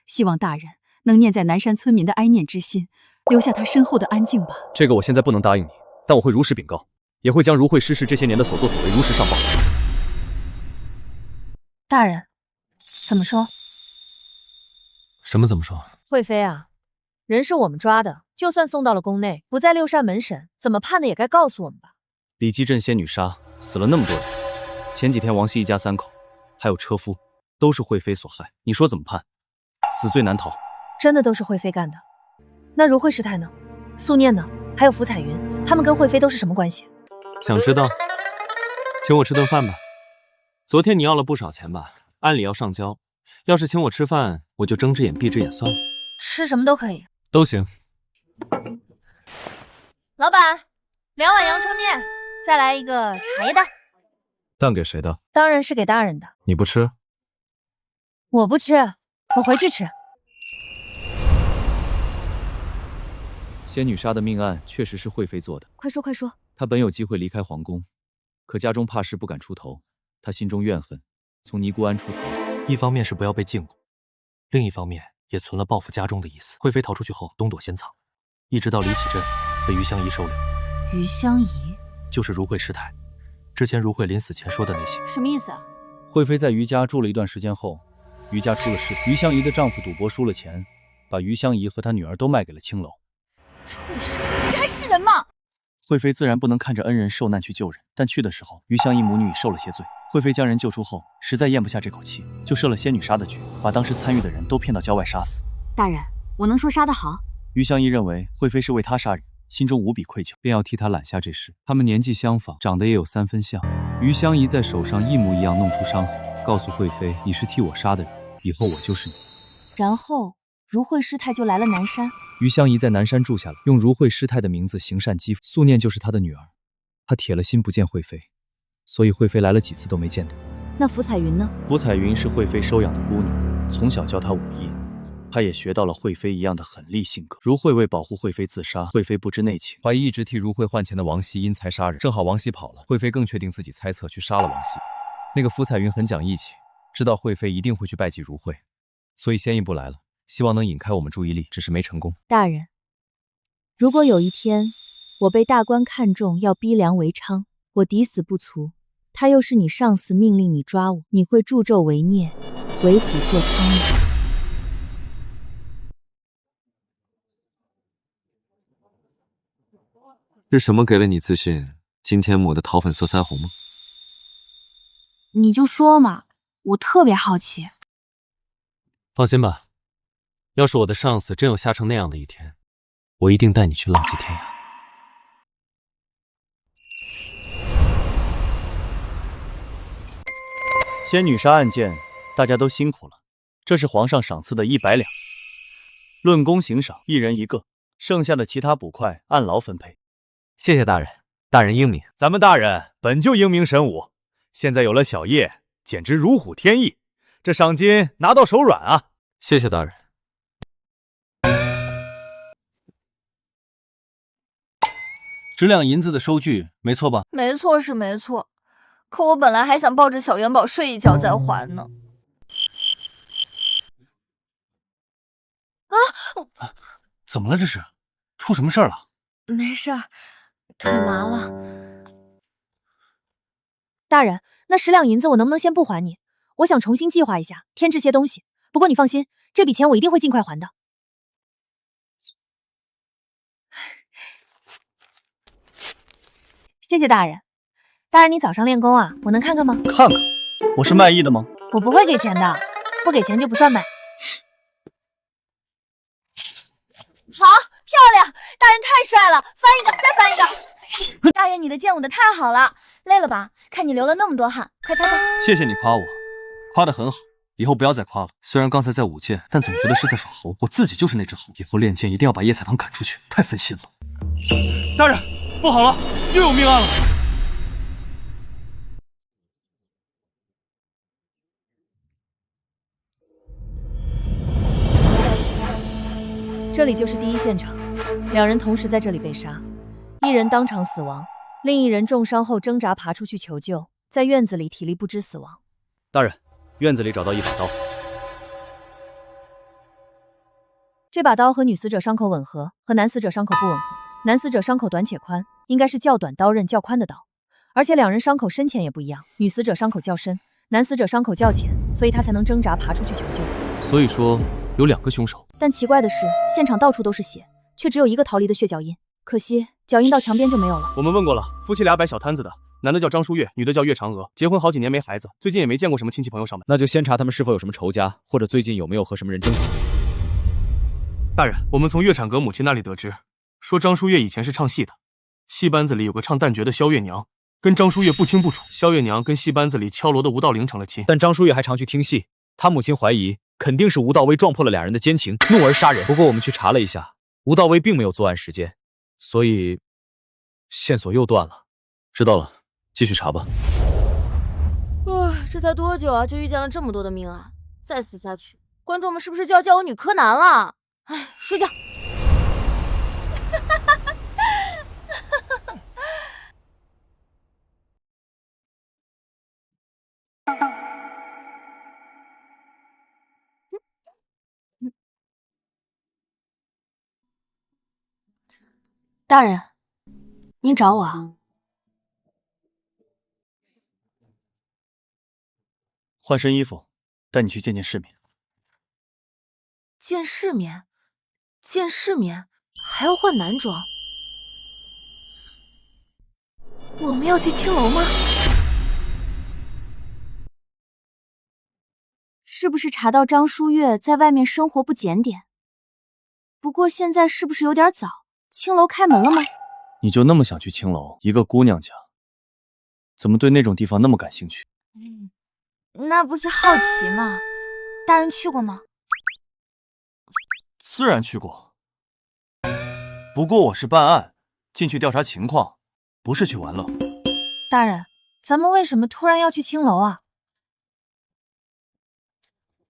希望大人能念在南山村民的哀念之心，留下她身后的安静吧。这个我现在不能答应你，但我会如实禀告，也会将如慧师事这些年的所作所为如实上报。大人，怎么说？什么怎么说？惠妃啊，人是我们抓的，就算送到了宫内，不在六扇门审，怎么判的也该告诉我们吧。李基镇仙女杀死了那么多人，前几天王熙一家3口，还有车夫，都是惠妃所害，你说怎么判？死罪难逃。真的都是惠妃干的？那如慧师太呢？素念呢？还有福彩云，他们跟惠妃都是什么关系？想知道？请我吃顿饭吧。昨天你要了不少钱吧？按理要上交，要是请我吃饭，我就睁只眼闭只眼算了。吃什么都可以。都行。老板，2碗阳春面，再来一个茶叶蛋。蛋给谁的？当然是给大人的。你不吃？我不吃，我回去吃。仙女杀的命案确实是惠妃做的。快说快说。她本有机会离开皇宫，可家中怕事不敢出头，她心中怨恨，从尼姑庵出逃。一方面是不要被禁锢，另一方面也存了报复家中的意思。惠妃逃出去后东躲先藏，一直到李启镇被于香怡收留。于香怡就是如慧师太，之前如慧临死前说的那些。什么意思啊？惠妃在于家住了一段时间后，于家出了事，于香怡的丈夫赌博输了钱，把于香怡和她女儿都卖给了青楼。畜生，这还是人吗？惠妃自然不能看着恩人受难去救人，但去的时候，于香怡母女已受了些罪。惠妃将人救出后，实在咽不下这口气，就设了仙女杀的局，把当时参与的人都骗到郊外杀死。大人，我能说杀得好？于香怡认为惠妃是为她杀人，心中无比愧疚，便要替她揽下这事。他们年纪相仿，长得也有3分像。于香怡在手上一模一样弄出伤痕，告诉惠妃：“你是替我杀的人，以后我就是你。”然后如慧师太就来了南山。于香怡在南山住下了，用如慧师太的名字行善积福。素念就是她的女儿，她铁了心不见惠妃，所以惠妃来了几次都没见她。那福彩云呢？福彩云是惠妃收养的孤女，从小教她武艺，她也学到了惠妃一样的狠戾性格。如慧为保护惠妃自杀，惠妃不知内情，怀疑一直替如慧换钱的王熙因财杀人，正好王熙跑了，惠妃更确定自己猜测去杀了王熙。那个福彩云很讲义气，知道惠妃一定会去拜祭如慧，所以先一步来了，希望能引开我们注意力，只是没成功。大人，如果有一天我被大官看中，要逼良为娼，我抵死不从，他又是你上司命令你抓我，你会助纣为虐，为虎作伥吗？是什么给了你自信？今天抹的桃粉色腮红吗？你就说嘛，我特别好奇。放心吧，要是我的上司真有吓成那样的一天，我一定带你去浪迹天涯。仙女杀案件，大家都辛苦了，这是皇上赏赐的100两，论功行赏，1人1个，剩下的其他捕快按劳分配。谢谢大人，大人英明。咱们大人本就英明神武，现在有了小叶，简直如虎添翼，这赏金拿到手软啊！谢谢大人。10两银子的收据，没错吧？没错是没错，可我本来还想抱着小元宝睡一觉再还呢。怎么了？这是出什么事儿了？没事儿，腿麻了。大人，那10两银子我能不能先不还你？我想重新计划一下，添置些东西。不过你放心，这笔钱我一定会尽快还的。谢谢大人。大人，你早上练功啊？我能看看吗？看看，我是卖艺的吗？我不会给钱的，不给钱就不算买。好，漂亮！大人太帅了，翻一个，再翻一个。大人，你的剑舞的太好了，累了吧？看你流了那么多汗，快擦擦。谢谢你夸我，夸得很好，以后不要再夸了。虽然刚才在舞剑，但总觉得是在耍猴。我自己就是那只猴，以后练剑一定要把叶彩棠赶出去，太分心了。大人，不好了，又有命案了！这里就是第1现场，2人同时在这里被杀，1人当场死亡，另1人重伤后挣扎爬出去求救，在院子里体力不支死亡。大人，院子里找到1把刀，这把刀和女死者伤口吻合，和男死者伤口不吻合。男死者伤口短且宽，应该是较短刀刃较宽的刀，而且2人伤口深浅也不一样。女死者伤口较深，男死者伤口较浅，所以他才能挣扎爬出去求救。所以说有2个凶手。但奇怪的是，现场到处都是血，却只有1个逃离的血脚印。可惜脚印到墙边就没有了。我们问过了，夫妻俩摆小摊子的，男的叫张书月，女的叫岳嫦娥，结婚好几年没孩子，最近也没见过什么亲戚朋友上门。那就先查他们是否有什么仇家，或者最近有没有和什么人争吵。大人，我们从岳产阁母亲那里得知，说张书月以前是唱戏的，戏班子里有个唱旦角的萧月娘，跟张书月不清不楚。萧月娘跟戏班子里敲锣的吴道陵成了亲，但张书月还常去听戏，他母亲怀疑肯定是吴道威撞破了2人的奸情，怒而杀人。不过我们去查了一下，吴道威并没有作案时间，所以线索又断了。知道了，继续查吧。这才多久啊，就遇见了这么多的命案，再死下去，观众们是不是就要叫我女柯南了？哎，睡觉。大人，您找我啊？换身衣服，带你去见见世面。见世面？见世面还要换男装？我们要去青楼吗？是不是查到张书月在外面生活不检点？不过现在是不是有点早？青楼开门了吗？你就那么想去青楼？一个姑娘家，怎么对那种地方那么感兴趣？那不是好奇吗？大人去过吗？自然去过，不过我是办案，进去调查情况，不是去玩乐。大人，咱们为什么突然要去青楼啊？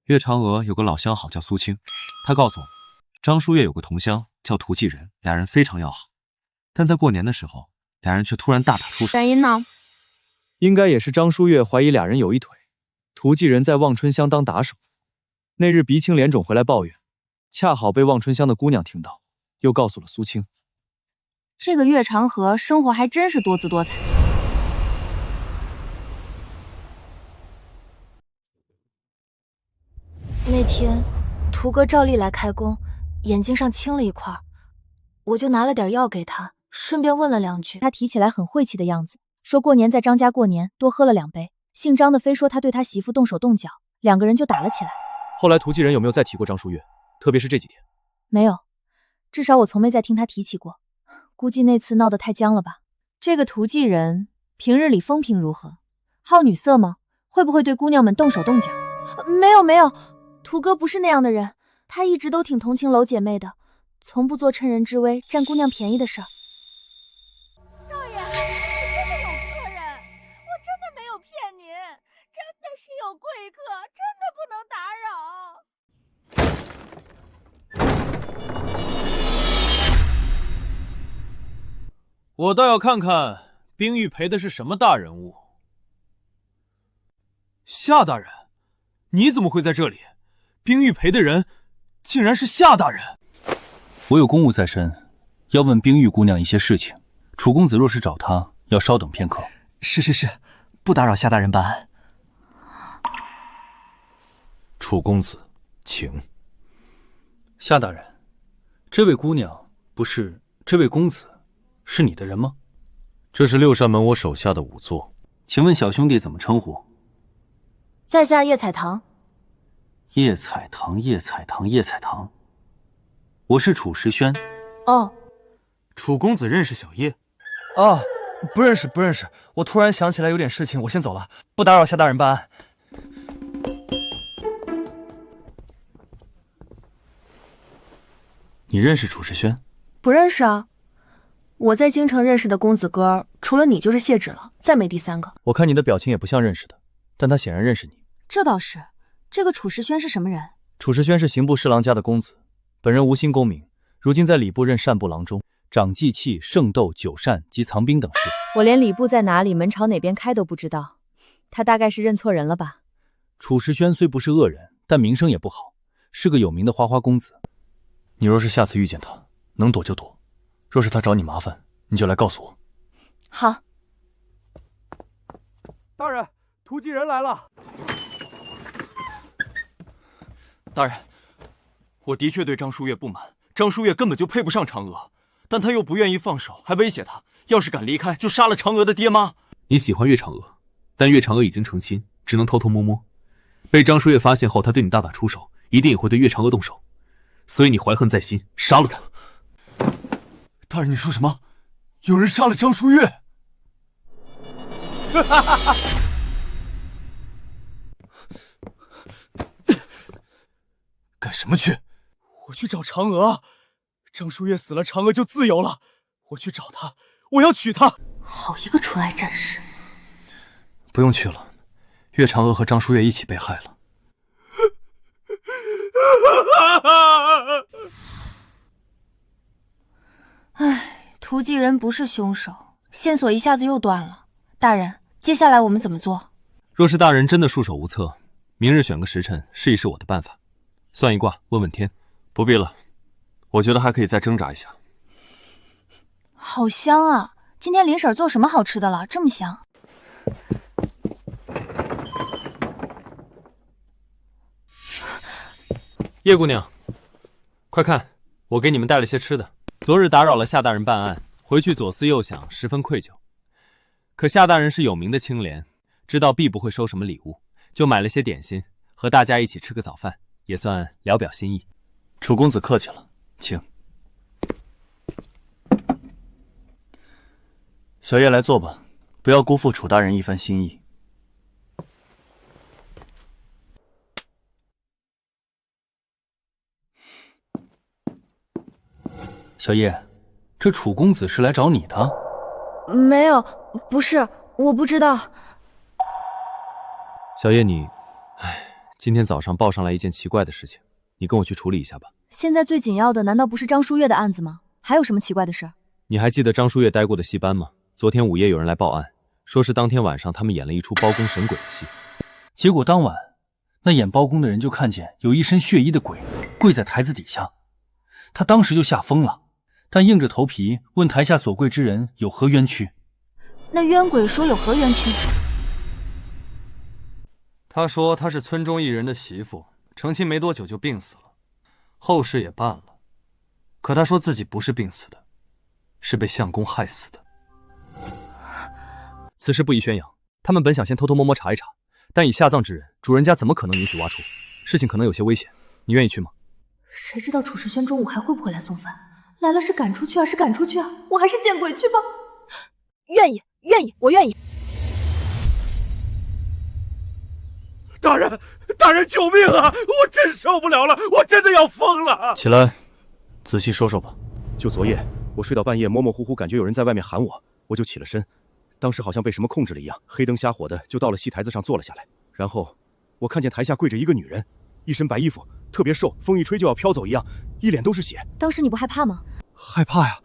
岳嫦娥有个老相好叫苏青，她告诉我，张书月有个同乡叫涂继仁，2人非常要好，但在过年的时候，2人却突然大打出手。原因呢？应该也是张书月怀疑2人有一腿，涂继仁在望春乡当打手，那日鼻青脸肿回来抱怨，恰好被望春乡的姑娘听到，又告诉了苏青。这个岳长河生活还真是多姿多彩。那天，图哥照例来开工，眼睛上青了一块，我就拿了点药给他，顺便问了2句。他提起来很晦气的样子，说过年在张家过年，多喝了2杯。姓张的非说他对他媳妇动手动脚，2个人就打了起来。后来涂继仁有没有再提过张书月？特别是这几天。没有，至少我从没再听他提起过。估计那次闹得太僵了吧。这个涂继仁平日里风评如何？好女色吗？会不会对姑娘们动手动脚？没有，涂哥不是那样的人，他一直都挺同情楼姐妹的，从不做趁人之危占姑娘便宜的事儿。少爷，你真的有客人，我真的没有骗您，真的是有贵客，真的不能打扰。我倒要看看冰玉陪的是什么大人物。夏大人，你怎么会在这里？冰玉陪的人竟然是夏大人。我有公务在身，要问冰玉姑娘一些事情。楚公子若是找她，要稍等片刻。是，不打扰夏大人办案。楚公子，请。夏大人，这位姑娘不是这位公子，是你的人吗？这是六扇门我手下的仵作。请问小兄弟怎么称呼？在下叶彩棠。叶彩棠。我是楚时轩。哦，楚公子认识小叶？啊，不认识。我突然想起来有点事情，我先走了，不打扰夏大人办案。你认识楚时轩？不认识啊。我在京城认识的公子哥，除了你就是谢芷了，再没第3个。我看你的表情也不像认识的，但他显然认识你。这倒是。这个楚时轩是什么人？楚时轩是刑部侍郎家的公子，本人无心功名，如今在礼部任善部郎中，掌祭器、圣斗、酒膳及藏兵等事。我连礼部在哪里，门朝哪边开都不知道，他大概是认错人了吧。楚时轩虽不是恶人，但名声也不好，是个有名的花花公子。你若是下次遇见他，能躲就躲，若是他找你麻烦，你就来告诉我。好。大人，涂继仁来了。大人，我的确对张书月不满，张书月根本就配不上嫦娥，但他又不愿意放手，还威胁他，要是敢离开，就杀了嫦娥的爹妈。你喜欢岳嫦娥，但岳嫦娥已经成亲，只能偷偷摸摸。被张书月发现后，他对你大打出手，一定也会对岳嫦娥动手，所以你怀恨在心，杀了他。大人，你说什么？有人杀了张书月？干什么去？我去找嫦娥。张书月死了，嫦娥就自由了。我去找她，我要娶她。好一个纯爱战士！不用去了，岳嫦娥和张书月一起被害了。唉，涂继仁不是凶手，线索一下子又断了。大人，接下来我们怎么做？若是大人真的束手无策，明日选个时辰试一试我的办法。算一卦，问问天。不必了，我觉得还可以再挣扎一下。好香啊！今天林婶做什么好吃的了？这么香。叶姑娘，快看，我给你们带了些吃的。昨日打扰了夏大人办案，回去左思右想，十分愧疚。可夏大人是有名的清廉，知道必不会收什么礼物，就买了些点心，和大家一起吃个早饭，也算聊表心意。楚公子客气了，请。小叶来坐吧，不要辜负楚大人一番心意。小叶，这楚公子是来找你的？没有，不是，我不知道。小叶，今天早上报上来一件奇怪的事情，你跟我去处理一下吧。现在最紧要的难道不是张书月的案子吗？还有什么奇怪的事？你还记得张书月待过的戏班吗？昨天午夜有人来报案，说是当天晚上他们演了一出包公神鬼的戏，结果当晚那演包公的人就看见有一身血衣的鬼跪在台子底下，他当时就吓疯了，但硬着头皮问台下所跪之人有何冤屈。那冤鬼说有何冤屈？他说他是村中一人的媳妇，成亲没多久就病死了，后事也办了。可他说自己不是病死的，是被相公害死的。此事不宜宣扬，他们本想先偷偷摸摸查一查，但以下葬之人，主人家怎么可能允许挖出？事情可能有些危险，你愿意去吗？谁知道楚世轩中午还会不会来送饭？来了是赶出去啊，是赶出去啊！我还是见鬼去吧！愿意，愿意，我愿意。大人，大人，救命啊！我真受不了了，我真的要疯了！起来，仔细说说吧。就昨夜，我睡到半夜，模模糊糊感觉有人在外面喊我，我就起了身。当时好像被什么控制了一样，黑灯瞎火的就到了戏台子上坐了下来。然后我看见台下跪着一个女人，一身白衣服，特别瘦，风一吹就要飘走一样，一脸都是血。当时你不害怕吗？害怕呀，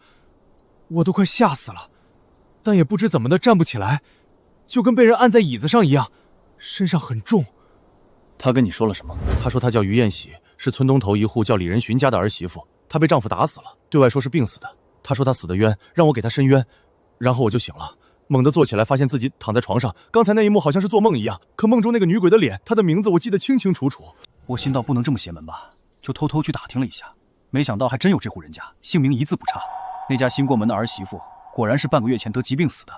我都快吓死了，但也不知怎么的站不起来，就跟被人按在椅子上一样，身上很重。他跟你说了什么？他说他叫于艳喜，是村东头一户叫李仁寻家的儿媳妇，她被丈夫打死了，对外说是病死的。他说他死的冤，让我给他伸冤。然后我就醒了，猛地坐起来，发现自己躺在床上。刚才那一幕好像是做梦一样，可梦中那个女鬼的脸，她的名字我记得清清楚楚。我心道不能这么邪门吧，就偷偷去打听了一下，没想到还真有这户人家，姓名一字不差。那家新过门的儿媳妇果然是半个月前得疾病死的，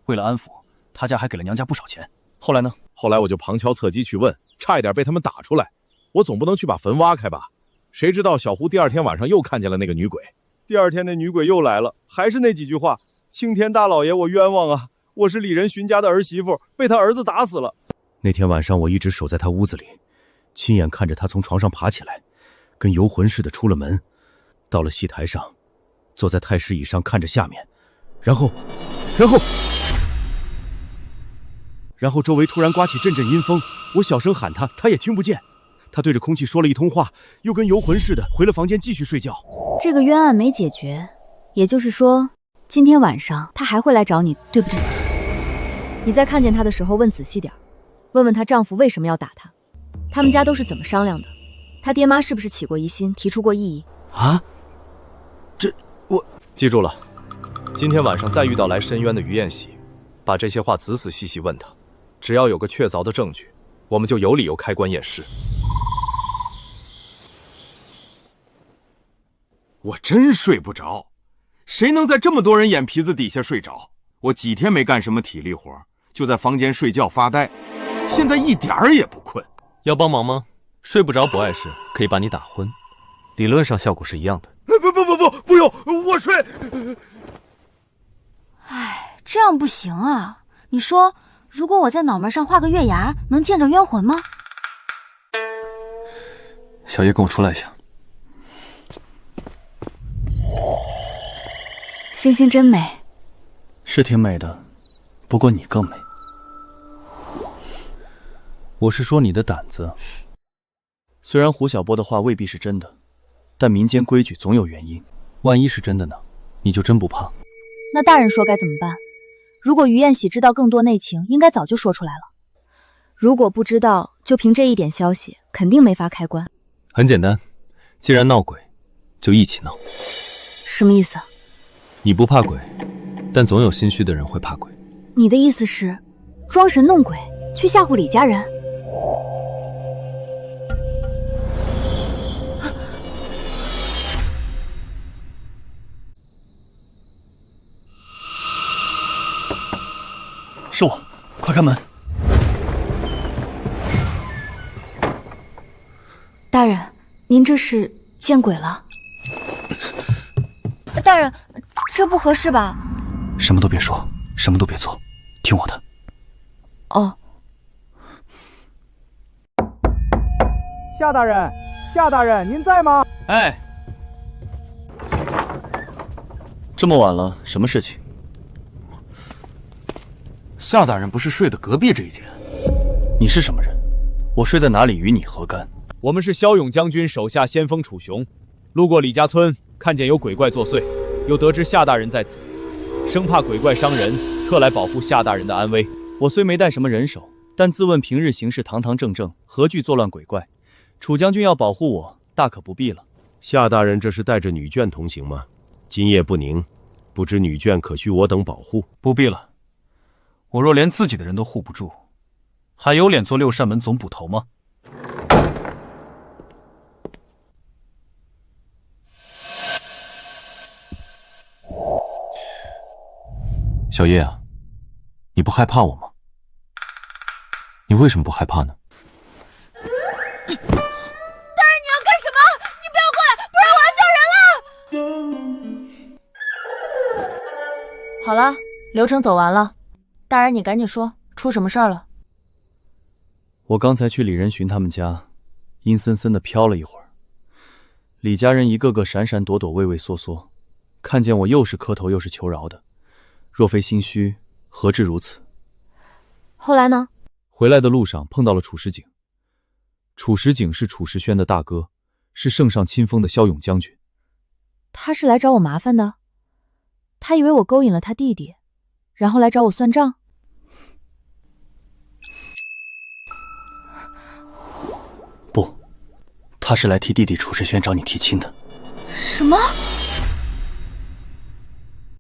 为了安抚，他家还给了娘家不少钱。后来呢？后来我就旁敲侧击去问，差一点被他们打出来。我总不能去把坟挖开吧？谁知道小胡第二天晚上又看见了那个女鬼。第二天那女鬼又来了，还是那几句话：青天大老爷，我冤枉啊！我是李仁寻家的儿媳妇，被他儿子打死了。那天晚上我一直守在他屋子里，亲眼看着他从床上爬起来，跟游魂似的出了门，到了戏台上，坐在太师椅上看着下面，然后周围突然刮起阵阵阴风，我小声喊他，他也听不见。他对着空气说了一通话，又跟游魂似的回了房间继续睡觉。这个冤案没解决，也就是说，今天晚上他还会来找你，对不对？你在看见他的时候问仔细点，问问她丈夫为什么要打她，他们家都是怎么商量的，他爹妈是不是起过疑心，提出过异议啊？我记住了，今天晚上再遇到来申冤的于艳喜，把这些话仔仔细细问他，只要有个确凿的证据，我们就有理由开棺验尸。我真睡不着，谁能在这么多人眼皮子底下睡着？我几天没干什么体力活，就在房间睡觉发呆，现在一点儿也不困。要帮忙吗？睡不着不碍事，可以把你打昏，理论上效果是一样的。不用，我睡。哎，这样不行啊！你说，如果我在脑门上画个月牙，能见着冤魂吗？小叶，跟我出来一下。星星真美，是挺美的，不过你更美。我是说你的胆子。虽然胡小波的话未必是真的，但民间规矩总有原因，万一是真的呢？你就真不怕？那大人说该怎么办？如果于艳喜知道更多内情，应该早就说出来了。如果不知道，就凭这一点消息，肯定没法开棺。很简单，既然闹鬼，就一起闹。什么意思？你不怕鬼，但总有心虚的人会怕鬼。你的意思是，装神弄鬼，去吓唬李家人？是我，快开门！大人，您这是见鬼了？大人，这不合适吧？什么都别说，什么都别做，听我的。哦。夏大人，夏大人，您在吗？哎，这么晚了，什么事情？夏大人不是睡的隔壁这一间？你是什么人？我睡在哪里与你何干？我们是骁勇将军手下先锋楚雄，路过李家村，看见有鬼怪作祟，又得知夏大人在此，生怕鬼怪伤人，特来保护夏大人的安危。我虽没带什么人手，但自问平日行事堂堂正正，何惧作乱鬼怪？楚将军要保护我，大可不必了。夏大人这是带着女眷同行吗？今夜不宁，不知女眷可需我等保护？不必了，我若连自己的人都护不住，还有脸做六扇门总捕头吗？ 夏小叶啊，你不害怕我吗？你为什么不害怕呢？大人，你要干什么？你不要过来，不然我要叫人了！好了，流程走完了，大人你赶紧说，出什么事儿了？我刚才去李仁寻他们家，阴森森的飘了一会儿，李家人一个个闪闪躲躲、畏畏缩缩，看见我又是磕头又是求饶的，若非心虚，何至如此？后来呢？回来的路上碰到了楚时景。楚时景是楚时轩的大哥，是圣上亲封的骁勇将军。他是来找我麻烦的？他以为我勾引了他弟弟，然后来找我算账？不，他是来替弟弟楚时轩找你提亲的。什么？